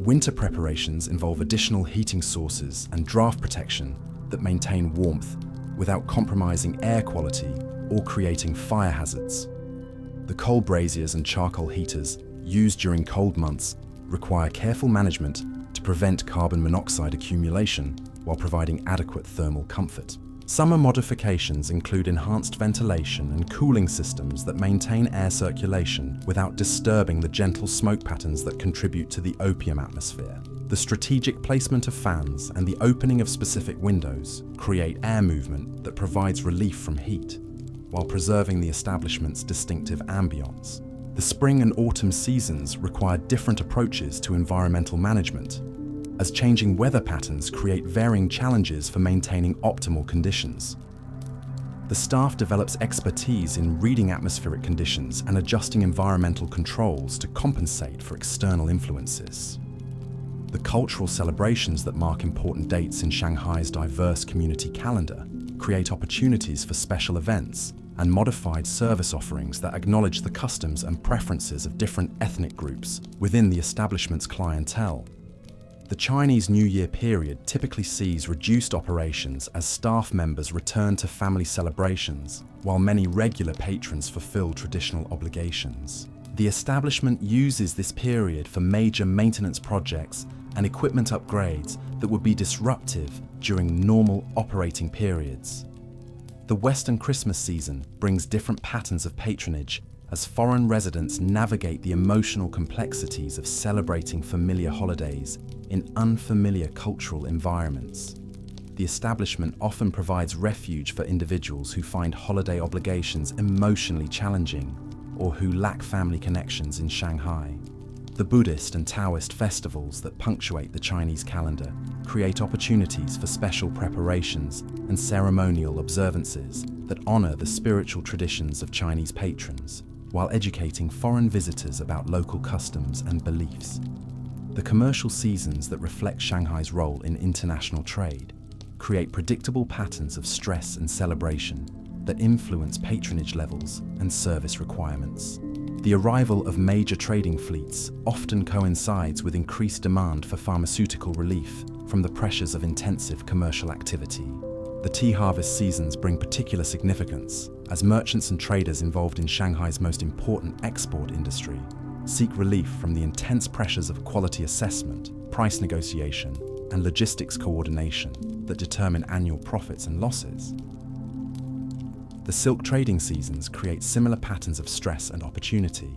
Winter preparations involve additional heating sources and draft protection that maintain warmth without compromising air quality or creating fire hazards. The coal braziers and charcoal heaters used during cold months require careful management to prevent carbon monoxide accumulation while providing adequate thermal comfort. Summer modifications include enhanced ventilation and cooling systems that maintain air circulation without disturbing the gentle smoke patterns that contribute to the opium atmosphere. The strategic placement of fans and the opening of specific windows create air movement that provides relief from heat, while preserving the establishment's distinctive ambience. The spring and autumn seasons require different approaches to environmental management, as changing weather patterns create varying challenges for maintaining optimal conditions. The staff develops expertise in reading atmospheric conditions and adjusting environmental controls to compensate for external influences. The cultural celebrations that mark important dates in Shanghai's diverse community calendar create opportunities for special events and modified service offerings that acknowledge the customs and preferences of different ethnic groups within the establishment's clientele. The Chinese New Year period typically sees reduced operations as staff members return to family celebrations, while many regular patrons fulfill traditional obligations. The establishment uses this period for major maintenance projects and equipment upgrades that would be disruptive during normal operating periods. The Western Christmas season brings different patterns of patronage as foreign residents navigate the emotional complexities of celebrating familiar holidays in unfamiliar cultural environments. The establishment often provides refuge for individuals who find holiday obligations emotionally challenging or who lack family connections in Shanghai. The Buddhist and Taoist festivals that punctuate the Chinese calendar create opportunities for special preparations and ceremonial observances that honor the spiritual traditions of Chinese patrons, while educating foreign visitors about local customs and beliefs. The commercial seasons that reflect Shanghai's role in international trade create predictable patterns of stress and celebration that influence patronage levels and service requirements. The arrival of major trading fleets often coincides with increased demand for pharmaceutical relief from the pressures of intensive commercial activity. The tea harvest seasons bring particular significance as merchants and traders involved in Shanghai's most important export industry seek relief from the intense pressures of quality assessment, price negotiation, and logistics coordination that determine annual profits and losses. The silk trading seasons create similar patterns of stress and opportunity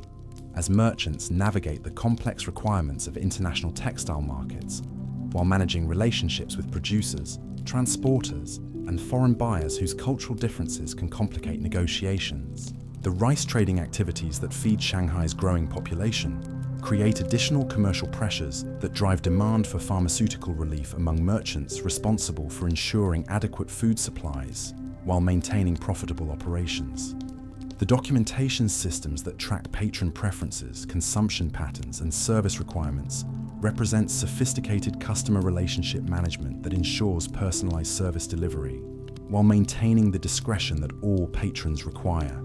as merchants navigate the complex requirements of international textile markets while managing relationships with producers, transporters, and foreign buyers whose cultural differences can complicate negotiations. The rice trading activities that feed Shanghai's growing population create additional commercial pressures that drive demand for pharmaceutical relief among merchants responsible for ensuring adequate food supplies while maintaining profitable operations. The documentation systems that track patron preferences, consumption patterns, and service requirements represent sophisticated customer relationship management that ensures personalized service delivery while maintaining the discretion that all patrons require.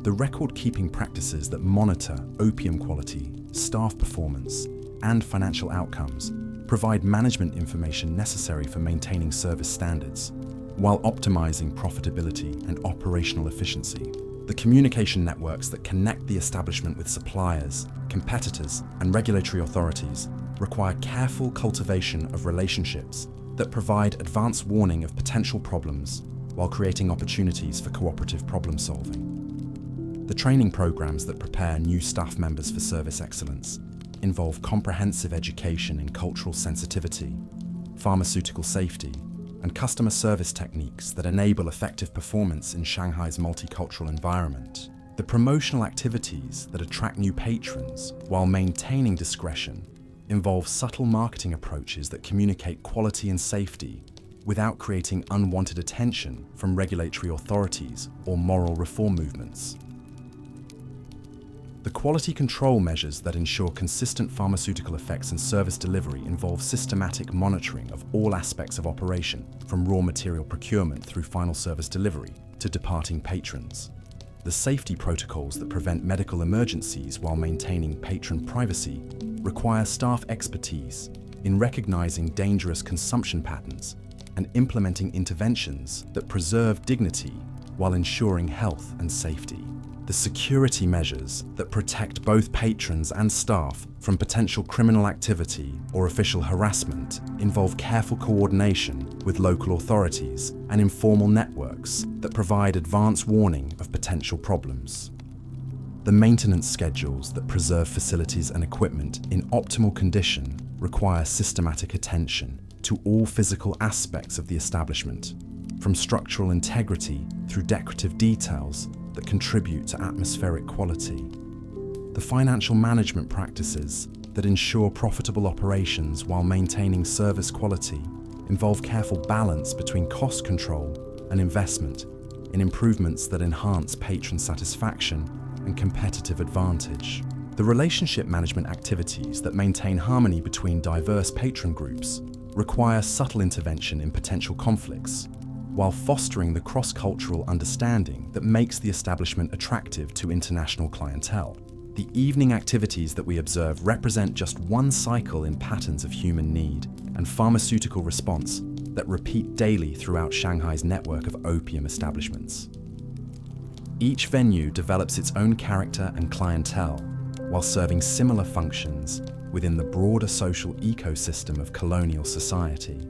The record-keeping practices that monitor opium quality, staff performance, and financial outcomes provide management information necessary for maintaining service standards while optimizing profitability and operational efficiency. The communication networks that connect the establishment with suppliers, competitors, and regulatory authorities require careful cultivation of relationships that provide advance warning of potential problems while creating opportunities for cooperative problem solving. The training programs that prepare new staff members for service excellence involve comprehensive education in cultural sensitivity, pharmaceutical safety, and customer service techniques that enable effective performance in Shanghai's multicultural environment. The promotional activities that attract new patrons while maintaining discretion involve subtle marketing approaches that communicate quality and safety without creating unwanted attention from regulatory authorities or moral reform movements. The quality control measures that ensure consistent pharmaceutical effects and service delivery involve systematic monitoring of all aspects of operation, from raw material procurement through final service delivery to departing patrons. The safety protocols that prevent medical emergencies while maintaining patron privacy require staff expertise in recognizing dangerous consumption patterns and implementing interventions that preserve dignity while ensuring health and safety. The security measures that protect both patrons and staff from potential criminal activity or official harassment involve careful coordination with local authorities and informal networks that provide advance warning of potential problems. The maintenance schedules that preserve facilities and equipment in optimal condition require systematic attention to all physical aspects of the establishment, from structural integrity through decorative details that contribute to atmospheric quality. The financial management practices that ensure profitable operations while maintaining service quality involve careful balance between cost control and investment in improvements that enhance patron satisfaction and competitive advantage. The relationship management activities that maintain harmony between diverse patron groups require subtle intervention in potential conflicts, while fostering the cross-cultural understanding that makes the establishment attractive to international clientele. The evening activities that we observe represent just one cycle in patterns of human need and pharmaceutical response that repeat daily throughout Shanghai's network of opium establishments. Each venue develops its own character and clientele while serving similar functions within the broader social ecosystem of colonial society.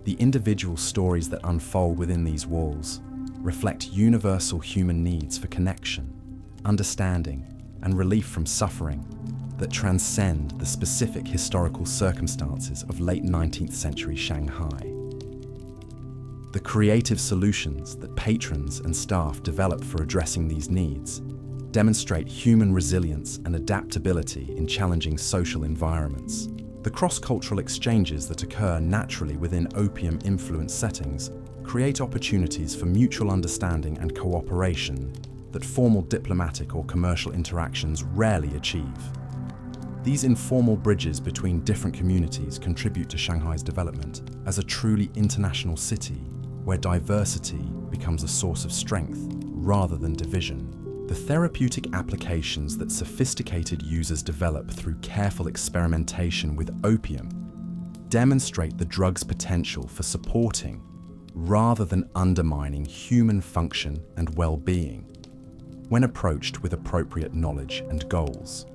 The individual stories that unfold within these walls reflect universal human needs for connection, understanding, and relief from suffering that transcend the specific historical circumstances of late 19th century Shanghai. The creative solutions that patrons and staff develop for addressing these needs demonstrate human resilience and adaptability in challenging social environments. The cross-cultural exchanges that occur naturally within opium-influenced settings create opportunities for mutual understanding and cooperation that formal diplomatic or commercial interactions rarely achieve. These informal bridges between different communities contribute to Shanghai's development as a truly international city where diversity becomes a source of strength rather than division. The therapeutic applications that sophisticated users develop through careful experimentation with opium demonstrate the drug's potential for supporting rather than undermining human function and well-being when approached with appropriate knowledge and goals.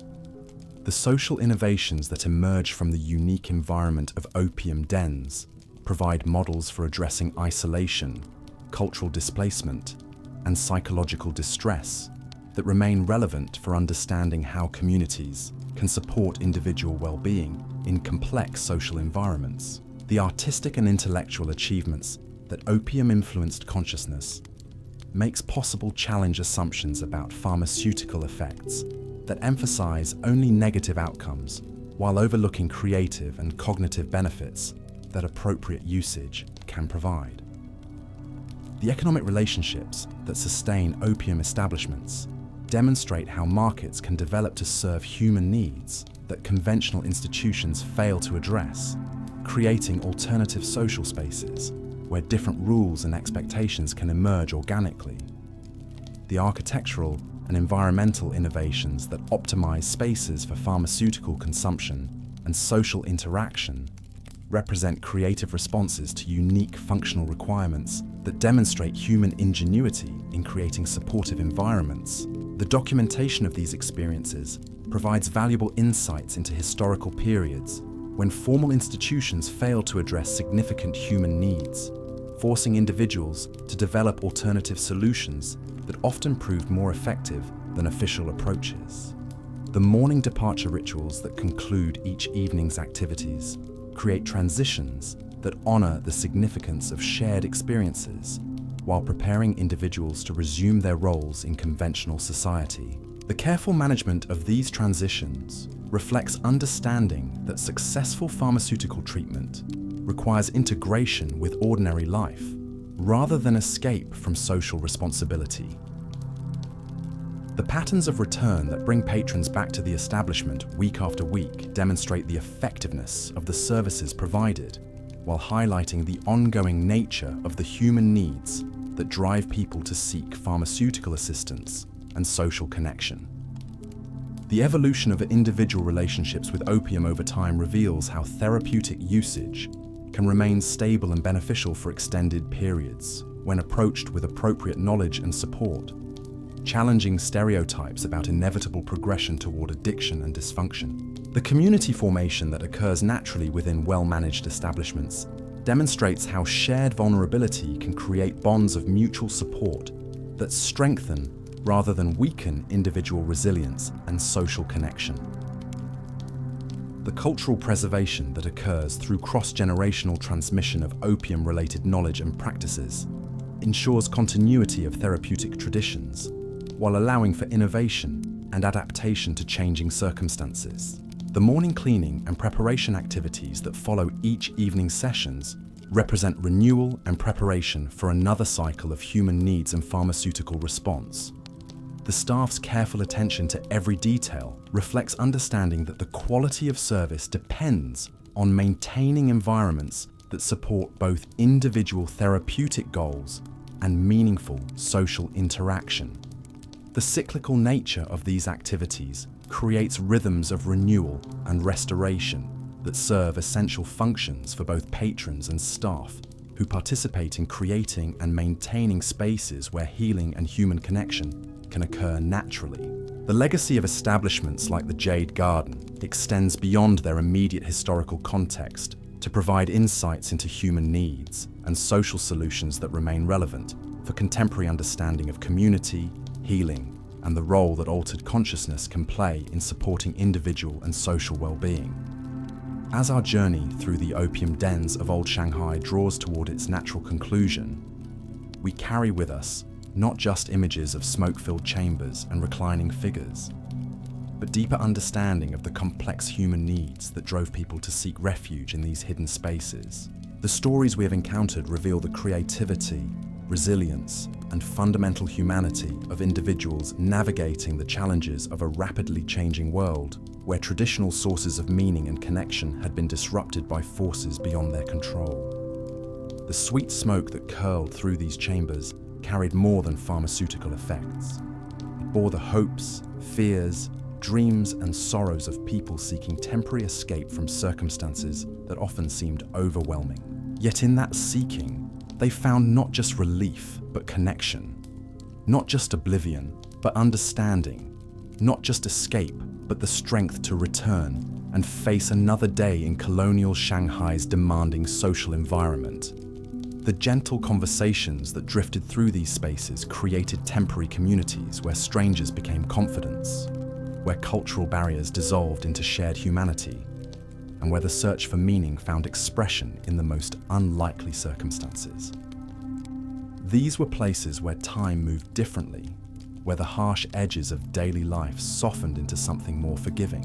The social innovations that emerge from the unique environment of opium dens provide models for addressing isolation, cultural displacement, and psychological distress that remain relevant for understanding how communities can support individual well-being in complex social environments. The artistic and intellectual achievements that opium-influenced consciousness makes possible challenge assumptions about pharmaceutical effects that emphasize only negative outcomes while overlooking creative and cognitive benefits that appropriate usage can provide. The economic relationships that sustain opium establishments demonstrate how markets can develop to serve human needs that conventional institutions fail to address, creating alternative social spaces where different rules and expectations can emerge organically. The architectural and environmental innovations that optimize spaces for pharmaceutical consumption and social interaction represent creative responses to unique functional requirements that demonstrate human ingenuity in creating supportive environments. The documentation of these experiences provides valuable insights into historical periods when formal institutions failed to address significant human needs, forcing individuals to develop alternative solutions that often proved more effective than official approaches. The morning departure rituals that conclude each evening's activities create transitions that honor the significance of shared experiences while preparing individuals to resume their roles in conventional society. The careful management of these transitions reflects understanding that successful pharmaceutical treatment requires integration with ordinary life, rather than escape from social responsibility. The patterns of return that bring patrons back to the establishment week after week demonstrate the effectiveness of the services provided, while highlighting the ongoing nature of the human needs that drive people to seek pharmaceutical assistance and social connection. The evolution of individual relationships with opium over time reveals how therapeutic usage can remain stable and beneficial for extended periods when approached with appropriate knowledge and support, challenging stereotypes about inevitable progression toward addiction and dysfunction. The community formation that occurs naturally within well-managed establishments demonstrates how shared vulnerability can create bonds of mutual support that strengthen rather than weaken individual resilience and social connection. The cultural preservation that occurs through cross-generational transmission of opium-related knowledge and practices ensures continuity of therapeutic traditions, while allowing for innovation and adaptation to changing circumstances. The morning cleaning and preparation activities that follow each evening sessions represent renewal and preparation for another cycle of human needs and pharmaceutical response. The staff's careful attention to every detail reflects understanding that the quality of service depends on maintaining environments that support both individual therapeutic goals and meaningful social interaction. The cyclical nature of these activities creates rhythms of renewal and restoration that serve essential functions for both patrons and staff who participate in creating and maintaining spaces where healing and human connection can occur naturally. The legacy of establishments like the Jade Garden extends beyond their immediate historical context to provide insights into human needs and social solutions that remain relevant for contemporary understanding of community, healing, and the role that altered consciousness can play in supporting individual and social well-being. As our journey through the opium dens of old Shanghai draws toward its natural conclusion, we carry with us not just images of smoke-filled chambers and reclining figures, but deeper understanding of the complex human needs that drove people to seek refuge in these hidden spaces. The stories we have encountered reveal the creativity, resilience, and fundamental humanity of individuals navigating the challenges of a rapidly changing world where traditional sources of meaning and connection had been disrupted by forces beyond their control. The sweet smoke that curled through these chambers carried more than pharmaceutical effects. It bore the hopes, fears, dreams, and sorrows of people seeking temporary escape from circumstances that often seemed overwhelming. Yet in that seeking, they found not just relief, but connection. Not just oblivion, but understanding. Not just escape, but the strength to return and face another day in colonial Shanghai's demanding social environment. The gentle conversations that drifted through these spaces created temporary communities where strangers became confidants, where cultural barriers dissolved into shared humanity, and where the search for meaning found expression in the most unlikely circumstances. These were places where time moved differently, where the harsh edges of daily life softened into something more forgiving,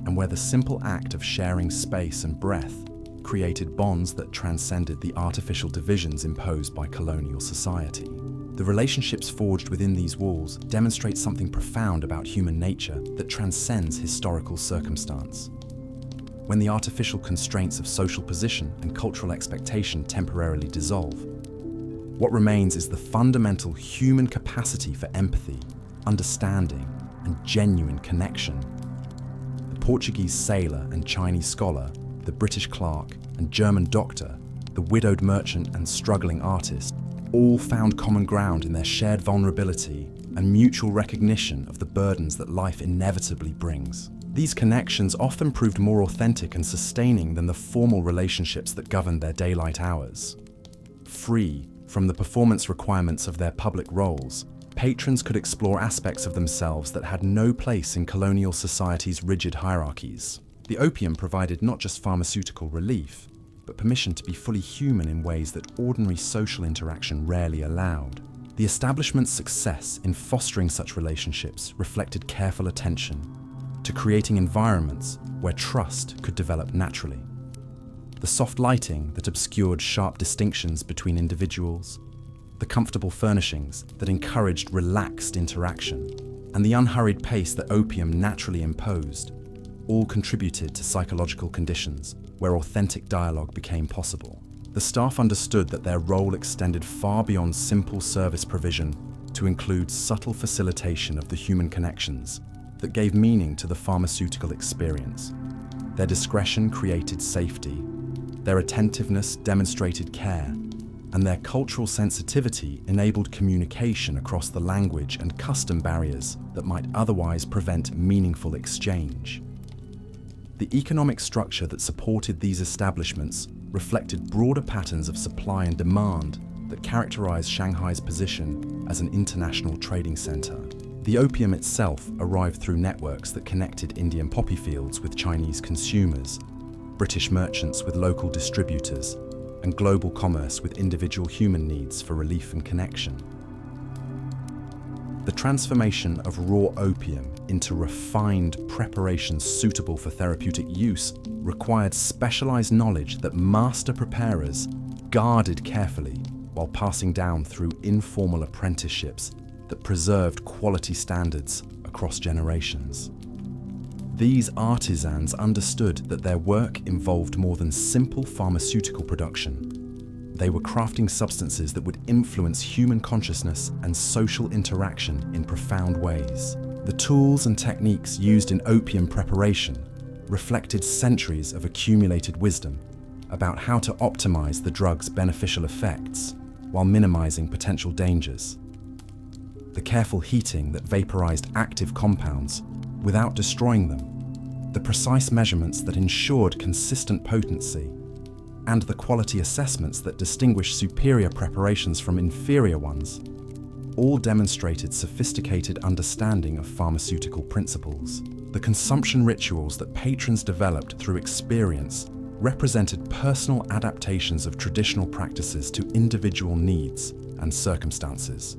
and where the simple act of sharing space and breath created bonds that transcended the artificial divisions imposed by colonial society. The relationships forged within these walls demonstrate something profound about human nature that transcends historical circumstance. When the artificial constraints of social position and cultural expectation temporarily dissolve, what remains is the fundamental human capacity for empathy, understanding, and genuine connection. The Portuguese sailor and Chinese scholar, the British clerk and German doctor, the widowed merchant and struggling artist, all found common ground in their shared vulnerability and mutual recognition of the burdens that life inevitably brings. These connections often proved more authentic and sustaining than the formal relationships that governed their daylight hours. Free from the performance requirements of their public roles, patrons could explore aspects of themselves that had no place in colonial society's rigid hierarchies. The opium provided not just pharmaceutical relief, but permission to be fully human in ways that ordinary social interaction rarely allowed. The establishment's success in fostering such relationships reflected careful attention to creating environments where trust could develop naturally. The soft lighting that obscured sharp distinctions between individuals, the comfortable furnishings that encouraged relaxed interaction, and the unhurried pace that opium naturally imposed, all contributed to psychological conditions where authentic dialogue became possible. The staff understood that their role extended far beyond simple service provision to include subtle facilitation of the human connections that gave meaning to the pharmaceutical experience. Their discretion created safety, their attentiveness demonstrated care, and their cultural sensitivity enabled communication across the language and custom barriers that might otherwise prevent meaningful exchange. The economic structure that supported these establishments reflected broader patterns of supply and demand that characterized Shanghai's position as an international trading center. The opium itself arrived through networks that connected Indian poppy fields with Chinese consumers, British merchants with local distributors, and global commerce with individual human needs for relief and connection. The transformation of raw opium into refined preparations suitable for therapeutic use required specialized knowledge that master preparers guarded carefully while passing down through informal apprenticeships that preserved quality standards across generations. These artisans understood that their work involved more than simple pharmaceutical production. They were crafting substances that would influence human consciousness and social interaction in profound ways. The tools and techniques used in opium preparation reflected centuries of accumulated wisdom about how to optimize the drug's beneficial effects while minimizing potential dangers. The careful heating that vaporized active compounds without destroying them, the precise measurements that ensured consistent potency, and the quality assessments that distinguished superior preparations from inferior ones, all demonstrated sophisticated understanding of pharmaceutical principles. The consumption rituals that patrons developed through experience represented personal adaptations of traditional practices to individual needs and circumstances.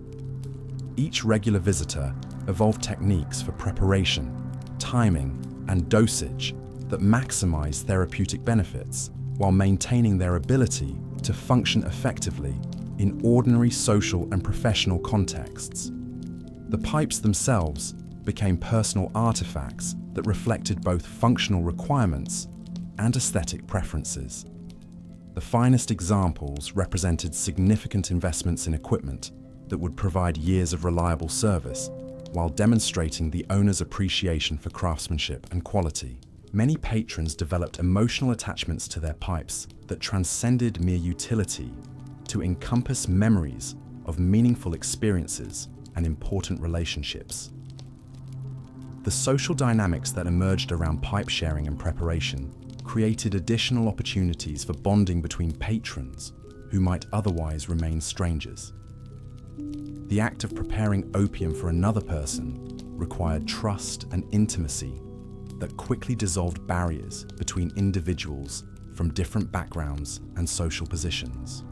Each regular visitor evolved techniques for preparation, timing, and dosage that maximize therapeutic benefits while maintaining their ability to function effectively in ordinary social and professional contexts. The pipes themselves became personal artifacts that reflected both functional requirements and aesthetic preferences. The finest examples represented significant investments in equipment that would provide years of reliable service while demonstrating the owner's appreciation for craftsmanship and quality. Many patrons developed emotional attachments to their pipes that transcended mere utility to encompass memories of meaningful experiences and important relationships. The social dynamics that emerged around pipe sharing and preparation created additional opportunities for bonding between patrons who might otherwise remain strangers. The act of preparing opium for another person required trust and intimacy that quickly dissolved barriers between individuals from different backgrounds and social positions.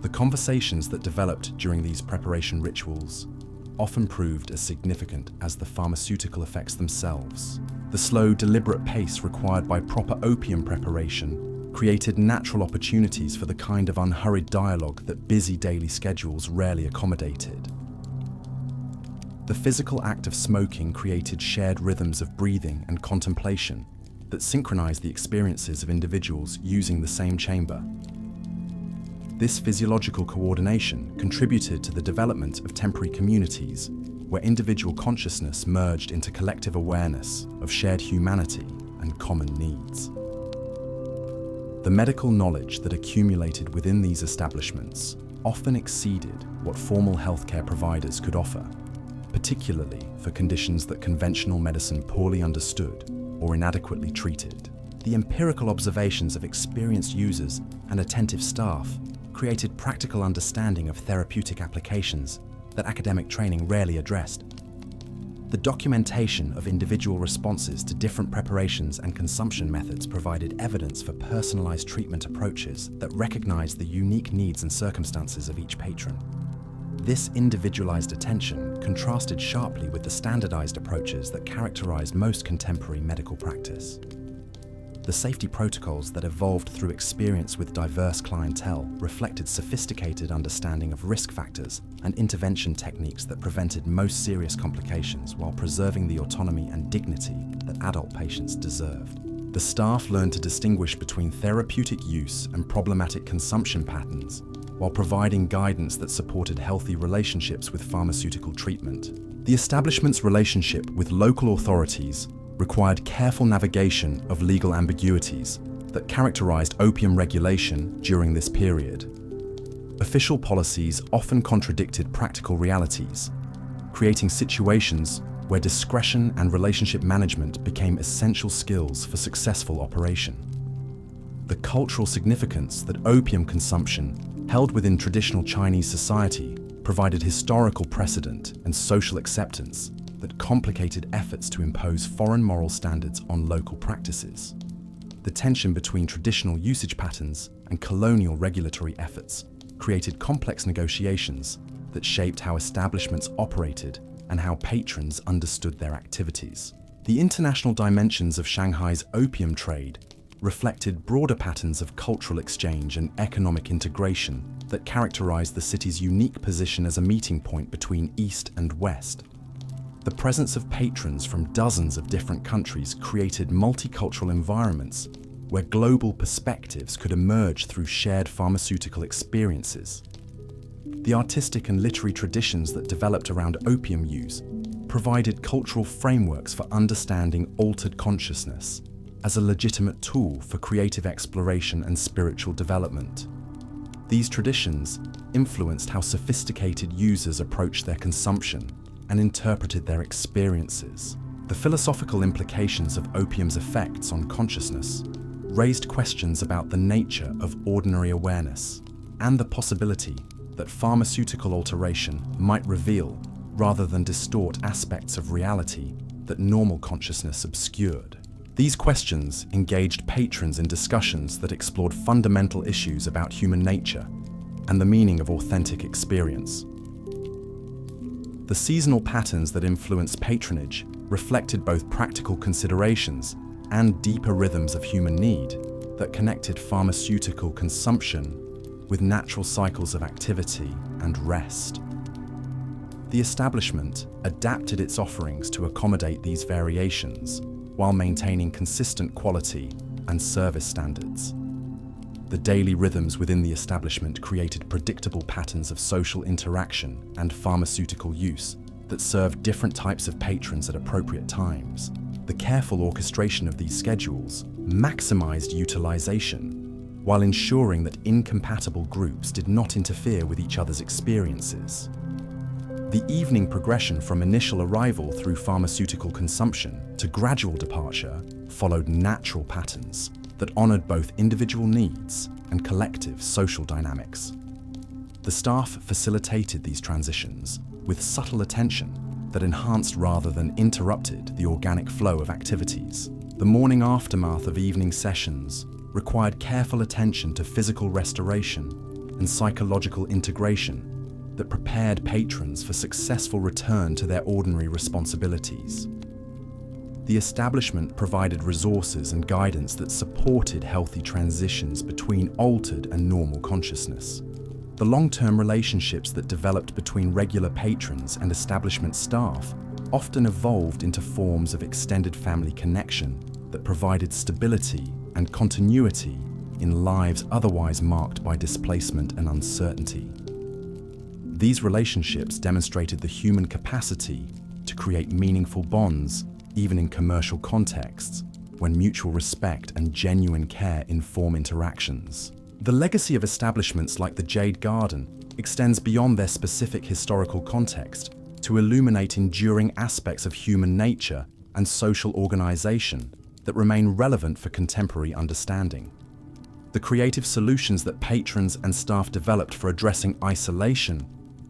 The conversations that developed during these preparation rituals often proved as significant as the pharmaceutical effects themselves. The slow, deliberate pace required by proper opium preparation created natural opportunities for the kind of unhurried dialogue that busy daily schedules rarely accommodated. The physical act of smoking created shared rhythms of breathing and contemplation that synchronized the experiences of individuals using the same chamber. This physiological coordination contributed to the development of temporary communities where individual consciousness merged into collective awareness of shared humanity and common needs. The medical knowledge that accumulated within these establishments often exceeded what formal healthcare providers could offer, particularly for conditions that conventional medicine poorly understood or inadequately treated. The empirical observations of experienced users and attentive staff created practical understanding of therapeutic applications that academic training rarely addressed. The documentation of individual responses to different preparations and consumption methods provided evidence for personalized treatment approaches that recognized the unique needs and circumstances of each patron. This individualized attention contrasted sharply with the standardized approaches that characterized most contemporary medical practice. The safety protocols that evolved through experience with diverse clientele reflected sophisticated understanding of risk factors and intervention techniques that prevented most serious complications while preserving the autonomy and dignity that adult patients deserved. The staff learned to distinguish between therapeutic use and problematic consumption patterns, while providing guidance that supported healthy relationships with pharmaceutical treatment. The establishment's relationship with local authorities required careful navigation of legal ambiguities that characterized opium regulation during this period. Official policies often contradicted practical realities, creating situations where discretion and relationship management became essential skills for successful operation. The cultural significance that opium consumption held within traditional Chinese society provided historical precedent and social acceptance that complicated efforts to impose foreign moral standards on local practices. The tension between traditional usage patterns and colonial regulatory efforts created complex negotiations that shaped how establishments operated and how patrons understood their activities. The international dimensions of Shanghai's opium trade reflected broader patterns of cultural exchange and economic integration that characterized the city's unique position as a meeting point between East and West. The presence of patrons from dozens of different countries created multicultural environments where global perspectives could emerge through shared pharmaceutical experiences. The artistic and literary traditions that developed around opium use provided cultural frameworks for understanding altered consciousness as a legitimate tool for creative exploration and spiritual development. These traditions influenced how sophisticated users approached their consumption and interpreted their experiences. The philosophical implications of opium's effects on consciousness raised questions about the nature of ordinary awareness and the possibility that pharmaceutical alteration might reveal rather than distort aspects of reality that normal consciousness obscured. These questions engaged patrons in discussions that explored fundamental issues about human nature and the meaning of authentic experience. The seasonal patterns that influenced patronage reflected both practical considerations and deeper rhythms of human need that connected pharmaceutical consumption with natural cycles of activity and rest. The establishment adapted its offerings to accommodate these variations while maintaining consistent quality and service standards. The daily rhythms within the establishment created predictable patterns of social interaction and pharmaceutical use that served different types of patrons at appropriate times. The careful orchestration of these schedules maximized utilization while ensuring that incompatible groups did not interfere with each other's experiences. The evening progression from initial arrival through pharmaceutical consumption to gradual departure followed natural patterns that honored both individual needs and collective social dynamics. The staff facilitated these transitions with subtle attention that enhanced rather than interrupted the organic flow of activities. The morning aftermath of evening sessions required careful attention to physical restoration and psychological integration that prepared patrons for successful return to their ordinary responsibilities. The establishment provided resources and guidance that supported healthy transitions between altered and normal consciousness. The long-term relationships that developed between regular patrons and establishment staff often evolved into forms of extended family connection that provided stability and continuity in lives otherwise marked by displacement and uncertainty. These relationships demonstrated the human capacity to create meaningful bonds even in commercial contexts, when mutual respect and genuine care inform interactions. The legacy of establishments like the Jade Garden extends beyond their specific historical context to illuminate enduring aspects of human nature and social organization that remain relevant for contemporary understanding. The creative solutions that patrons and staff developed for addressing isolation,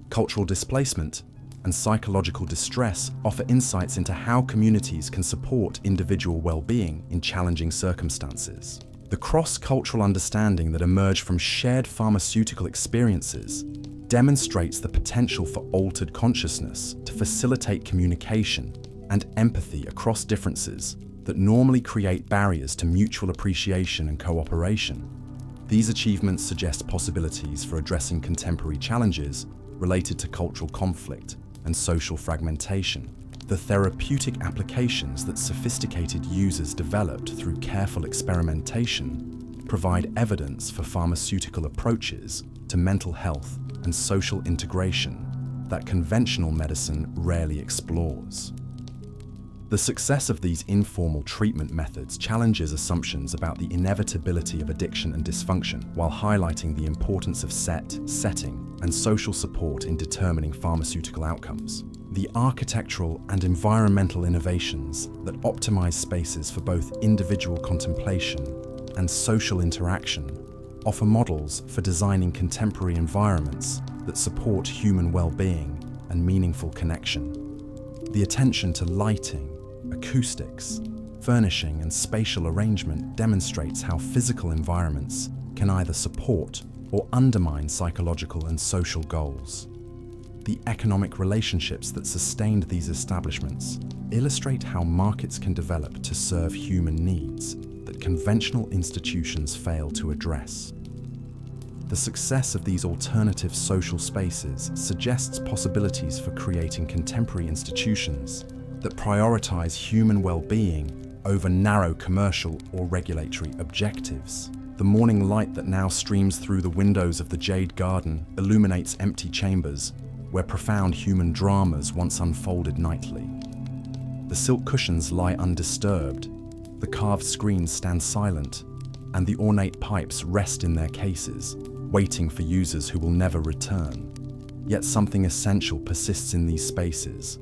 cultural displacement, and psychological distress offer insights into how communities can support individual well-being in challenging circumstances. The cross-cultural understanding that emerged from shared pharmaceutical experiences demonstrates the potential for altered consciousness to facilitate communication and empathy across differences that normally create barriers to mutual appreciation and cooperation. These achievements suggest possibilities for addressing contemporary challenges related to cultural conflict and social fragmentation. The therapeutic applications that sophisticated users developed through careful experimentation provide evidence for pharmaceutical approaches to mental health and social integration that conventional medicine rarely explores. The success of these informal treatment methods challenges assumptions about the inevitability of addiction and dysfunction, while highlighting the importance of setting, and social support in determining pharmaceutical outcomes. The architectural and environmental innovations that optimize spaces for both individual contemplation and social interaction offer models for designing contemporary environments that support human well-being and meaningful connection. The attention to lighting, acoustics, furnishing, and spatial arrangement demonstrates how physical environments can either support or undermine psychological and social goals. The economic relationships that sustained these establishments illustrate how markets can develop to serve human needs that conventional institutions fail to address. The success of these alternative social spaces suggests possibilities for creating contemporary institutions that prioritize human well-being over narrow commercial or regulatory objectives. The morning light that now streams through the windows of the Jade Garden illuminates empty chambers where profound human dramas once unfolded nightly. The silk cushions lie undisturbed, the carved screens stand silent, and the ornate pipes rest in their cases, waiting for users who will never return. Yet something essential persists in these spaces: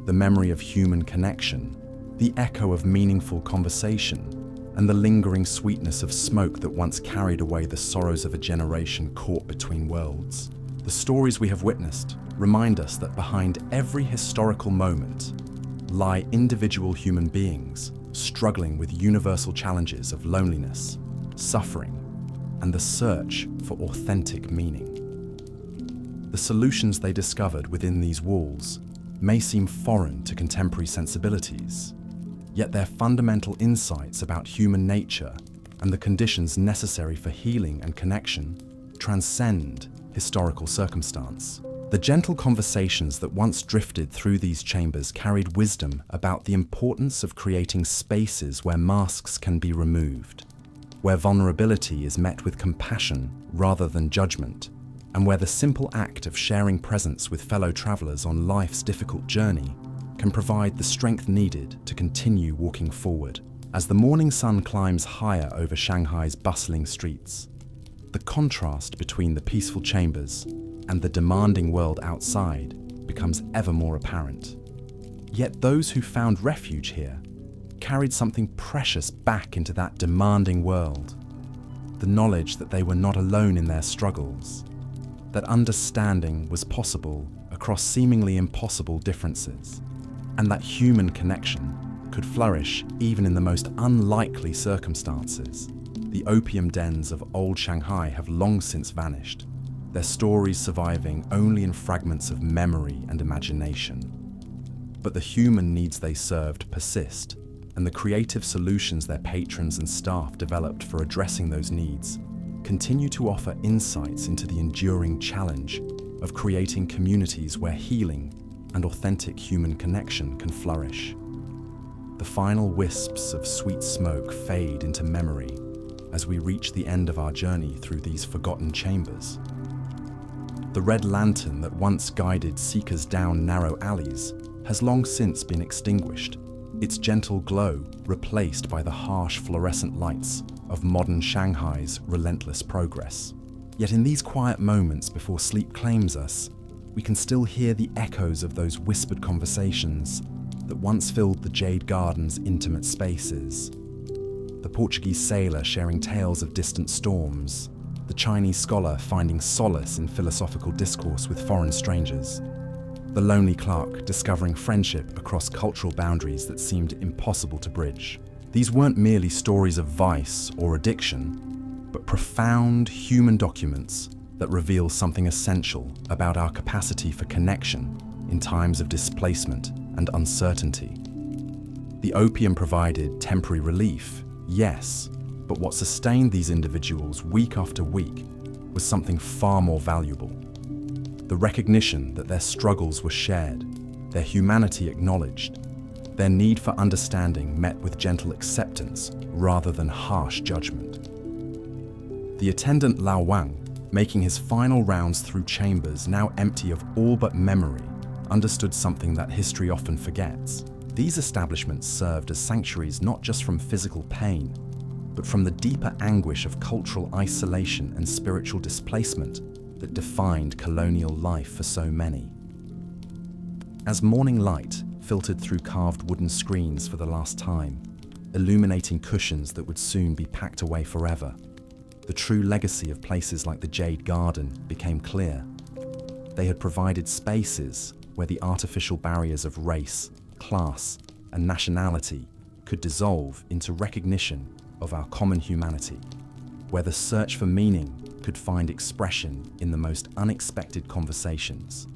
the memory of human connection, the echo of meaningful conversation, and the lingering sweetness of smoke that once carried away the sorrows of a generation caught between worlds. The stories we have witnessed remind us that behind every historical moment lie individual human beings struggling with universal challenges of loneliness, suffering, and the search for authentic meaning. The solutions they discovered within these walls may seem foreign to contemporary sensibilities, yet their fundamental insights about human nature and the conditions necessary for healing and connection transcend historical circumstance. The gentle conversations that once drifted through these chambers carried wisdom about the importance of creating spaces where masks can be removed, where vulnerability is met with compassion rather than judgment, and where the simple act of sharing presence with fellow travelers on life's difficult journey can provide the strength needed to continue walking forward. As the morning sun climbs higher over Shanghai's bustling streets, the contrast between the peaceful chambers and the demanding world outside becomes ever more apparent. Yet those who found refuge here carried something precious back into that demanding world: the knowledge that they were not alone in their struggles, that understanding was possible across seemingly impossible differences, and that human connection could flourish even in the most unlikely circumstances. The opium dens of old Shanghai have long since vanished, their stories surviving only in fragments of memory and imagination. But the human needs they served persist, and the creative solutions their patrons and staff developed for addressing those needs continue to offer insights into the enduring challenge of creating communities where healing and authentic human connection can flourish. The final wisps of sweet smoke fade into memory as we reach the end of our journey through these forgotten chambers. The red lantern that once guided seekers down narrow alleys has long since been extinguished, its gentle glow replaced by the harsh fluorescent lights of modern Shanghai's relentless progress. Yet in these quiet moments before sleep claims us, we can still hear the echoes of those whispered conversations that once filled the Jade Garden's intimate spaces. The Portuguese sailor sharing tales of distant storms, the Chinese scholar finding solace in philosophical discourse with foreign strangers, The lonely clerk discovering friendship across cultural boundaries that seemed impossible to bridge. These weren't merely stories of vice or addiction, but profound human documents that reveal something essential about our capacity for connection in times of displacement and uncertainty. The opium provided temporary relief, yes, but what sustained these individuals week after week was something far more valuable. The recognition that their struggles were shared, their humanity acknowledged, their need for understanding met with gentle acceptance rather than harsh judgment. The attendant Lao Wang, making his final rounds through chambers now empty of all but memory, understood something that history often forgets. These establishments served as sanctuaries not just from physical pain, but from the deeper anguish of cultural isolation and spiritual displacement that defined colonial life for so many. As morning light filtered through carved wooden screens for the last time, illuminating cushions that would soon be packed away forever, the true legacy of places like the Jade Garden became clear. They had provided spaces where the artificial barriers of race, class, and nationality could dissolve into recognition of our common humanity, where the search for meaning could find expression in the most unexpected conversations,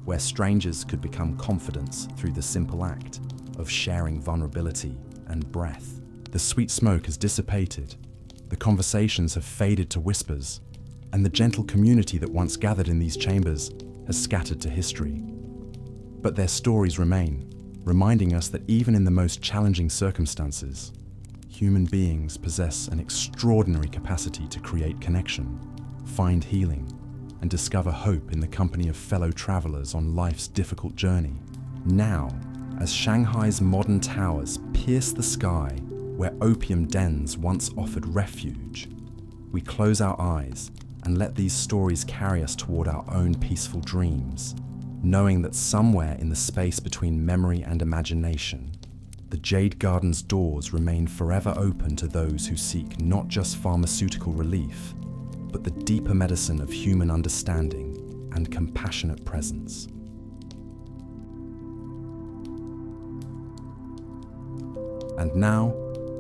where strangers could become confidants through the simple act of sharing vulnerability and breath. The sweet smoke has dissipated, the conversations have faded to whispers, and the gentle community that once gathered in these chambers has scattered to history. But their stories remain, reminding us that even in the most challenging circumstances, human beings possess an extraordinary capacity to create connection, find healing, and discover hope in the company of fellow travelers on life's difficult journey. Now, as Shanghai's modern towers pierce the sky where opium dens once offered refuge, we close our eyes and let these stories carry us toward our own peaceful dreams, knowing that somewhere in the space between memory and imagination, the Jade Garden's doors remain forever open to those who seek not just pharmaceutical relief, but the deeper medicine of human understanding and compassionate presence. And now,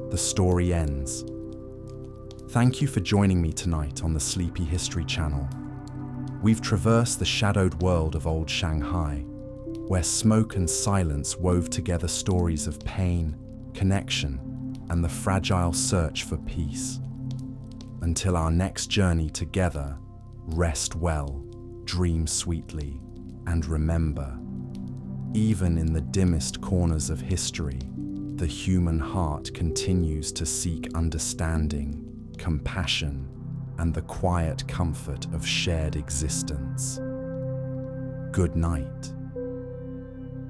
the story ends. Thank you for joining me tonight on the Sleepy History Channel. We've traversed the shadowed world of old Shanghai, where smoke and silence wove together stories of pain, connection, and the fragile search for peace. Until our next journey together, rest well, dream sweetly, and remember, even in the dimmest corners of history, the human heart continues to seek understanding, compassion, and the quiet comfort of shared existence. Good night.